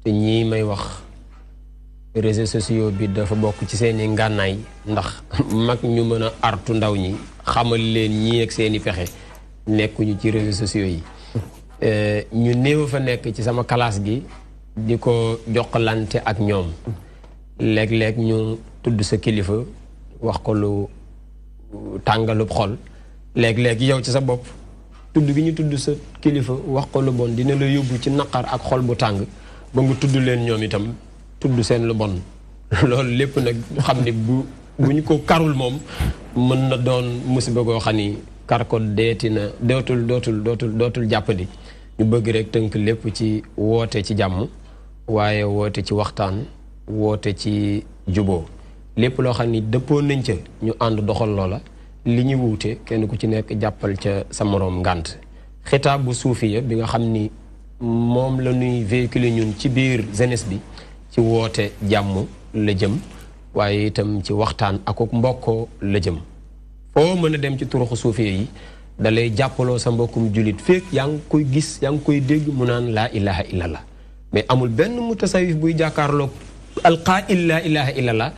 [SPEAKER 2] te ñii may wax réseaux sociaux bi dafa bokk ci seeni ngànnaay ndax mag ñu mën a artu ndaw ñi xamal leen ñii ak seeni pexe nekkuñu ci réseaux sociaux yi ñu néew fa nekk ci sama classe gi di ko jokkalante ak ñoom léeg-léeg ñu tudd sa kilifa wax ko lu tàngalub xol léeg-léeg yow ci sa bopp tudd gi ñu tudd sa kilifa wax ko lu bon dina la yóbbu ci naqar ak xol bu tàng ba nga tudd leen ñoom itam tudd seen lu bon loolu lépp nag xam ne bu ñu ko karul moom mën na doon musiba goo xam ni kar ko deeti na dootul jàppandi ñu bëgg rek tënk lépp ci woote ci jàmm waaye woote ci waxtaan woote ci juboo lépp loo xam ni dëppoo nañ ca ñu ànd doxal loola li ñu wuute kenn ku ci nekk jàppal ca sa moroom ngànt xitaab bu suufiya bi nga xam ni moom la ñuy véhiculer ñun ci biir jeunesse bi ci woote jàmm la jëm waaye itam ci waxtaan ak mbokkoo la jëm foo mën a dem ci turuxu suufiya yi da lay jàppaloo sa mbokkum julit fekk yaa ngi koy gis yaa ngi koy dégg mu naan laa ilaha illallah mais amul benn mutasawif buy jàkkaarloog alqaa'il laa ilaha illallah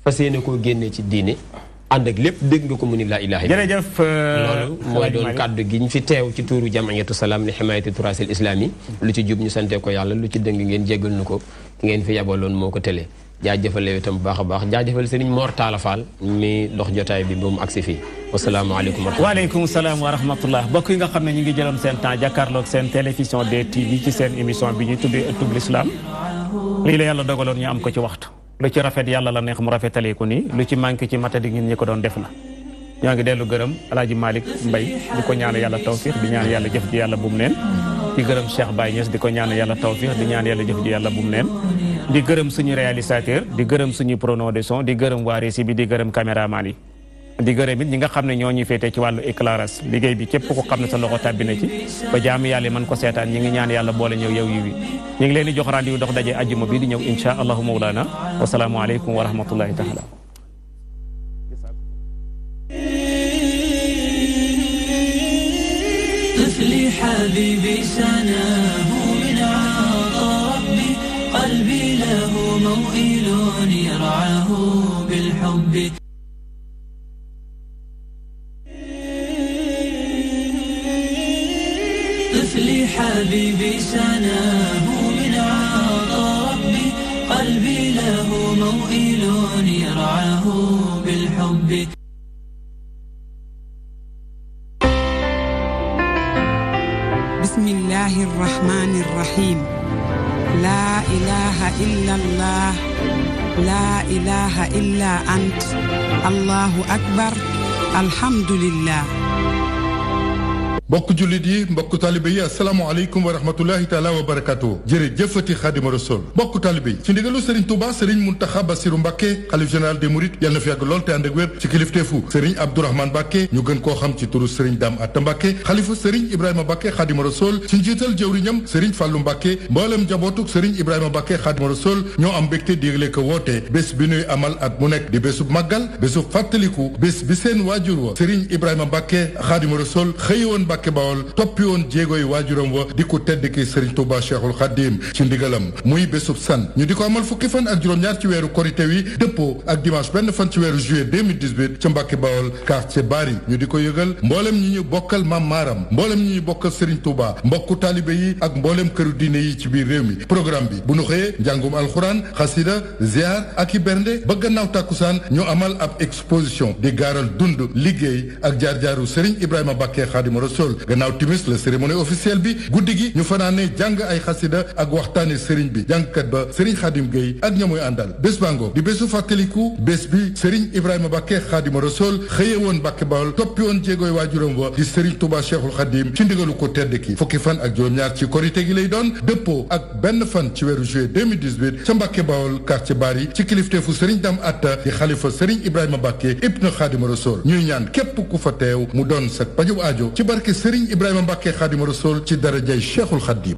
[SPEAKER 2] fas yéene koo génnee ci diine ànd ak lépp dégg nga ko mu ni laa ilaha illallah
[SPEAKER 1] jërëjëf
[SPEAKER 2] loolu mooy doon kàddu gi ñu fi teew ci tuuru jamiyatu salaam li himayati turasil islami lu ci jub ñu sante ko yàlla lu ci dëng ngeen jéggal nu ko ngeen fi yabaloon moo ko tëlee jaajëfal itam bu baax a baax jaajëfal Serigne Mor Talla Fall mi dox jotaay bi ba mu agsi fii wasalaamaaleykum wa rahmatulah.
[SPEAKER 1] waaleykum salaam wa rahmatulah mbokk yi nga xam ne ñu ngi jëloon seen temps jàkkaarloog seen télévision DTV ci seen émission bi ñuy tuddee ëttub l'islam lii la yàlla dogaloon ñu am ko ci waxtu lu ci rafet yàlla la neex mu rafetalee ko nii lu ci manqué ci matadi ñun ñi ko doon def la ñoo ngi dellu gërëm Alaaji Malick Mbaye di ko ñaan yàlla tawfiix di ñaan yàlla jëf ji yàlla bu mu neen di gërëm Cheikh Baye Niass di ko ñaan yàlla tawfiix di ñaan yàlla jëf ji yàlla bu mu neen di gërëm suñu réalisateur di gërëm suñu preneur de son di gërëm waa régie bi di gërëm caméraman yi di gërëm it ñi nga xam ne ñoo ñuy féete ci wàllu éclairage liggéey bi képp ko xam ne sa loxo tàbbi na ci ba jaamu yàlla mën ko seetaan ñi ngi ñaan yàlla boole ñëw yow yi wi ñu ngi leen di jox rendez-vous dox daje ajjuma bi di ñëw insha allahu mawlana wasalaamu aleykum wa rahmatullahi taala
[SPEAKER 6] طفلي حبيبي سناه من عطاء ربي قلبي له موئل يرعاه بالحب طفلي حبيبي سناه من عطاء ربي قلبي له موئل يرعاه بالحب
[SPEAKER 7] bismillahi rrahmani rrahim la ilaha illa allah la ilaha illa ant allahu akbar alhamdulillah.
[SPEAKER 8] mbokk jullit yi mbokk taalibe yi asalaamaaleykum wa rahmatullahi taala wa barakatuh jërëjëfati Xaadimu Rasuul mbokk taalibe yi ci ndigalu Serigne Touba Serigne Mountakha Bassirou Mbacké xalif général des Mourides yàlla na fi yàgg lool te ànd ak wér ci kilifteefu Serigne Abdourahmane Mbacké ñu gën koo xam ci turu Serigne Dame Atta Mbacké xalifa Serigne Ibrahima Mbacké Xaadimu Rasuul ci njiital jëwriñam Serigne Fallou Mbacké mboolem njabootuk Serigne Ibrahima Mbacké Xaadimu Rasuul ñoo am mbégte digle ko woote bés bi nuy amal at mu nekk di bésub màggal bésub fàttaliku bés bi seen waajur wa Serigne Ibrahima Mbacké Xaadimu Rasuul xëyoon Mbacké Bawol toppi woon jéegoy waajuram wa di ko tedd ki Serigne Touba Cheikhul Khadim ci ndigalam muy bésub san ñu di ko amal fukki fan ak juróom-ñaar ci weeru korité wi dëppoo ak dimanche benn fan ci weeru juillet 2018 ca Mbacké Bawol quartier Bari ñu di ko yëgal mboolem ñi ñu bokkal Mam Maram mboolem ñi ñu bokkal Serigne Touba mbokku taalibe yi ak mboolem këru diine yi ci biir réew mi programme bi bu nu xëyee njàngum alxuraan xasida ziar ak i bernde ba gannaaw tàkkusaan ñu amal ab exposition di gaaral dund liggéey ak jaar-jaaru Serigne Ibrahima Mbacké Xaadimu Rasuul gannaaw timis la cérémonie officielle bi guddi gi ñu fanaane jàng ay xasida ak waxtaane Serigne bi jàngkat ba Serigne Khadim Gueye ak ñamuy àndal bés bango di bésu fàttaliku bés bi Serigne Ibrahima Mbacké Xaadimu Rasuul xëye woon Mbacké Bawol toppi woon jéegooy waajuram wa di Serigne Touba Cheikhul Khadim ci ndigalu ko tedd ki fukki fan ak juróom-ñaar ci korité gi lay doon dëppoo ak benn fan ci weeru juillet 2018 ca Mbacké Bawol quartier Bari ci kilifteefu Serigne Dame Atta di xalifa Serigne Ibrahima Mbacké ibnu Xaadimu Rasuul ñuy ñaan képp ku fa teew mu doon sa pajub aajo ci barke Serigne Ibrahima Mbacké Xaadimu Rasuul ci darajay Cheikhul Khadim.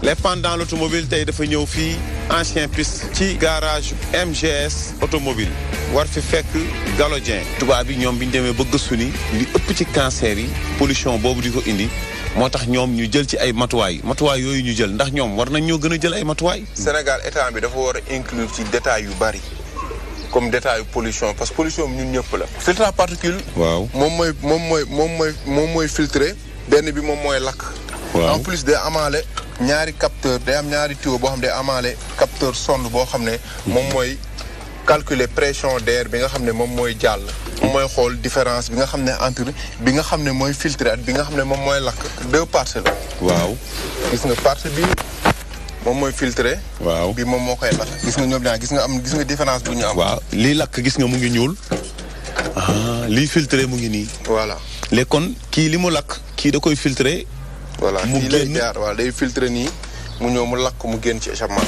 [SPEAKER 9] les pendant l'automobile tey dafa ñëw fii ancien piste ci garage MGS automobile war fi fekk Galodien tubaab bi ñoom bi ñu demee ba gëstu ni li ëpp ci cancer yi pollution boobu di ko indi moo tax ñoom ñu jël ci ay matuwaay yooyu ñu jël ndax ñoom war nañ ñoo gën a jël ay matuwaay.
[SPEAKER 10] Sénégal état bi dafa war a inclure ci détails yu bari comme détail pollution parce que pollution bi ñun ñëpp la. filtre à particule.
[SPEAKER 9] waaw
[SPEAKER 10] moom mooy filtré benn bi moom mooy lakk.
[SPEAKER 9] waaw
[SPEAKER 10] en plus day amaale ñaari capteur day am ñaari tuyau boo xam ne day amaale capteur sonde boo xam ne moom mooy calculer pression d'air bi nga xam ne moom mooy jàll. moom mooy xool différence bi nga xam ne entre bi nga xam ne mooy filtré ak bi nga xam ne moom mooy lakk 2 parties la.
[SPEAKER 9] waaw
[SPEAKER 10] gis nga partie bi moom mooy filtré.
[SPEAKER 9] waaw
[SPEAKER 10] bi moom moo koy lakk. gis nga ñoom ñaar gis nga différence bu ñu am.
[SPEAKER 9] waaw lii lakk gis nga mu ngi ñuul. lii filtré mu ngi nii.
[SPEAKER 10] voilà
[SPEAKER 9] léegi kon kii li mu lakk kii da koy filtré.
[SPEAKER 10] voilà
[SPEAKER 9] mu
[SPEAKER 10] fii lay jaar waaw day filtré nii mu ñëw mu lakk mu génn ci échappement.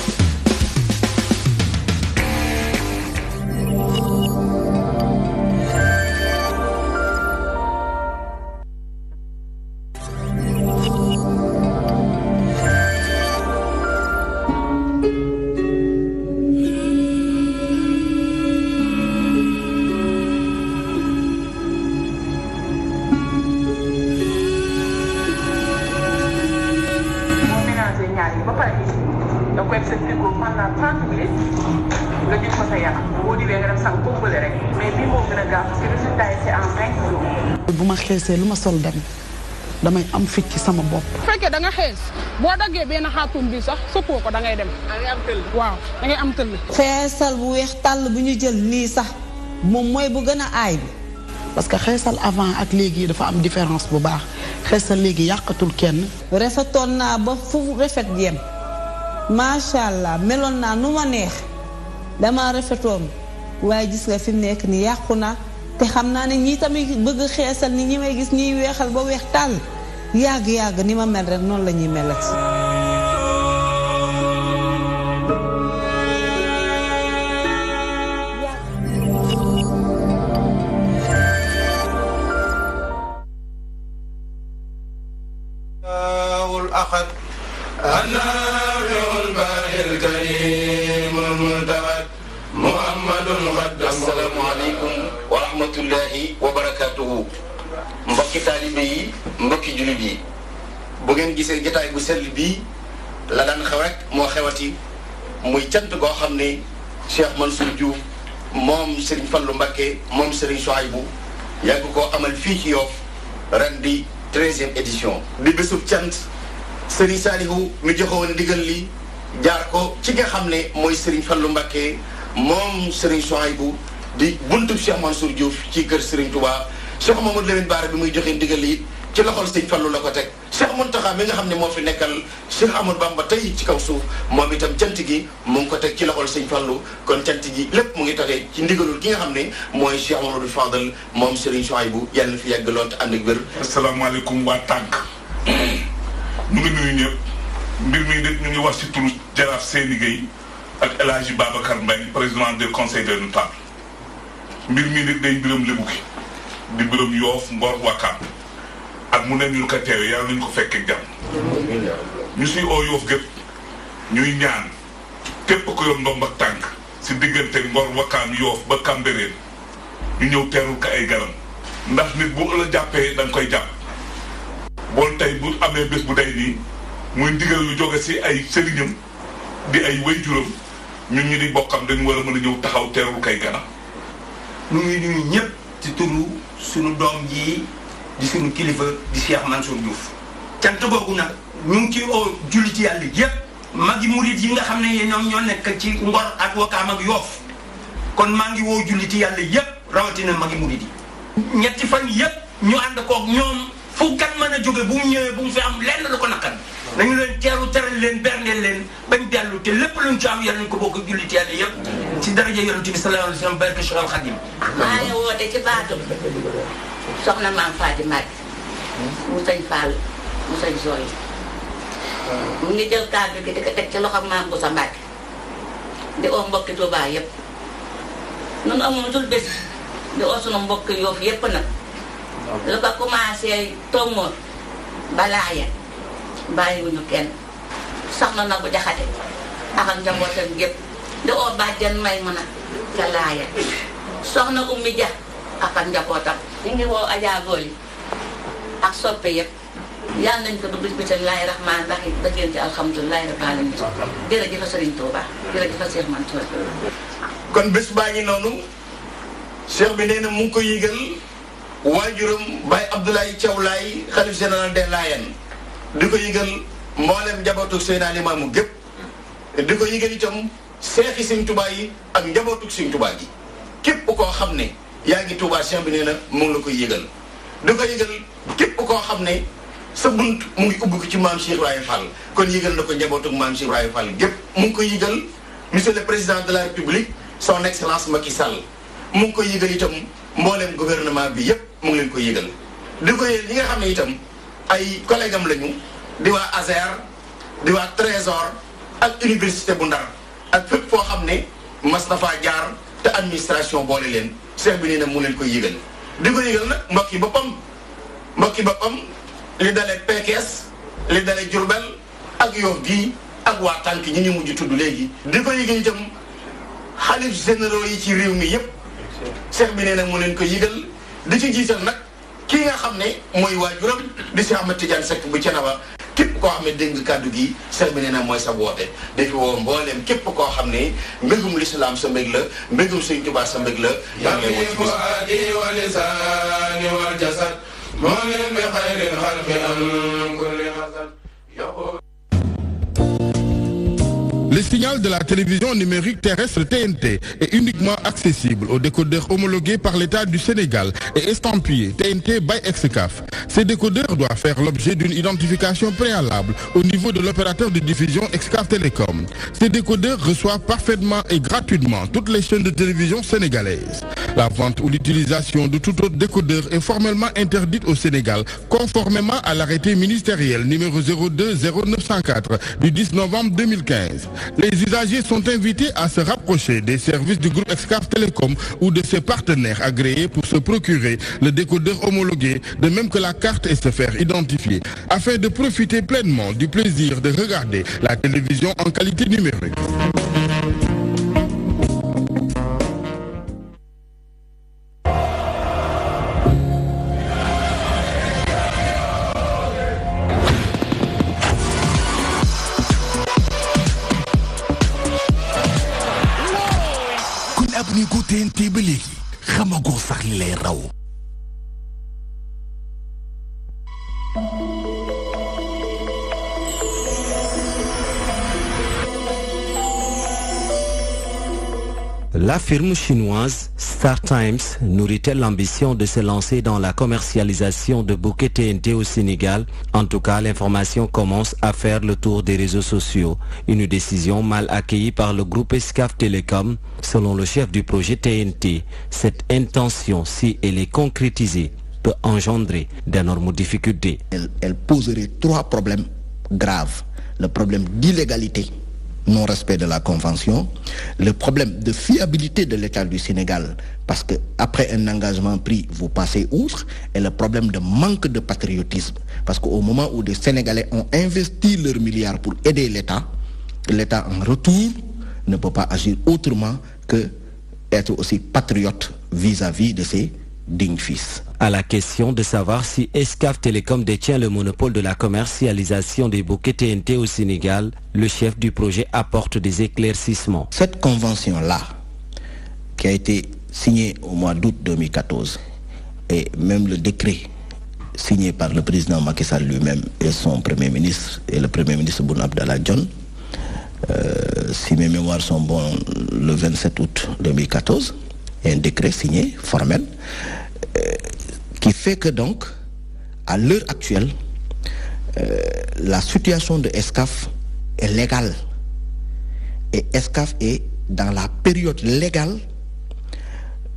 [SPEAKER 11] bu ma xeesee lu ma sol dem damay am fit ci sama bopp.
[SPEAKER 12] bu fekkee da nga xees boo daggee benn xaatum bi sax sëppoo ko da ngay dem. da ngay am tëll. waaw da ngay am tëll.
[SPEAKER 13] xeesal bu weex tàll bu ñu jël nii sax moom mooy bu gën a aay bi.
[SPEAKER 11] parce que xeesal avant ak léegi dafa am différence bu baax xeesal léegi yàqatul kenn.
[SPEAKER 13] rafetoon naa ba fu rafet yem macha allah meloon naa nu ma neex dama rafetoon waaye gis nga fi mu nekk ni yàqu na. te xam naa ne ñii tamit bëgg xeesal ni ñi may gis ñiy weexal ba weex tàll yàgg-yàgg ni ma mel rek noonu la ñuy melati.
[SPEAKER 14] asalaamaaleykum wa rahmatullahi wa barakaatuhu mbokki taalibe yi mbokki jullit yi bu ngeen gisee jotaay bu sell bii la daan xew rek moo xewati muy cant goo xam ne Cheikh Mansour Diouf moom Serigne Fallou Mbacké moom Serigne Souhaïbou yàgg koo amal fii ci Yoff ren di 13e édition di bésub cant Serigne Saliou mi joxoon ndigal li jaar ko ci nga xam ne mooy Serigne Fallou Mbacké moom Serigne Souhaïbou di buntu Cheikh Mansour Diouf ci kër Serigne Touba Cheikh Mamadou Lamine Bara bi muy joxe ndigal it ci loxol Sëñ Fallu la ko teg Cheikh Mountakha mi nga xam ne moo fi nekkal Cheikh Amadou Bamba tey ci kaw suuf moom itam cant gi mu ngi ko teg ci loxol Sëñ Fallu kon cant gi lépp mu ngi tagee ci ndigalul ki nga xam ne mooy Cheikh Mamadou Fadal moom Serigne Souhaïbou yàlla na fi yàgg lool te ànd ak wér.
[SPEAKER 15] asalaamaaleykum waa tànk ñu ngi nuyu ñëpp mbir mi nit ñu ngi wax ci turu Jaraaf Seyni Gueye ak El Hadji Babacar Mbaye président du conseil des notables mbir mi nit day mbiram lébu gi di mbiram Yoof Ngor Wakaam ak mu ne ñu ko teewe yàlla nañu ko fekkee jàmm ñu suy oo Yoof gépp ñuy ñaan képp ko yor ndomb ak tànk si diggante Ngor Wakaam Yoof ba Cambérène ñu ñëw teerul ko ay garam ndax nit bu la jàppee da nga koy jàpp bool tey bu amee bés bu day nii muy ndigal lu jóge si ay sëriñam di ay wayjuram ñun ñu di bokkam dañu war a mën a ñëw taxaw teerul kay ganam
[SPEAKER 16] ñu ngi nuyu ñëpp ci turu suñu doom ji di suñu kilifa di Cheikh Mansour Diouf cant googu nag ñu ngi ci oo julli ci yàlla yëpp magi murit yi nga xam ne ñoom ñoo nekk ci Ngor ak Wakaam ak Yoof kon maa ngi woo julli ci yàlla yëpp rawatina magi murit yi ñetti fan yëpp ñu ànd koog ñoom fu kan mën a jóge bu mu ñëwee bu mu fi am lenn lu ko naqan nañu leen teeru teral leen berndeel leen bañ dellu te lépp luñ ci am yàlla nañ ko bokk julli ci yàlla yëpp ci daraja yonent bi sallallahu alayhi wa sallam barke Cheikh Al Khadim
[SPEAKER 17] maa ngi woote ci baatu soxna maam Faati Mbàkke mu sëñ Fall mu sëñ Sooy mu ngi jël kàddu gi di ko teg ci loxo maam bu sa Mbàkke di oo mbokki Tuubaa yëpp nun amoon dul bés di oo sunu mbokki Yoof yëpp nag lu ko commencé Tongoor Balaaya bàyyiwuñu kenn soxna na bu jaxate ak ak njabootam gépp di oo bàjjan may mën a ca laaya soxna ummi ja ak ak njabootam ñu ngi woo Adja Booli ak soppe yëpp yàlla nañ ko dugg bismillaahi rahmaani rahiim dëggeen ci alhamdulillahi rabbil aalamiin jërëjëf Sëriñ Tuuba jërëjëf Cheikh Mansour
[SPEAKER 14] kon bés baa ngi noonu cheikh bi nee na mu ngi ko yëgal waajuram Baye Abdoulaye Thiaw Laye xalif général des Layènes di ko yëgal mboolem njabootu Seydina Limaamu gépp di ko yëgal itam seexi Sëñ Tuubaa yi ak njabootu Sëñ Tuubaa gi képp koo xam ne yaa ngi Tuubaa cheikh bi nee na mu ngi la koy yëgal di ko yëgal képp koo xam ne sa bunt mu ngi ubbi ko ci maam Cheikh Ibrahima Fall kon yëgal na ko njabootu maam Cheikh Ibrahima Fall gépp mu ngi koy yëgal monsieur le président de la République son excellence Macky Sall mu ngi koy yëgal itam mboolem gouvernement bi yépp mu ngi leen koy yëgal di ko yëgal ñi nga xam ne itam ay collègue am lañu di waa ASER di waa Trésor ak université bu Ndar ak fépp foo xam ne mas na faa jaar te administration boole leen cheikh bi nee na mu leen koy yëgal di ko yëgal nag mbokki boppam li dalee Pekes li dalee Diourbel ak Yoff gi ak waa tànk ñi ñu mujj tudd léegi di ko yëgal itam xalif généraux yi ci réew mi yépp cheikh bi nee na mu leen ko yëgal di ci jiital nag kii nga xam ne mooy waajuram di Cheikh Ahmed Tidiane Seck bu Thiénaba képp koo xam ne dégg kàddu gi cheikh bi nee na mooy sa woote dafi woo mbooleem képp koo xam ne mbégum lislaam sa mbég la mbégum Sëñ Tuubaa sa mbég la yaa ngi lay woo ci bis wa lisaani wal jasad moomin bi xayril xalqi an kulli hasad.
[SPEAKER 8] Le signal de la télévision numérique terrestre TNT est uniquement accessible aux décodeurs homologués par l'État du Sénégal et estampillés TNT by Excaf. Ces décodeurs doivent faire l'objet d'une identification préalable au niveau de l'opérateur de diffusion Excaf Télécom. Ces décodeurs reçoivent parfaitement et gratuitement toutes les chaînes de télévision sénégalaises. La vente ou l'utilisation de tout autre décodeur est formellement interdite au Sénégal, conformément à l'arrêté ministériel numéro 020904 du 10 novembre 2015. Les usagers sont invités à se rapprocher des services du groupe Excaf Télécom ou de ses partenaires agréés pour se procurer le décodeur homologué, de même que la carte, et se faire identifier, afin de profiter pleinement du plaisir de regarder la télévision en qualité numérique.
[SPEAKER 18] ni ko TNT ba léegi xamagoo sax li lay raw.
[SPEAKER 19] La firme chinoise Star Times nourrit-elle l'ambition de se lancer dans la commercialisation de bouquets TNT au Sénégal? En tout cas, l'information commence à faire le tour des réseaux sociaux. Une décision mal accueillie par le groupe Excaf Télécom. Selon le chef du projet TNT, cette intention, si elle est concrétisée, peut engendrer d'énormes difficultés.
[SPEAKER 20] Elle poserait 3 problèmes graves. Le problème d'illégalité, non-respect de la Convention, le problème de fiabilité de l'État du Sénégal, parce qu'après un engagement pris, vous passez outre, et le problème de manque de patriotisme, parce qu'au moment où des Sénégalais ont investi leurs milliards pour aider l'État, l'État en retour ne peut pas agir autrement que être aussi patriote vis-à-vis de ses dignes fils.
[SPEAKER 19] À la question de savoir si Excaf Télécom détient le monopole de la commercialisation des bouquets TNT au Sénégal, le chef du projet apporte des éclaircissements.
[SPEAKER 20] Cette convention-là, qui a été signée au mois d'août 2014, et même le décret signé par le président Macky Sall lui-même et son premier ministre, et le premier ministre Boun Abdallah Dionne, si mes mémoires sont bonnes, le 27 août 2014, et un décret signé, formel, qui fait que donc, à l'heure actuelle, la situation de Excaf est légale. Et Excaf est dans la période légale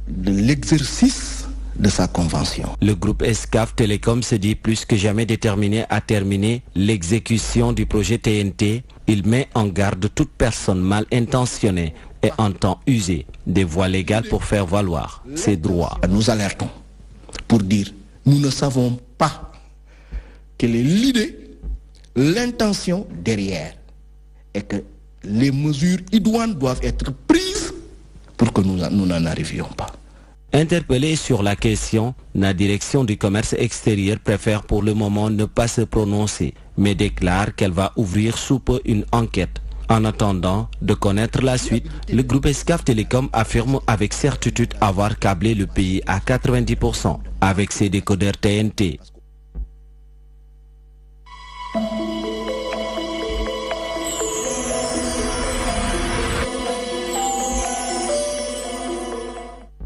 [SPEAKER 20] de l'exercice de sa convention.
[SPEAKER 19] Le groupe Excaf Télécom se dit plus que jamais déterminé à terminer l'exécution du projet TNT. Il met en garde toute personne mal intentionnée et entend user des voies légales pour faire valoir ses droits.
[SPEAKER 20] Nous alertons pour dire, nous ne savons pas quelle est l'idée, l'intention derrière, et que les mesures idoines doivent être prises pour que nous n'en arrivions pas.
[SPEAKER 19] Interpellé sur la question, la direction du commerce extérieur préfère pour le moment ne pas se prononcer, mais déclare qu'elle va ouvrir sous peu une enquête. En attendant de connaître la suite, le groupe Excaf Télécom affirme avec certitude avoir câblé le pays à 90% avec ses décodeurs TNT.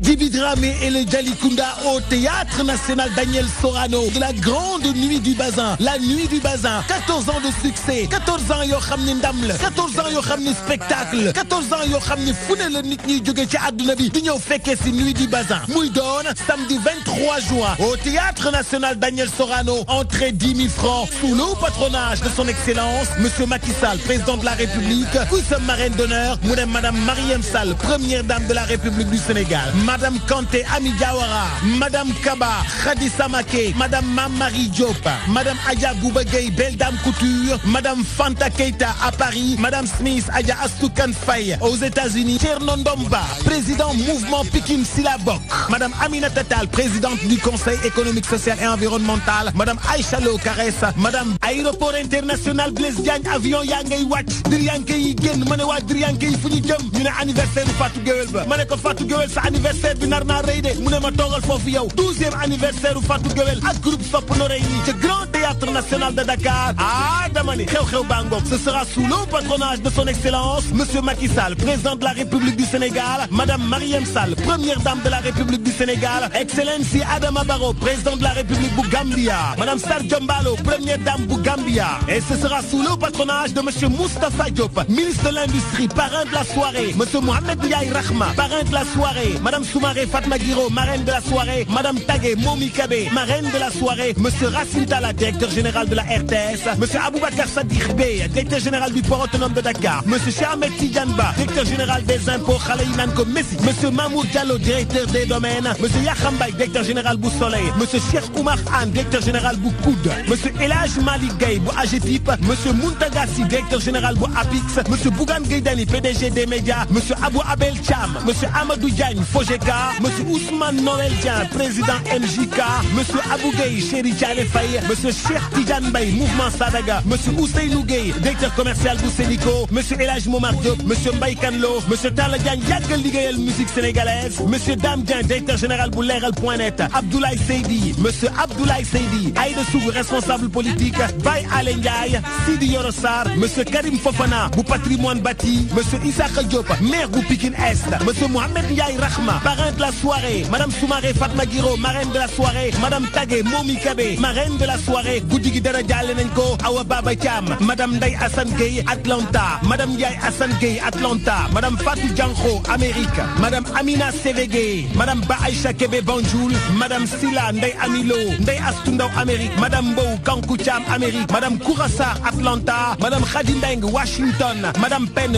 [SPEAKER 21] Djiby Dramé et le Djalikunda au Théâtre National Daniel Sorano de la Grande Nuit du Bazin. La Nuit du Bazin, 14 ans de succès, 14 ans yo xamni ndam la, 14 ans yo xamni spectacle, 14 ans yo xamni fune le nit ñi jóge ci àdduna bi di ñëw fekkee ci Nuit du Bazin. Muy doon samedi 23 juin au Théâtre National Daniel Sorano. Entrée 10 000 francs sous le patronage de son Excellence Monsieur Macky Sall, président de la République. Kuy sa marraine d'honneur mu ne Madame Marième Sall, première dame de la République du Sénégal. Madame Kanté Ami Diawara, Madame Kaba Khady Samake, Madame Mamari Diop, Madame Adja Bouba Gueye, Belle Dame Couture, Madame Fanta Keita à Paris, Madame Smith Adja Astoukan Faye aux États-Unis, Thierno Ndomba, président mouvement Pikine Silabok, Madame Aminata Tall, présidente du Conseil économique, social et environnemental, Madame Aïcha Lo Karessa, Madame Aéroport international Blaise Diagne, avion yaa ngay wàcc Drianke yi génn ma ne waa Drianke yi fu ñu jëm ñu ne anniversaire Fatou Guewel ba ma ne ko Fatou Guewel sa anniversaire bi nar naa rëy de mu ne ma toogal foofu yow 12e anniversaire Fatou Guewel ak groupe Sopp Noreyni ci Grand Théâtre National de Dakar. Ah dama ni xew-xew bangok, ce sera sous le patronage de son Excellence Monsieur Macky Sall, président de la République du Sénégal, Madame Marième Sall, première dame de la République du Sénégal, Excellency Adama Barrow, président de la République du Gambia, Madame Sadio Mballo, première dame du Gambia, et ce sera sous le patronage de Monsieur Moustapha Diop, ministre de l'Industrie, parrain de la soirée, Monsieur Mohamed Ndiaye Rahma, parrain de la soirée, Madame Soumaré Fatma Guiro, marraine de la soirée, Madame Tagué Momi Kabé, marraine de la soirée, Monsieur Racine Talla, directeur général de la RTS, Monsieur Aboubakar Sadikh Bey, directeur général du port autonome de Dakar, Monsieur Cheikh Tidjanba, directeur général des impôts Khale yi naan ko Messi, Monsieur Mamour Diallo, directeur des domaines, Monsieur Yakham Mbaye, directeur général bu Soleil, Monsieur Cheikh Oumar Anne, directeur général bu COUD, Monsieur El Hadj Malick Gaye bu AGETIP, Monsieur Mountaga Sy, directeur général bu APIX, Monsieur Bougane Gueye Dany, PDG des médias, Monsieur Abou Abel Thiam, Monsieur Amadou Diagne, FOGECA, Monsieur Ousmane Noël Dieng, président MJK, Monsieur Abou Gueye, Chéri Thialé Faye, Monsieur Cheikh Tidiane Mbaye, mouvement Sadaga, Monsieur Ousseynou Gueye, directeur commercial bu Sénico, Monsieur El Hadj Momar Diop, Monsieur Mbaye Kanlo, Monsieur Talla Diagne, yàggal liggéeyal musique sénégalaise, Monsieur Dame Dieng, directeur général bu Leral.net, Abdoulaye Seydi, Monsieur Abdoulaye Seydi, Aïda Sougou, responsable politique, Baye Alé Ndiaye Sidi Yoro Sarr monsieur Karim Fofana bu patrimoine bâti monsieur Issaka Diop maire bu Pikine Est monsieur Mohamed Ndiaye Rahma parrain de la soirée madame Soumaré Fatma Guiro marraine de la soirée madame Tagué Momi Kabé marraine de la soirée guddi gi dara jaale nañ ko Awa Baba Thiam madame Ndeye Assane Gueye Atlanta madame Ndiaye Assane Gueye Atlanta madame Fatou Diankho Amérique madame Amina Sévégué madame Ba Aïcha Kébé Banjul madame Sila Ndeye Amilo Ndeye Astou Ndaw Amérique madame Mbow Kankou Thiam Amérique madame Kourassar Atlanta madame Khady Ndeng Washington madame Pen